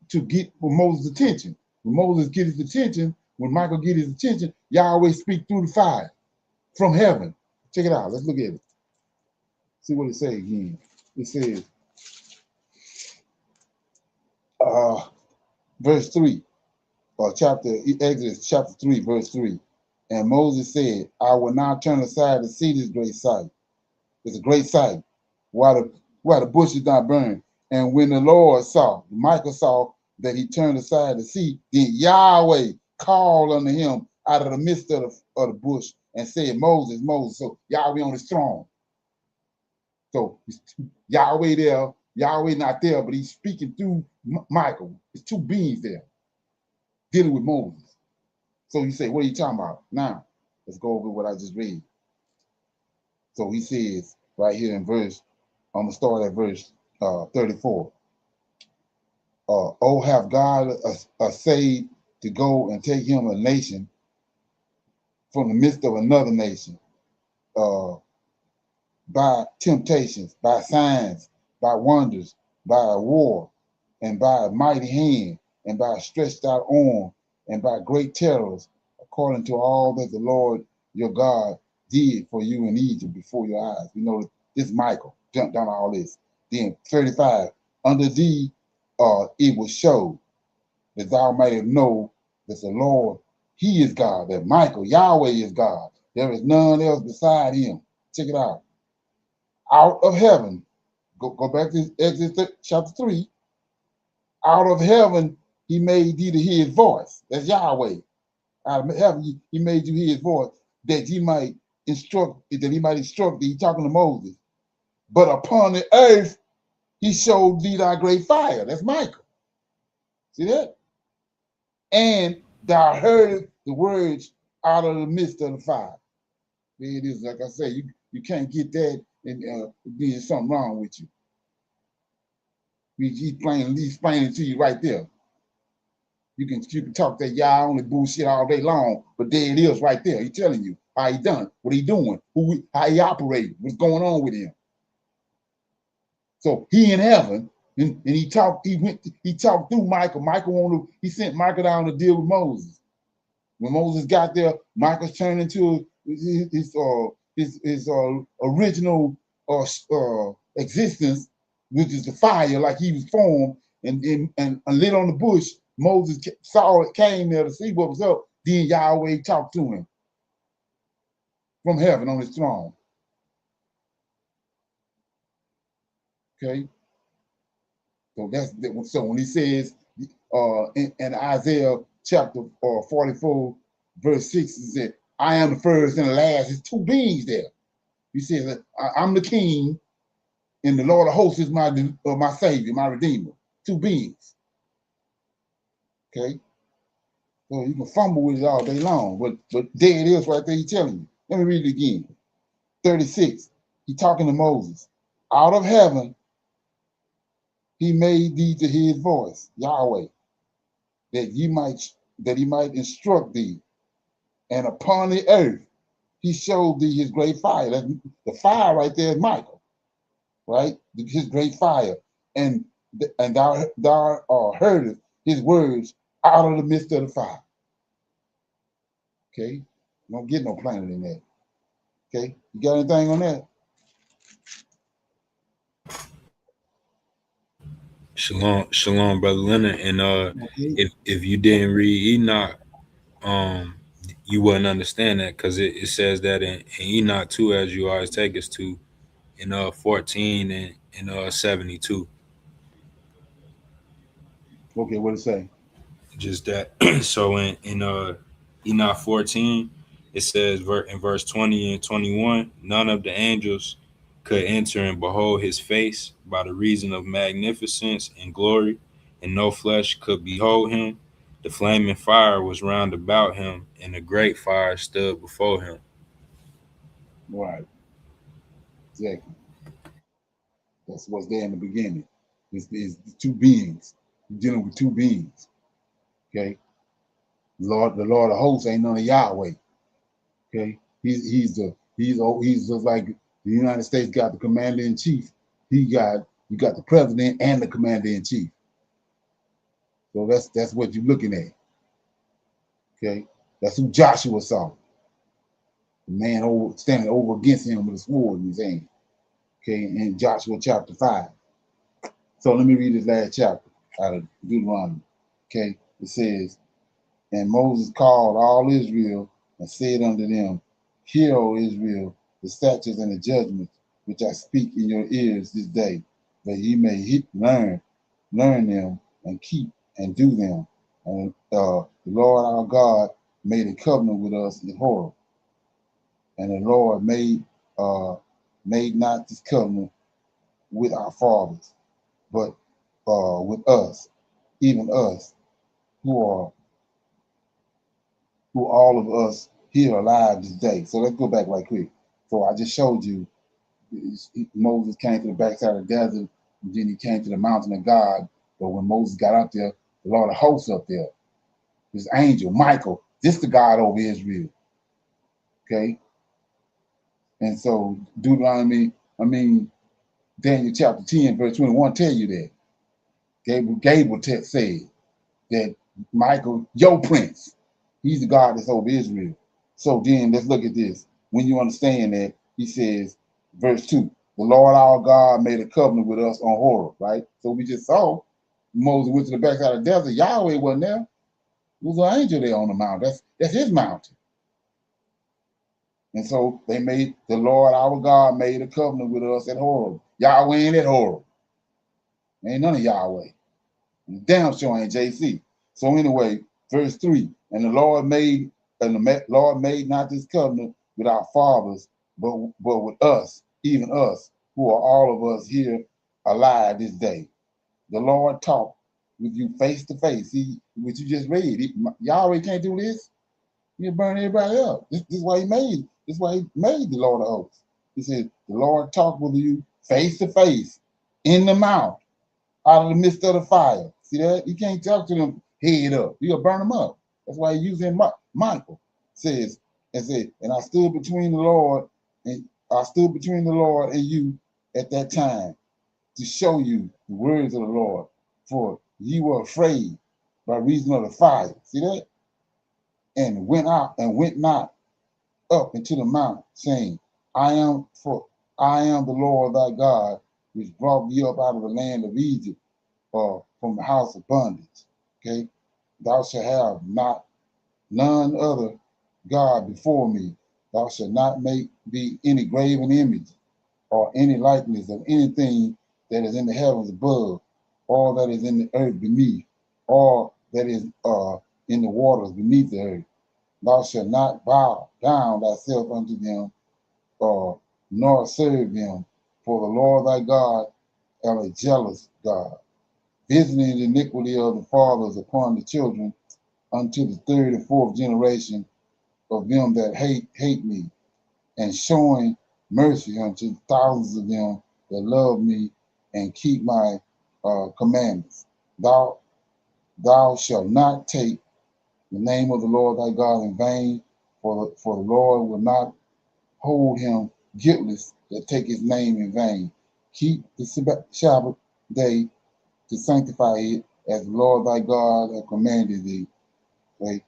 to get Moses' attention. When Moses get his attention, when Michael get his attention, Yahweh speak through the fire from heaven. Check it out. Let's look at it. See what it says again. It says, verse 3, Exodus chapter 3, verse 3. And Moses said, I will now turn aside to see this great sight. It's a great sight, while the bush is not burned. And when the Lord saw, Michael saw that he turned aside to see, then Yahweh called unto him out of the midst of the bush and said, Moses, Moses. So Yahweh on his throne. So Yahweh there, Yahweh not there, but he's speaking through Michael. It's 2 beings there dealing with Moses. So you say, what are you talking about? Now, let's go over what I just read. So he says right here in verse, I'm going to start at verse 34. Oh, have God essayed to go and take him a nation from the midst of another nation by temptations, by signs, by wonders, by a war, and by a mighty hand, and by a stretched out arm, and by great terrors, according to all that the Lord your God did for you in Egypt before your eyes. We know this Michael jumped down all this. Then 35, under thee it was showed that thou mightest know that the Lord, he is God, that Michael, Yahweh is God. There is none else beside him. Check it out. out of heaven. Go back to Exodus chapter 3. Out of heaven, he made thee to hear his voice. That's Yahweh. Out of heaven, he made you hear his voice, that he might instruct thee. He's talking to Moses. But upon the earth, he showed thee thy great fire. That's Michael. See that? And thou heard the words out of the midst of the fire. There it is. Like I say, you can't get that and being something wrong with you. He's explaining to you right there. You can talk that y'all only bullshit all day long, but there it is right there. He's telling you how he done, what he doing, how he operated, what's going on with him. So he in heaven, and he talked through Michael. He sent Michael down to deal with Moses. When Moses got there, Michael's turned into his original existence, which is the fire, like he was formed and lit on the bush. Moses saw it, came there to see what was up. Then Yahweh talked to him from heaven on his throne. Okay, so when he says in Isaiah chapter 44, verse 6, he said, "I am the first and the last." There's two beings there. He says, "I'm the king, and the Lord of hosts is my savior, my redeemer." Two beings. Okay, so you can fumble with it all day long, but there it is right there. He's telling you. Let me read it again. 36. He talking to Moses. Out of heaven, he made thee to hear his voice, Yahweh, that he might instruct thee. And upon the earth, he showed thee his great fire. That's, the fire right there is Michael, right? His great fire. And thou heardest his words out of the midst of the fire. Okay? You don't get no plainer than that. Okay? You got anything on that? Shalom, brother Leonard. And if you didn't read Enoch, you wouldn't understand that, because it says that in Enoch too, as you always take us to, in 14 and 72. Okay, what it say? Just that. So in Enoch 14, it says in verse 20 and 21, none of the angels could enter and behold his face by the reason of magnificence and glory, and no flesh could behold him. The flaming fire was round about him, and a great fire stood before him. Right. Exactly. That's what's there in the beginning. It's two beings. You're dealing with two beings. Okay. The Lord of hosts ain't none of Yahweh. Okay. He's just like the United States got the commander in chief. You got the president and the commander in chief. So that's what you're looking at. Okay. That's who Joshua saw. The man standing over against him with a sword in his hand. Okay, in Joshua chapter 5. So let me read this last chapter out of Deuteronomy. Okay, it says, "And Moses called all Israel and said unto them, Hear, O Israel, the statutes and the judgments which I speak in your ears this day, that ye may learn them and keep and do them. And the Lord our God made a covenant with us in Horeb. And the Lord made not this covenant with our fathers, but with us, even us, who all of us here alive this day." So let's go back right quick. So I just showed you Moses came to the backside of the desert, and then he came to the mountain of God. But when Moses got up there, the Lord of hosts up there, this angel, Michael, this the God over Israel. Okay? And so Daniel chapter 10, verse 21 tell you that. Gabriel said that Michael, your prince, he's the God that's over Israel. So then let's look at this. When you understand that, he says, verse 2, "The Lord our God made a covenant with us on Horeb," right? So we just saw Moses went to the backside of the desert. Yahweh wasn't there. There was an angel there on the mountain. That's his mountain. And so they made, the Lord our God made a covenant with us at Horeb. Yahweh ain't at Horeb. Ain't none of Yahweh. Damn sure ain't JC. So anyway, verse 3, and the Lord made not this covenant with our fathers, but with us, even us, who are all of us here alive this day. The Lord talked with you face to face. See what you just read. Yahweh can't do this. He'll burn everybody up. This is why he made. This is why he made the Lord of hosts. He said, the Lord talked with you face to face, in the mouth, out of the midst of the fire. See that? You can't talk to them head up. You'll burn them up. That's why he's using Michael. Says, and I stood between the Lord and you at that time to show you the words of the Lord, for ye were afraid by reason of the fire. See that? And went not up into the mount, saying, I am the Lord thy God, which brought thee up out of the land of Egypt, from the house of bondage. Okay, thou shalt have none other God before me. Thou shalt not make thee any graven image or any likeness of anything that is in the heavens above, or that is in the earth beneath, or that is in the waters beneath the earth. Thou shalt not bow down thyself unto them, nor serve them, for the Lord thy God is a jealous God, visiting the iniquity of the fathers upon the children unto the third and fourth generation of them that hate me, and showing mercy unto thousands of them that love me and keep my commandments. Thou shalt not take the name of the Lord thy God in vain, for the Lord will not hold him guiltless that take his name in vain. Keep the Sabbath day to sanctify it, as the Lord thy God hath commanded thee. Okay?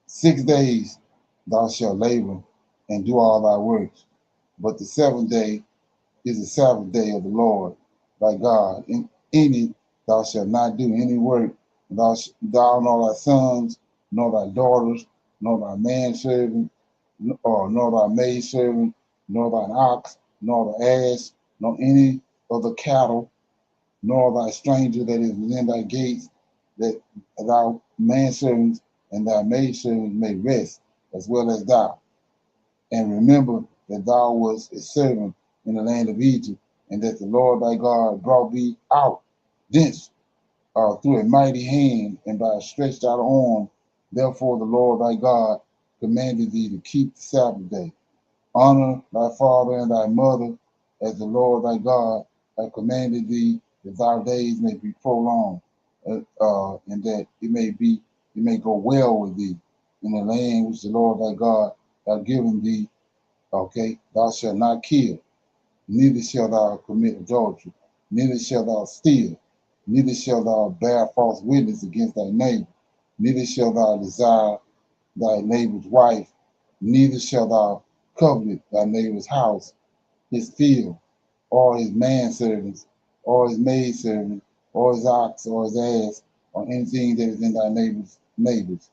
6 days thou shalt labor and do all thy works, but the seventh day is the Sabbath day of the Lord thy God. In it thou shalt not do any work, thou nor thy sons, nor thy daughters, nor thy manservant, nor thy maidservant, nor thine ox, nor the ass, nor any of the cattle, nor thy stranger that is within thy gates, that thy manservants and thy maidservants may rest, as well as thou. And remember that thou wast a servant in the land of Egypt, and that the Lord thy God brought thee out thence through a mighty hand and by a stretched out arm. Therefore the Lord thy God commanded thee to keep the Sabbath day. Honor thy father and thy mother, as the Lord thy God hath commanded thee, that thy days may be prolonged, and that it may go well with thee in the land which the Lord thy God hath given thee. Okay, thou shalt not kill, neither shalt thou commit adultery, neither shalt thou steal, neither shalt thou bear false witness against thy neighbor, neither shalt thou desire thy neighbor's wife, neither shalt thou covet thy neighbor's house, his field, or his manservants, or his maidservant, or his ox, or his ass, or anything that is in thy neighbor's.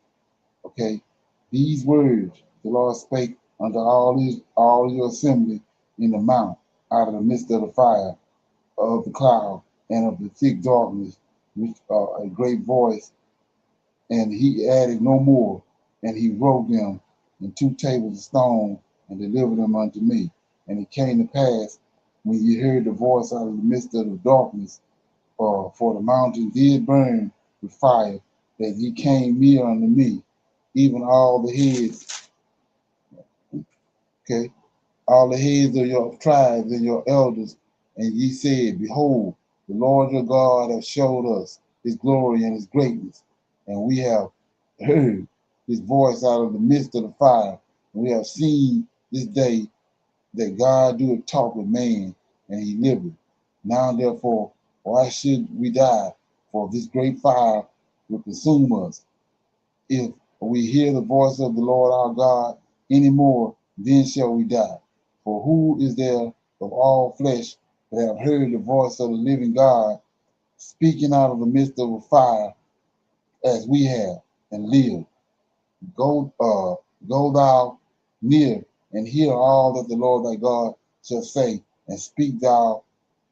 Okay, these words the Lord spake unto all your assembly in the mount, out of the midst of the fire, of the cloud, and of the thick darkness, with a great voice. And he added no more, and he wrote them in 2 tables of stone, and delivered them unto me. And it came to pass, when ye heard the voice out of the midst of the darkness, for the mountain did burn with fire, that ye came near unto me, even all the heads, okay, all the heads of your tribes and your elders, and ye said, behold, the Lord your God hath showed us his glory and his greatness, and we have heard his voice out of the midst of the fire, and we have seen this day that God doeth talk with man, and he liveth. Now therefore, why should we die? For this great fire will consume us. If we hear the voice of the Lord our God any more, then shall we die. For who is there of all flesh that have heard the voice of the living God speaking out of the midst of a fire, as we have, and lived? Go thou near and hear all that the Lord thy God shall say, and speak thou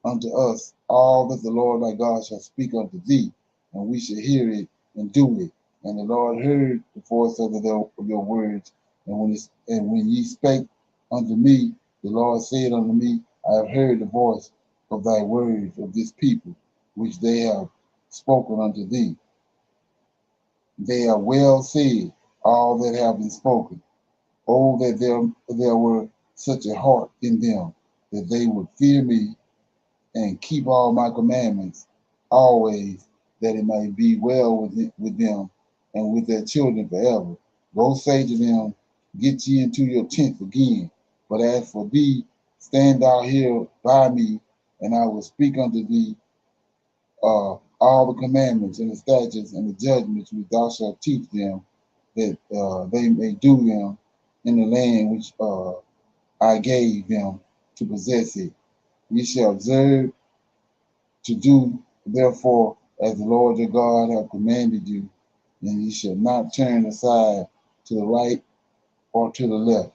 unto us all that the Lord thy God shall speak unto thee, and we shall hear it and do it. And the Lord heard the voice of your words, and when ye spake unto me, the Lord said unto me, I have heard the voice of thy words of this people, which they have spoken unto thee. They are well said, all that have been spoken. Oh, that there were such a heart in them, that they would fear me and keep all my commandments always, that it may be well with them and with their children forever. Go say to them, get ye into your tents again. But as for thee, stand thou here by me, and I will speak unto thee all the commandments and the statutes and the judgments which thou shalt teach them, that they may do them in the land which I gave them to possess it. Ye shall observe to do therefore as the Lord your God hath commanded you, and ye shall not turn aside to the right or to the left.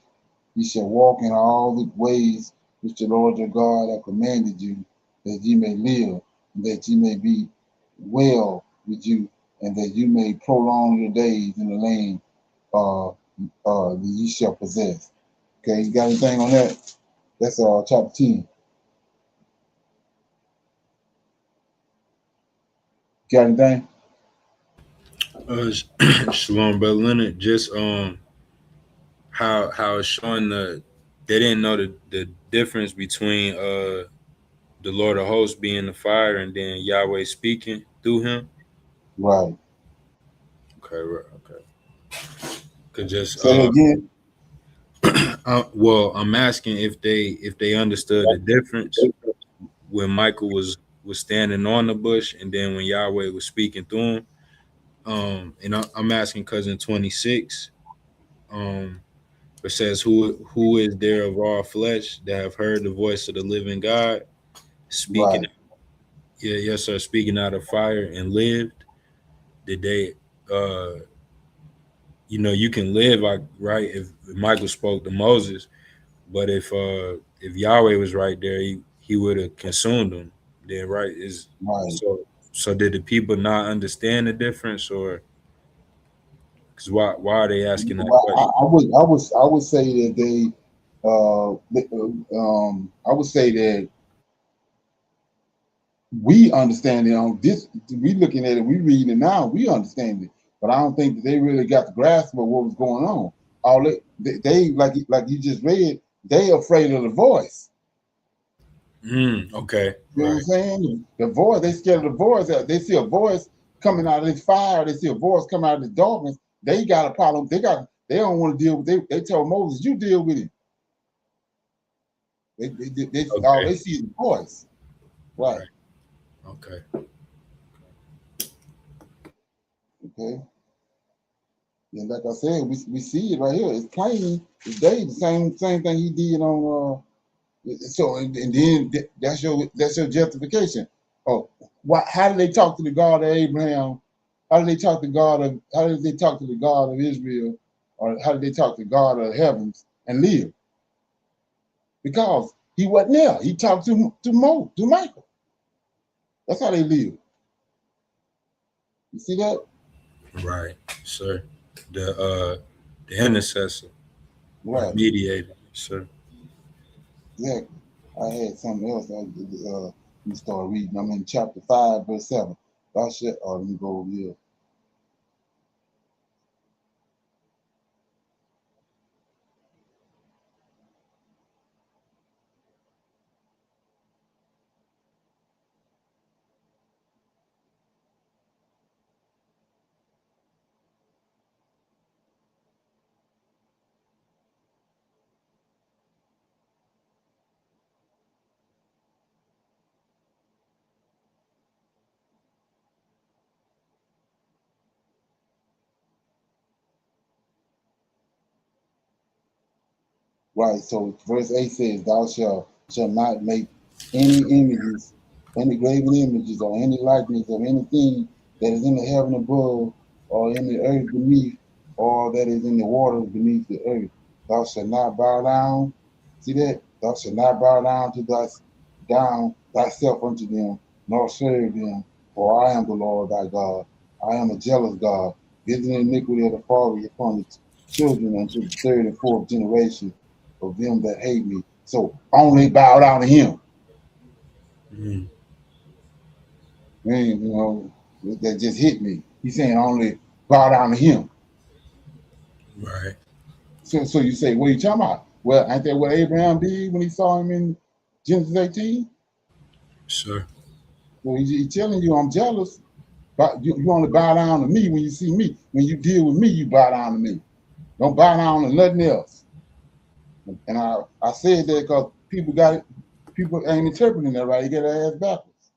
Ye shall walk in all the ways which the Lord your God hath commanded you, that ye may live, and that ye may be well with you, and that you may prolong your days in the land that ye shall possess. Okay, you got anything on that? That's chapter 10. Got anything? Shalom, brother Leonard. Just how it's showing they didn't know the difference between the Lord of hosts being the fire and then Yahweh speaking through him. Right. Okay, right, okay. Could just Say it again. well, I'm asking if they understood the difference when Michael was standing on the bush and then when Yahweh was speaking through him. And I'm asking because in 26, it says, who is there of all flesh that have heard the voice of the living God speaking? Right. Yeah, yes, sir. Speaking out of fire and lived. Did they? You can live like right if Michael spoke to Moses, but if Yahweh was right there, he would have consumed them. Then right is Right. so did the people not understand the difference, or because why are they asking that Well, question? I would say that I would say that we understand it on this. We looking at it, we reading it now, we understand it, but I don't think that they really got the grasp of what was going on. All they like you just read, they afraid of the voice. Okay, You know what I'm right. saying? The voice, they scared of the voice. They see a voice coming out of this fire. They see a voice coming out of the darkness. They got a problem. They don't want to deal with. They told Moses, "You deal with it." All Okay, they see is the voice. Right. right. Okay. Okay. And like I said, we see it right here. It's plain. It's day. The same thing he did on. So and then that's your justification. Oh, what? How did they talk to the God of Abraham? How did they talk to God of? How did they talk to the God of Israel? Or how did they talk to God of the heavens and live? Because he wasn't there. He talked to Michael. That's how they live. You see that? Right, sir. The intercessor or Right. mediator, sir. Exactly. I had something else. Let me start reading. I'm in chapter 5, verse 7. Thou shalt, let me go over here. Right. So verse 8 says, Thou shall not make any images, any graven images, or any likeness of anything that is in the heaven above, or in the earth beneath, or that is in the waters beneath the earth. Thou shalt not bow down. See that? Thou shalt not bow down to thyself unto them, nor serve them. For I am the Lord thy God. I am a jealous God, visiting iniquity of the father upon the children unto the third and fourth generation of them that hate me. So only bow down to him. Mm. Man, that just hit me. He's saying only bow down to him. Right. So you say, what are you talking about? Well, ain't that what Abraham did when he saw him in Genesis 18? Sure. So he's telling you, I'm jealous. But you only bow down to me when you see me. When you deal with me, you bow down to me. Don't bow down to nothing else. And I said that because people ain't interpreting that right. You get their ass backwards.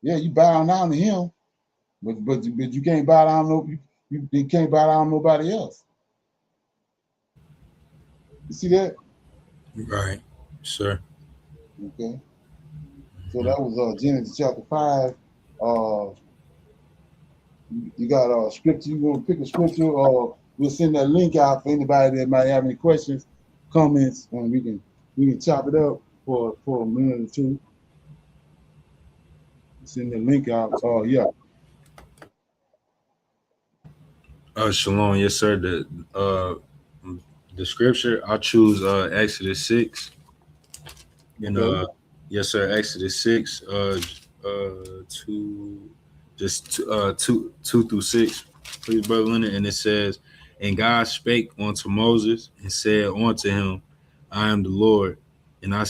Yeah, you bow down to him, but you can't bow down you can't bow down to nobody else. You see that? Right. Sure. Okay. So that was Genesis chapter 5. You got a scripture, you want to pick a scripture, or we'll send that link out for anybody that might have any questions, comments, and we can chop it up for a minute or two. Send the link out. Oh yeah. Shalom, yes, sir. The scripture I choose Exodus 6. And Okay. yes, sir, Exodus 6, two just two through 6, please, brother Leonard. And it says, and God spake unto Moses and said unto him, I am the Lord, and I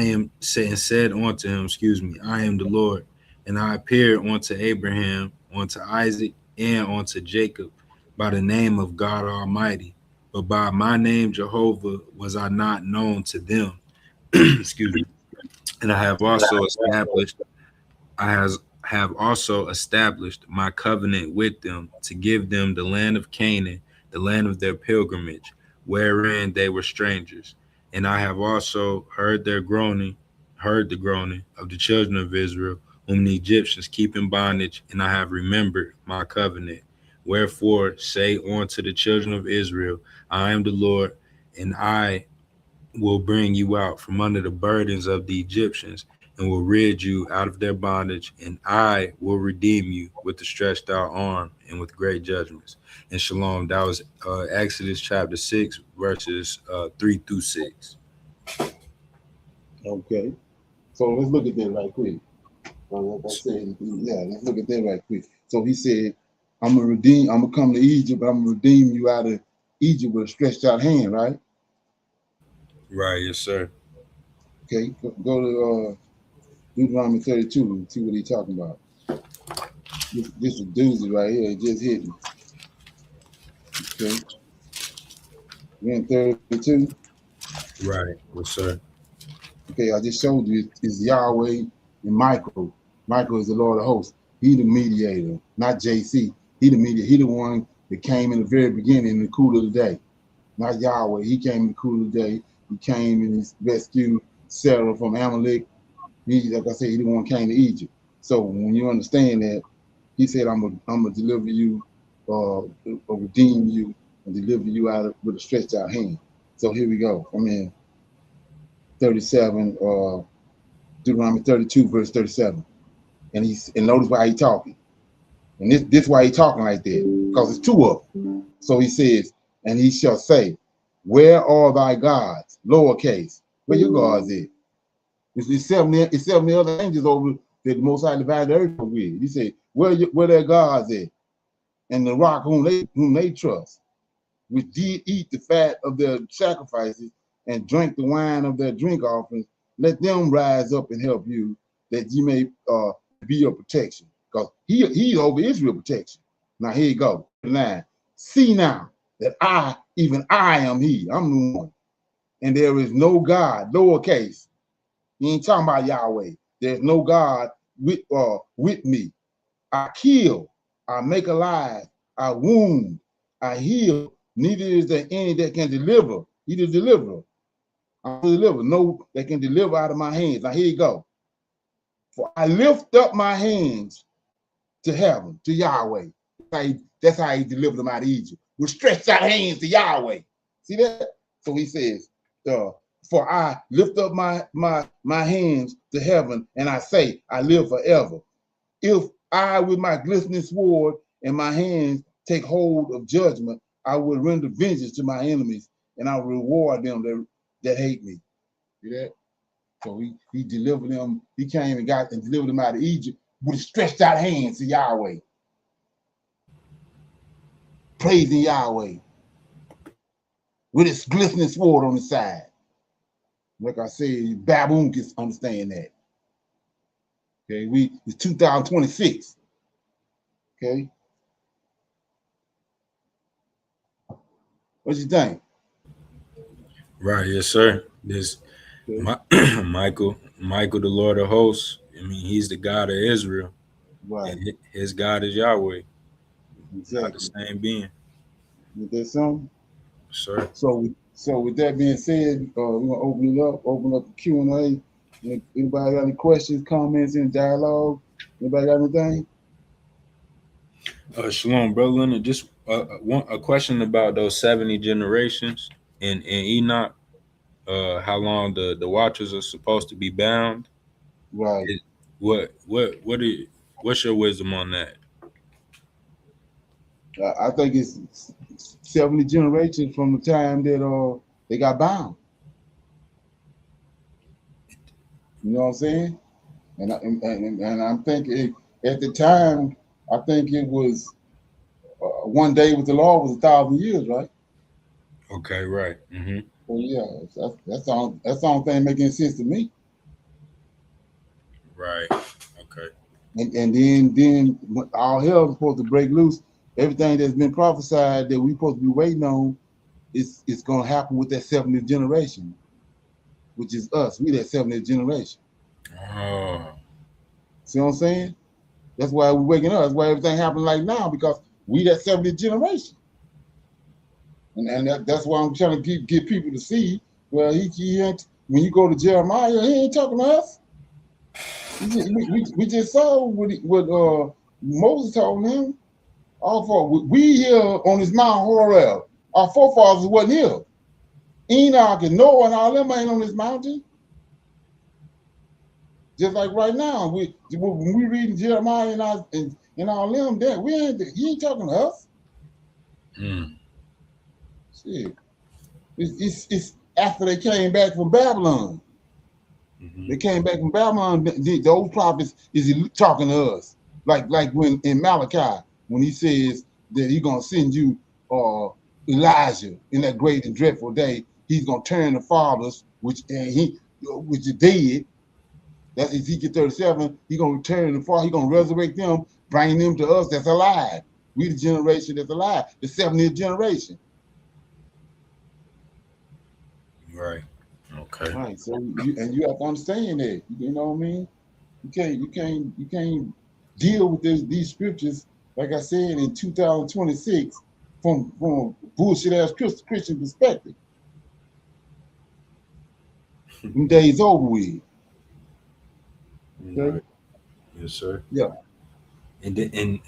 am said unto him, excuse me, I am the Lord, and I appeared unto Abraham, unto Isaac, and unto Jacob by the name of God Almighty, but by my name Jehovah was I not known to them. Excuse me. And I have also established my covenant with them to give them the land of Canaan, the land of their pilgrimage, wherein they were strangers. And I have also heard the groaning of the children of Israel, whom the Egyptians keep in bondage, and I have remembered my covenant. Wherefore say unto the children of Israel, I am the Lord, and I will bring you out from under the burdens of the Egyptians and will rid you out of their bondage, and I will redeem you with the stretched out arm and with great judgments. And shalom, that was Exodus chapter 6, verses 3 through 6. Okay. So let's look at that right quick. Like I said, yeah, let's look at that right quick. So he said, I'm gonna come to Egypt, I'm gonna redeem you out of Egypt with a stretched out hand, right? Right, yes, sir. Okay, go to Deuteronomy 32 and see what he's talking about. This is a doozy right here. It just hit me. Okay. We're in 32. Right, yes, sir. Okay, I just showed you it's Yahweh and Michael. Michael is the Lord of hosts. He the mediator, not JC. He the mediator. He the one that came in the very beginning in the cool of the day. Not Yahweh. He came in the cool of the day. He came and he rescued Sarah from Amalek. Like I said, he the one came to Egypt. So when you understand that, he said, I'm gonna deliver you, or redeem you, and deliver you out with a stretched out hand. So here we go. I'm in 37, Deuteronomy 32, verse 37. And notice why he's talking. And this why he's talking like that, because it's two of them. So he says, and he shall say, where are thy gods? Lowercase. Where your gods is? It's seven other angels over that the Most High divided the earth with. He said, where their gods at? And the rock whom they trust, which did eat the fat of their sacrifices and drink the wine of their drink offerings, let them rise up and help you, that you may be your protection. Because he's over Israel protection. Now here you go. 9. See now that even I am he. I'm the one. And there is no God, lowercase. He ain't talking about Yahweh. There's no God with me. I kill, I make alive, I wound, I heal. Neither is there any that can deliver. He the deliverer. I'm the deliverer. No, that can deliver out of my hands. Now here you go. For I lift up my hands to heaven, to Yahweh. That's how he delivered them out of Egypt. With stretched out hands to Yahweh. See that? So he says, for I lift up my hands to heaven, and I say, I live forever. If I with my glistening sword and my hands take hold of judgment, I will render vengeance to my enemies, and I will reward them that hate me. See that? So he delivered them. He came and got and delivered them out of Egypt with stretched out hands to Yahweh, praising Yahweh with his glistening sword on the side. Like I said, baboon can understand that. Okay, it's 2026. Okay, what you think? Right, yes, sir. This Okay. Michael, the Lord of hosts. I mean, he's the God of Israel, Right, and his God is Yahweh, not the exactly. same being. Is there something? Sir. So with that being said, we're gonna open up the Q&A. Anybody got any questions, comments, and dialogue? Anybody got anything? Shalom, brother Leonard. Just a question about those 70 generations in Enoch. How long the watchers are supposed to be bound? Right. What's your wisdom on that? I think it's 70 generations from the time that they got bound. You know what I'm saying? And I'm thinking at the time, I think it was one day with the law was 1,000 years, right? Okay, right. Mm-hmm. Well, yeah, that's the only thing making sense to me. Right. Okay. And then when all hell is supposed to break loose. Everything that's been prophesied that we supposed to be waiting on it's gonna happen with that 70th generation, which is us. We that 70th generation. Oh. See what I'm saying? That's why we're waking up. That's why everything happening like now, because we that 70th generation. And that's why I'm trying to get people to see. Well, he ain't, when you go to Jeremiah, he ain't talking to us. We just saw what Moses told him. We here on this Mount Horeb. Our forefathers wasn't here. Enoch and Noah and all them ain't on this mountain. Just like right now, when we reading Jeremiah and all them, that he ain't talking to us. Mm. Shit. It's after they came back from Babylon. Mm-hmm. They came back from Babylon. Those prophets is talking to us, like when in Malachi when he says that he's gonna send you Elijah in that great and dreadful day. He's gonna turn the fathers, which is dead. That's Ezekiel 37. He's gonna return the father. He's gonna resurrect them, bring them to us that's alive. We the generation that's alive, the 70th generation. Right. Okay. Right. So you have to understand that. You know what I mean? You can't deal with these scriptures, like I said, in 2026 from a bullshit ass Christian perspective. Them days over with. Okay? Right. Yes, sir. Yeah. And then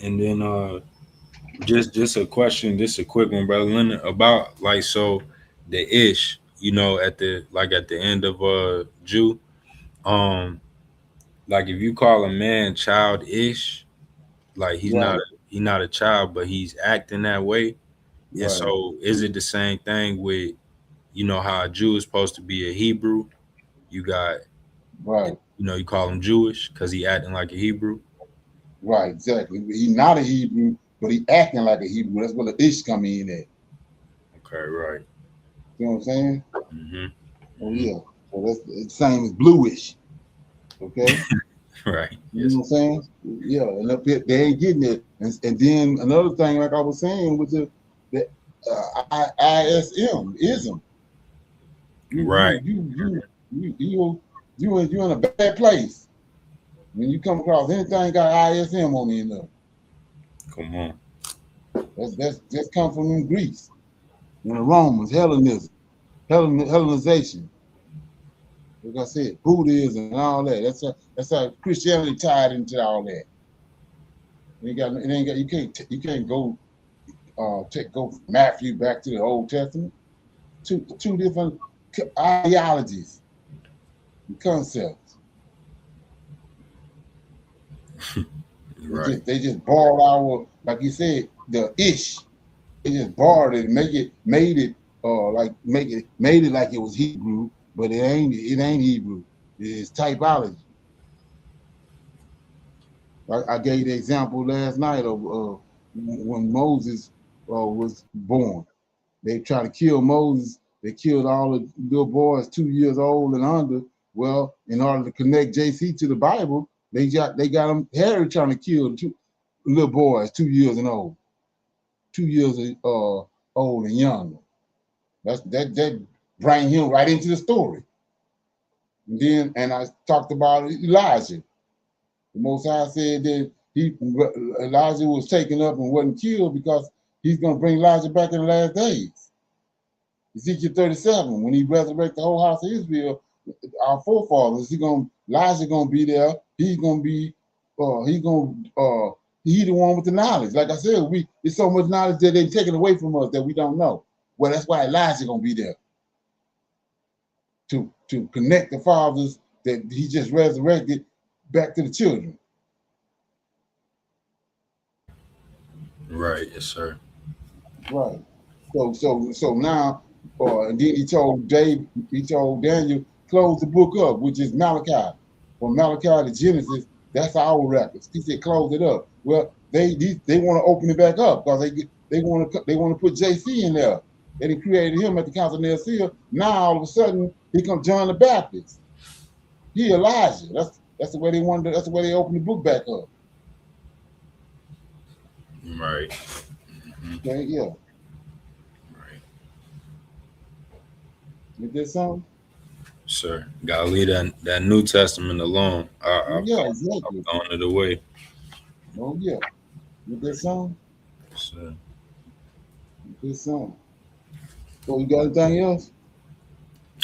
just a question, just a quick one, brother Leonard, about like so the ish, at the end of Jew, like if you call a man childish, like he's Right. not a child, but he's acting that way. And Right. so is it the same thing with how a Jew is supposed to be a Hebrew? You got Right. you call him Jewish because he acting like a Hebrew. Right, exactly. He's not a Hebrew, but he acting like a Hebrew. That's where the ish come in at. Okay, right. You know what I'm saying? Mm-hmm. Oh yeah. So that's the same as bluish. Okay. Right. You Yes. know what I'm saying? Yeah, and up here, they ain't getting it. And then another thing, like I was saying, with the ISM ism. Right. You in a bad place when you come across anything got ISM on the end of it. Come on. That's come from Greece and the Romans, Hellenism, Hellenization. Like I said, Buddhism and all that. That's how Christianity tied into all that. You can't go go from Matthew back to the Old Testament. two different ideologies and concepts. Right. They just borrowed our, like you said, the ish. They just borrowed it and made it like it was Hebrew, but it ain't Hebrew. It's typology. I gave the example last night of when Moses was born. They tried to kill Moses. They killed all the little boys 2 years old and under. Well, in order to connect JC to the Bible, they got him. Herod trying to kill two little boys 2 years and old, 2 years old and younger. That bring him right into the story. And I talked about Elijah. The Most High said that Elijah was taken up and wasn't killed because he's going to bring Elijah back in the last days. Ezekiel 37, when he resurrects the whole house of Israel, our forefathers, Elijah going to be there. He's going to be, he the one with the knowledge. Like I said, there's so much knowledge that they're taking away from us that we don't know. Well, that's why Elijah going to be there to connect the fathers that he just resurrected back to the children. Right. Yes, sir. Right. So now, and then he told Daniel, close the book up, which is Malachi. From Malachi to Genesis, that's our records. He said, close it up. Well, they want to open it back up because they want to put JC in there. They created him at the Council of Nicaea. Now all of a sudden, he comes John the Baptist. He Elijah. That's the way they wanted. That's the way they opened the book back up. Right. Okay, yeah. Right. You did something? Sir, gotta leave that New Testament alone. Yeah, exactly. I've gone it away. Oh yeah. You did something? Sir. You did something. So you got anything else?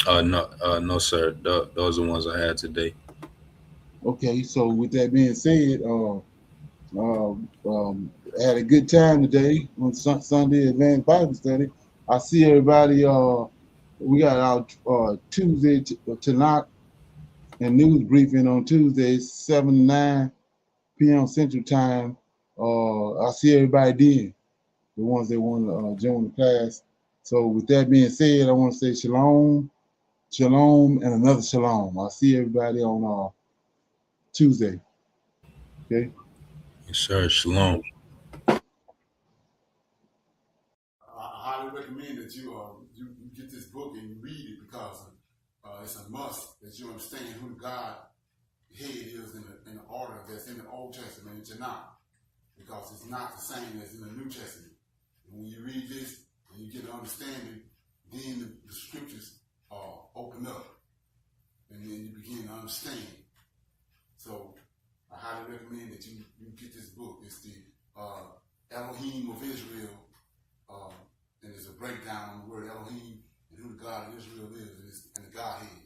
No, sir. Those are the ones I had today. Okay, so with that being said, had a good time today on Sunday Advanced Bible Study. I see everybody. We got our Tuesday Tanak and news briefing on Tuesday, 7 to 9 p.m. Central Time. I see everybody then, the ones that want to join the class. So with that being said, I want to say shalom, shalom, and another shalom. I'll see everybody on Tuesday. Okay. Yes, sir. Shalom. I highly recommend that you get this book and you read it because it's a must that you understand who the God head is in the order that's in the Old Testament in Tanak, because it's not the same as in the New Testament. And when you read this and you get an understanding, then the scriptures open up and then you begin to understand. So I highly recommend that you get this book. It's the Elohim of Israel, and there's a breakdown on the word Elohim and who the God of Israel is and the Godhead.